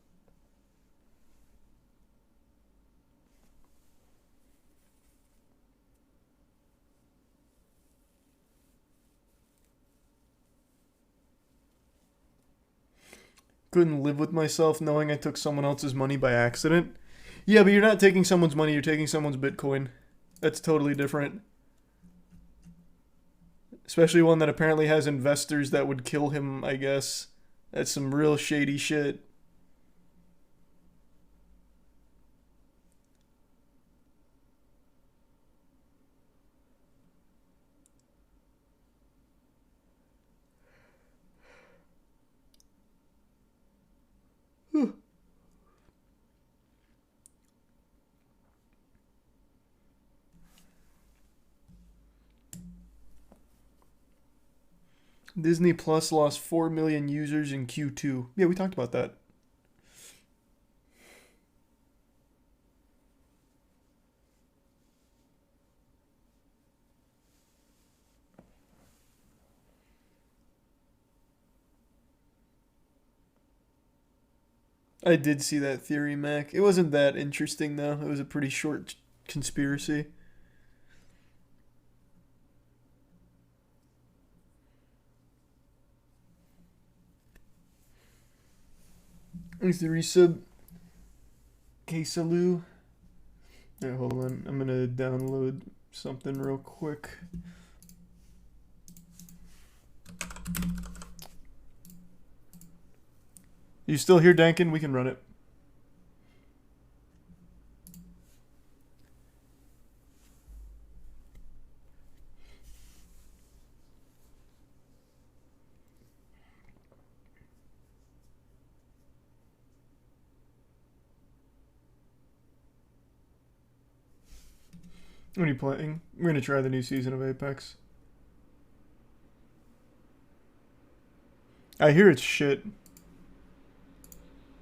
Couldn't live with myself knowing I took someone else's money by accident. Yeah, but you're not taking someone's money, you're taking someone's Bitcoin. That's totally different. Especially one that apparently has investors that would kill him, I guess. That's some real shady shit. Disney Plus lost 4 million users in Q2. Yeah, we talked about that. I did see that theory, Mac. It wasn't that interesting, though. It was a pretty short conspiracy. Thanks to resub. Quesaloo. Alright, hold on. I'm gonna download something real quick. You still here, Dankin? We can run it. What are you playing? We're gonna try the new season of Apex. I hear it's shit.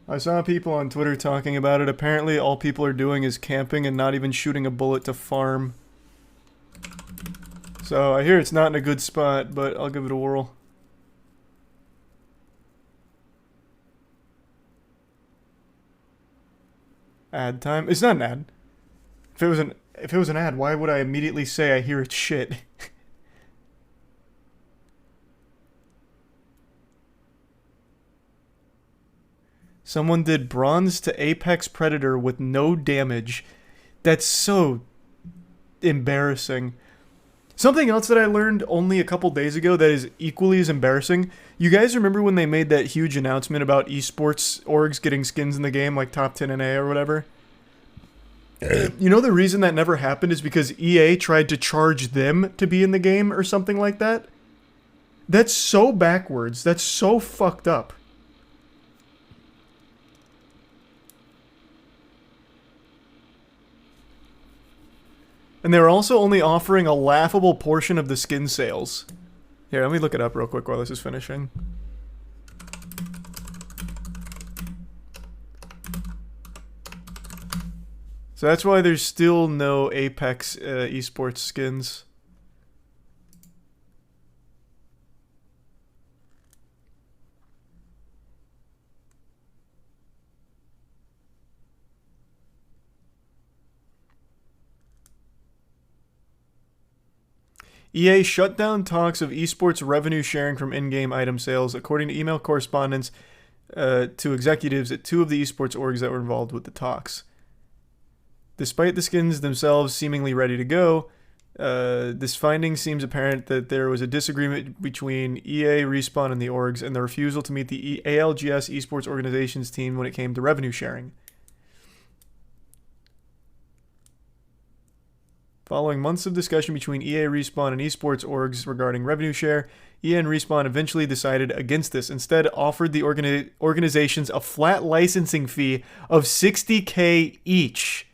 I saw people on Twitter talking about it. Apparently all people are doing is camping and not even shooting a bullet to farm. So I hear it's not in a good spot, but I'll give it a whirl. Ad time? It's not an ad. If it was an ad, why would I immediately say I hear it's shit? Someone did bronze to Apex Predator with no damage. That's so embarrassing. Something else that I learned only a couple days ago that is equally as embarrassing. You guys remember when they made that huge announcement about esports orgs getting skins in the game, like Top 10 NA or whatever? You know the reason that never happened is because EA tried to charge them to be in the game or something like that? That's so backwards. That's so fucked up. And they were also only offering a laughable portion of the skin sales. Here, let me look it up real quick while this is finishing. So that's why there's still no Apex esports skins. EA shut down talks of esports revenue sharing from in-game item sales, according to email correspondence to executives at two of the esports orgs that were involved with the talks. Despite the skins themselves seemingly ready to go, this finding seems apparent that there was a disagreement between EA, Respawn, and the orgs, and the refusal to meet the ALGS esports organizations team when it came to revenue sharing. Following months of discussion between EA, Respawn, and esports orgs regarding revenue share, EA and Respawn eventually decided against this. Instead, offered the organizations a flat licensing fee of $60K each.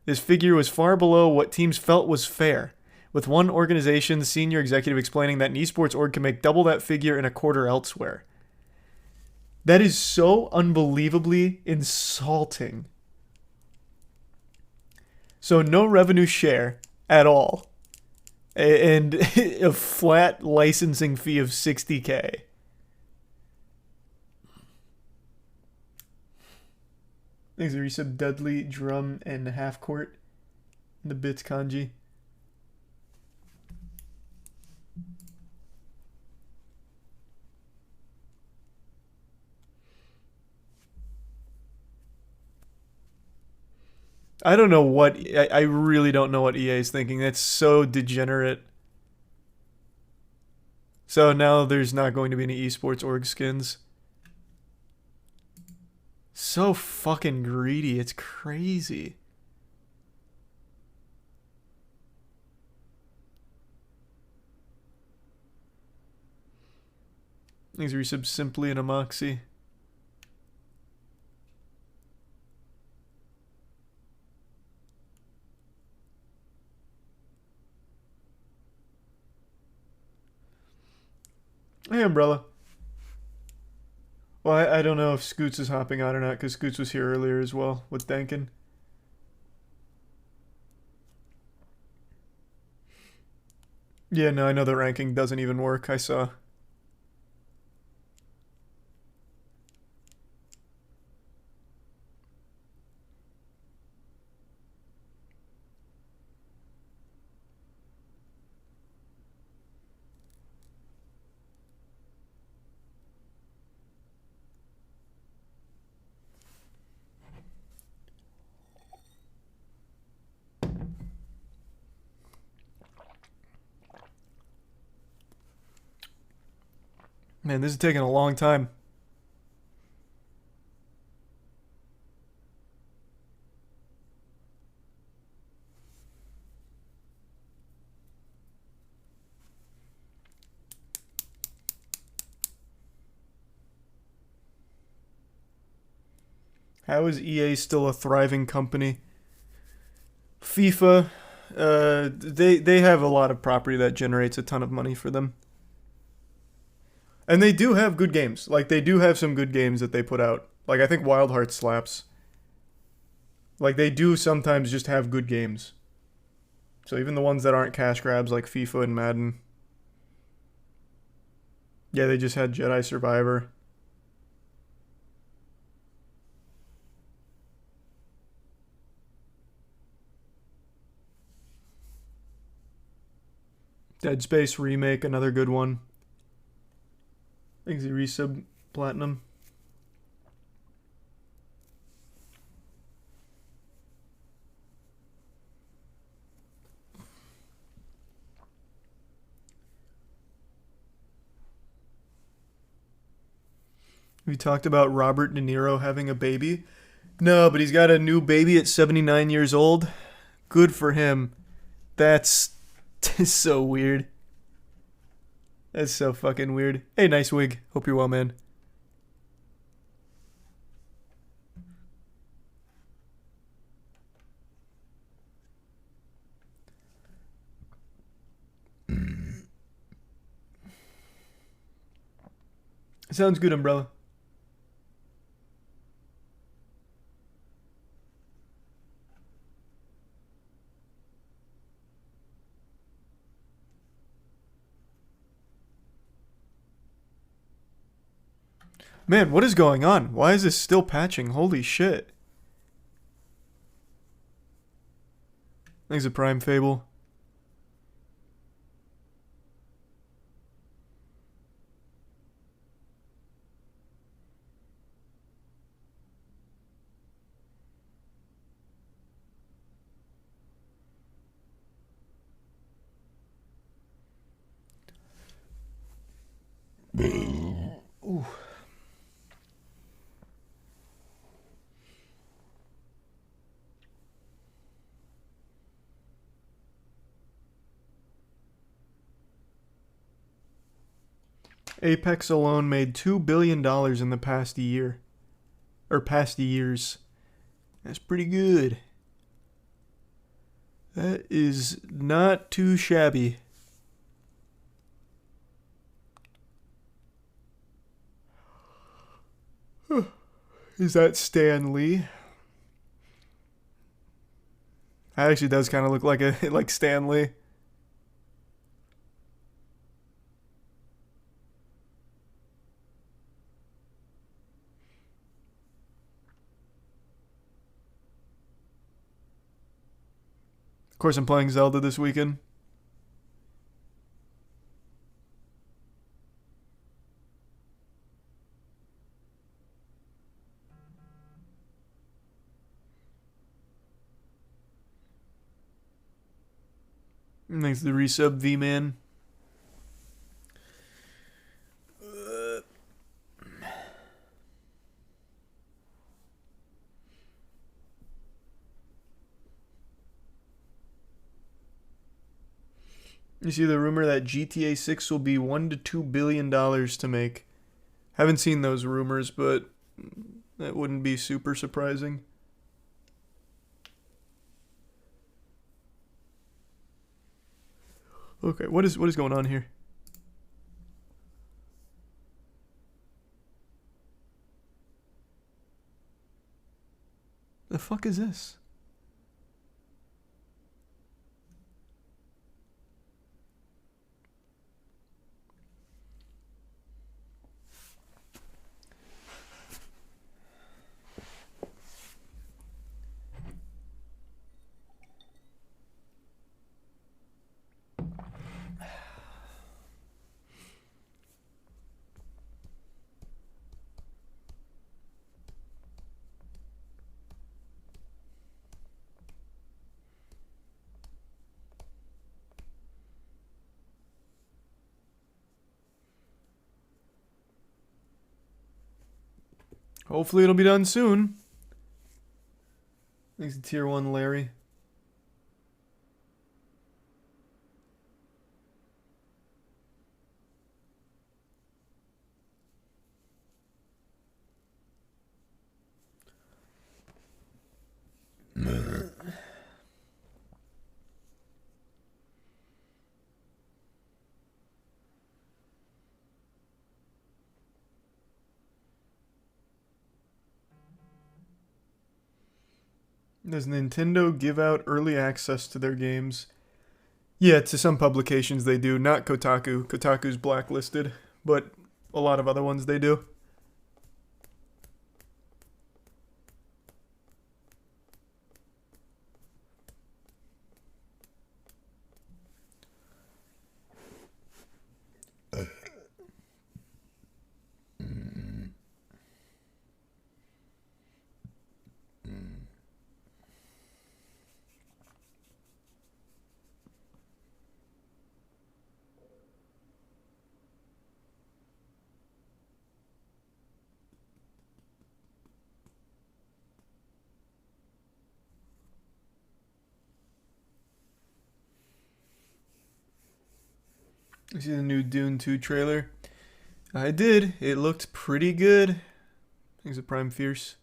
This figure was far below what teams felt was fair, with one organization's senior executive explaining that an esports org can make double that figure in a quarter elsewhere. That is so unbelievably insulting. So no revenue share at all, and a flat licensing fee of $60K. Thanks for resub Dudley, Drum, and Half Court. The bits kanji. I don't know what... I really don't know what EA is thinking. That's so degenerate. So now there's not going to be any esports org skins. So fucking greedy. It's crazy. Thanks for resub Simply and Amoxie. Hey, Umbrella. Well, I don't know if Scoots is hopping on or not, because Scoots was here earlier as well with Denkin. Yeah, no, I know the ranking doesn't even work, I saw. Man, this is taking a long time. How is EA still a thriving company? FIFA, they have a lot of property that generates a ton of money for them. And they do have good games. Like, they do have some good games that they put out. Like, I think Wild Hearts slaps. Like, they do sometimes just have good games. So even the ones that aren't cash grabs, like FIFA and Madden. Yeah, they just had Jedi Survivor. Dead Space Remake, another good one. Thanks, resub Platinum. We talked about Robert De Niro having a baby. No, but he's got a new baby at 79 years old. Good for him. That's so weird. That's so fucking weird. Hey, nice wig. Hope you're well, man. Sounds good, Umbrella. Man, what is going on? Why is this still patching? Holy shit. Thanks a Prime Fable. Ooh. Apex alone made $2 billion in the past year. Or past years. That's pretty good. That is not too shabby. Is that Stan Lee? That actually does kind of look like like Stan Lee. Of course, I'm playing Zelda this weekend. Thanks to the resub, V-Man. You see the rumor that GTA 6 will be $1 to $2 billion to make. Haven't seen those rumors, but that wouldn't be super surprising. Okay, what is going on here? The fuck is this? Hopefully it'll be done soon. Thanks to Tier 1 Larry. Does Nintendo give out early access to their games? Yeah, to some publications they do. Not Kotaku. Kotaku's blacklisted, but a lot of other ones they do. You see the new Dune 2 trailer? I did. It looked pretty good. Thanks to Prime Fierce.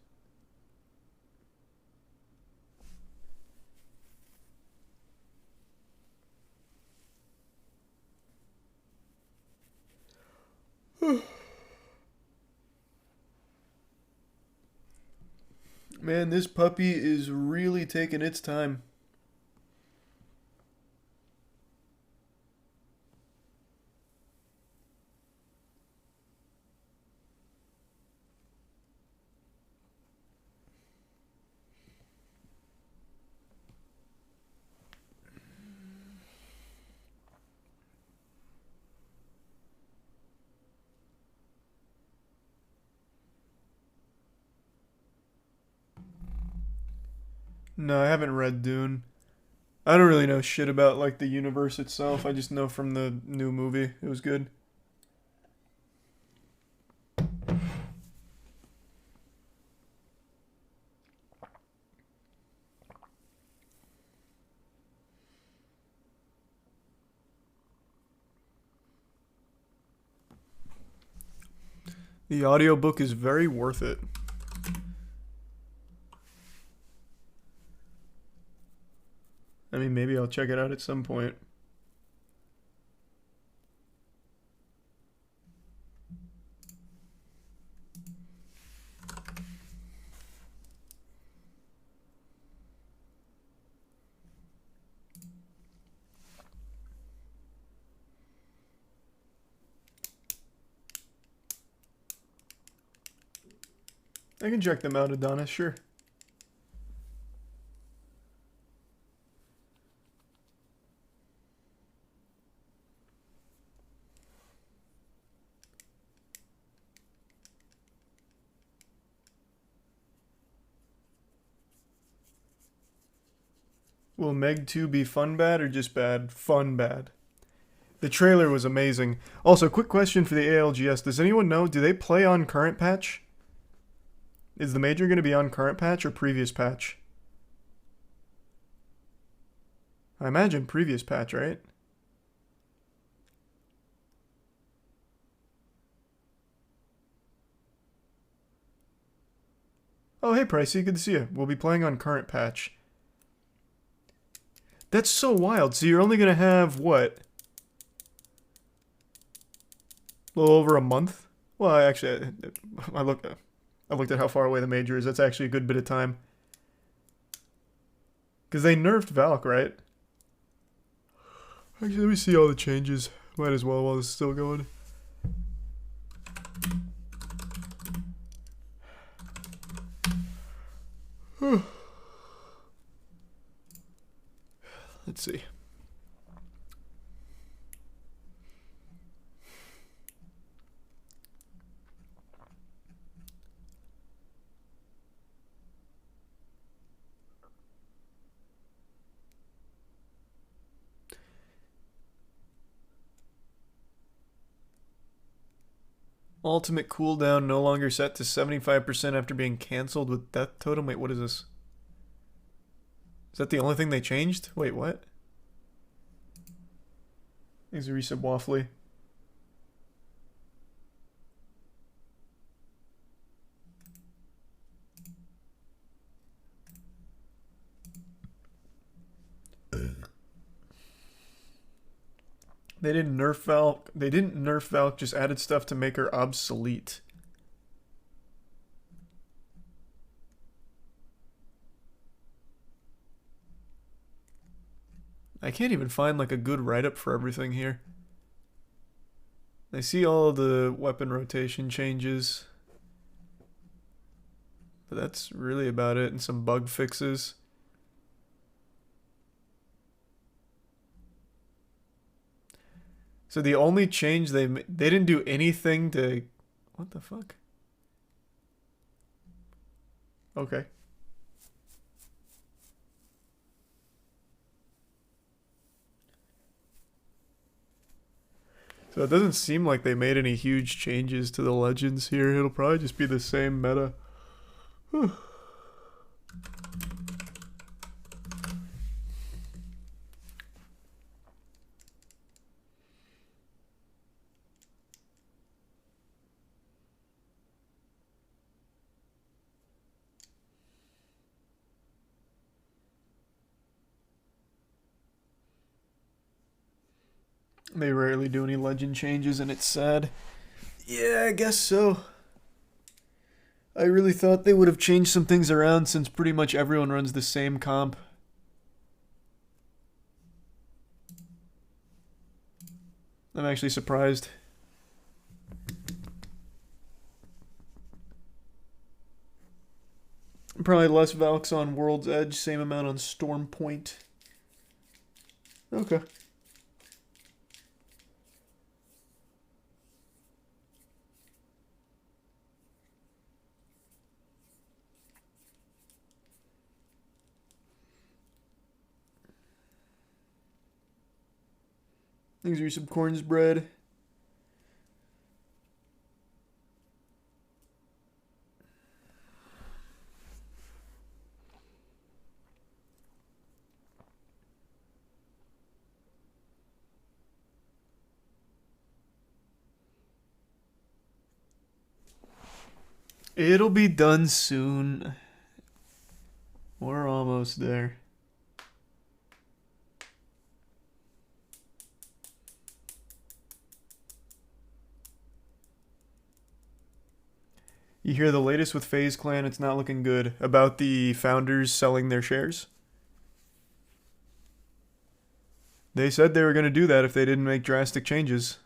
Man, this puppy is really taking its time. No, I haven't read Dune. I don't really know shit about like the universe itself. I just know from the new movie it was good. The audiobook is very worth it. I mean, maybe I'll check it out at some point. I can check them out, Adonis, sure. Will Meg 2 be fun bad or just bad? Fun bad. The trailer was amazing. Also, quick question for the ALGS. Does anyone know, do they play on current patch? Is the major going to be on current patch or previous patch? I imagine previous patch, right? Oh, hey, Pricey. Good to see you. We'll be playing on current patch. That's so wild. So you're only going to have, what? A little over a month? Well, I looked at how far away the major is. That's actually a good bit of time. Because they nerfed Valk, right? Actually, let me see all the changes. Might as well while this is still going. Let's see. Ultimate cooldown no longer set to 75% after being cancelled with Death Totem. Wait, what is this? Is that the only thing they changed? Wait, what? These are resub waffly. They didn't nerf Valk. They didn't nerf Valk, just added stuff to make her obsolete. I can't even find like a good write-up for everything here. I see all of the weapon rotation changes. But that's really about it, and some bug fixes. So the only change they didn't do anything to... What the fuck? Okay. So it doesn't seem like they made any huge changes to the legends here. It'll probably just be the same meta. Whew. They rarely do any legend changes, and it's sad. Yeah, I guess so. I really thought they would have changed some things around since pretty much everyone runs the same comp. I'm actually surprised. Probably less Valks on World's Edge, same amount on Storm Point. Okay. Things are some corn's bread. It'll be done soon. We're almost there. You hear the latest with FaZe Clan, it's not looking good. About the founders selling their shares? They said they were going to do that if they didn't make drastic changes.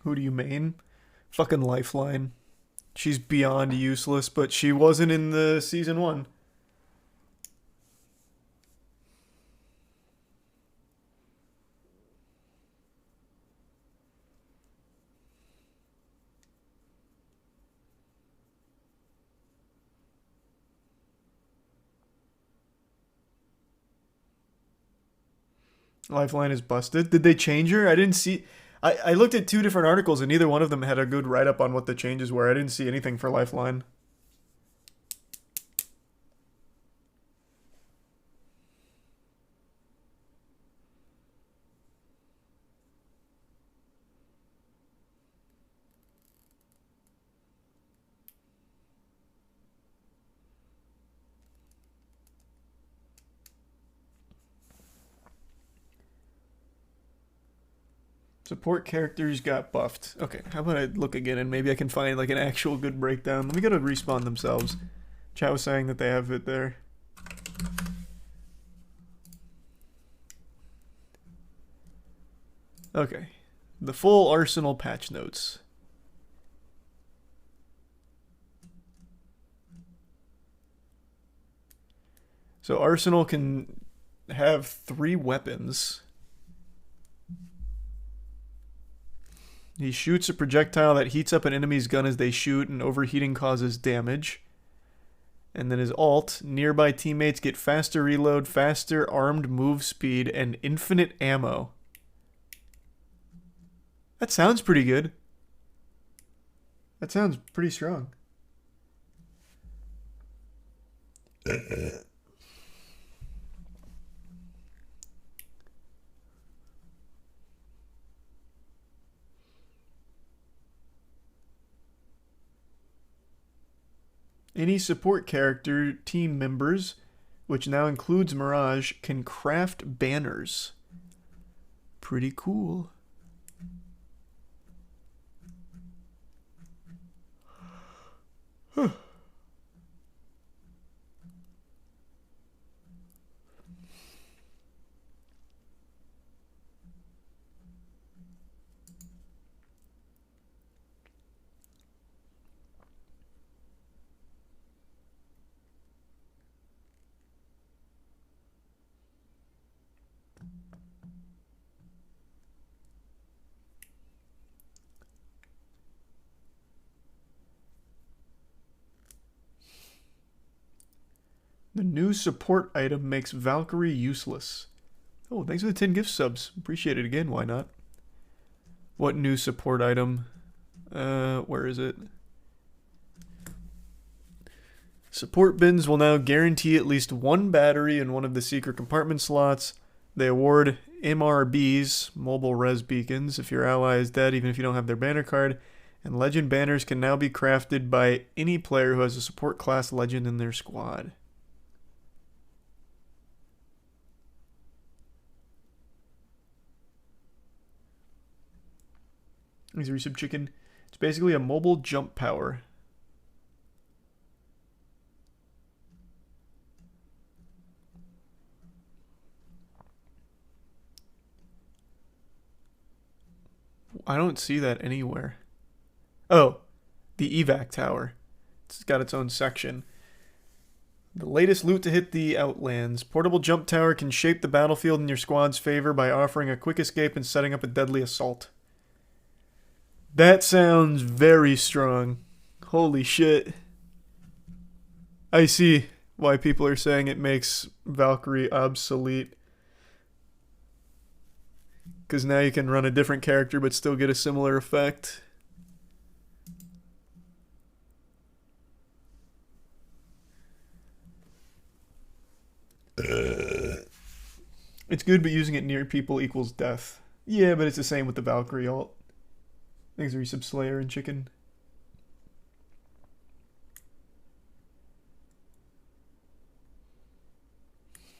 Who do you main? Fucking Lifeline. She's beyond useless, but she wasn't in the season 1. Lifeline is busted. Did they change her? I didn't see... I looked at 2 different articles and neither one of them had a good write-up on what the changes were. I didn't see anything for Lifeline. Support characters got buffed. Okay, how about I look again and maybe I can find like an actual good breakdown. Let me go to Respawn themselves. Chat was saying that they have it there. Okay. The full Arsenal patch notes. So Arsenal can have 3 weapons. He shoots a projectile that heats up an enemy's gun as they shoot, and overheating causes damage. And then his ult, nearby teammates get faster reload, faster armed move speed, and infinite ammo. That sounds pretty good. That sounds pretty strong. Any support character team members, which now includes Mirage, can craft banners. Pretty cool. Huh. The new support item makes Valkyrie useless. Oh, thanks for the 10 gift subs. Appreciate it again, why not? What new support item? Where is it? Support bins will now guarantee at least 1 battery in one of the secret compartment slots. They award MRBs, mobile res beacons, if your ally is dead, even if you don't have their banner card. And legend banners can now be crafted by any player who has a support class legend in their squad. Thanks for resub chicken. It's basically a mobile jump power. I don't see that anywhere. Oh, the evac tower. It's got its own section. The latest loot to hit the Outlands. Portable jump tower can shape the battlefield in your squad's favor by offering a quick escape and setting up a deadly assault. That sounds very strong. Holy shit. I see why people are saying it makes Valkyrie obsolete. Because now you can run a different character but still get a similar effect. It's good, but using it near people equals death. Yeah, but it's the same with the Valkyrie ult. Thanks for resub Slayer and Chicken.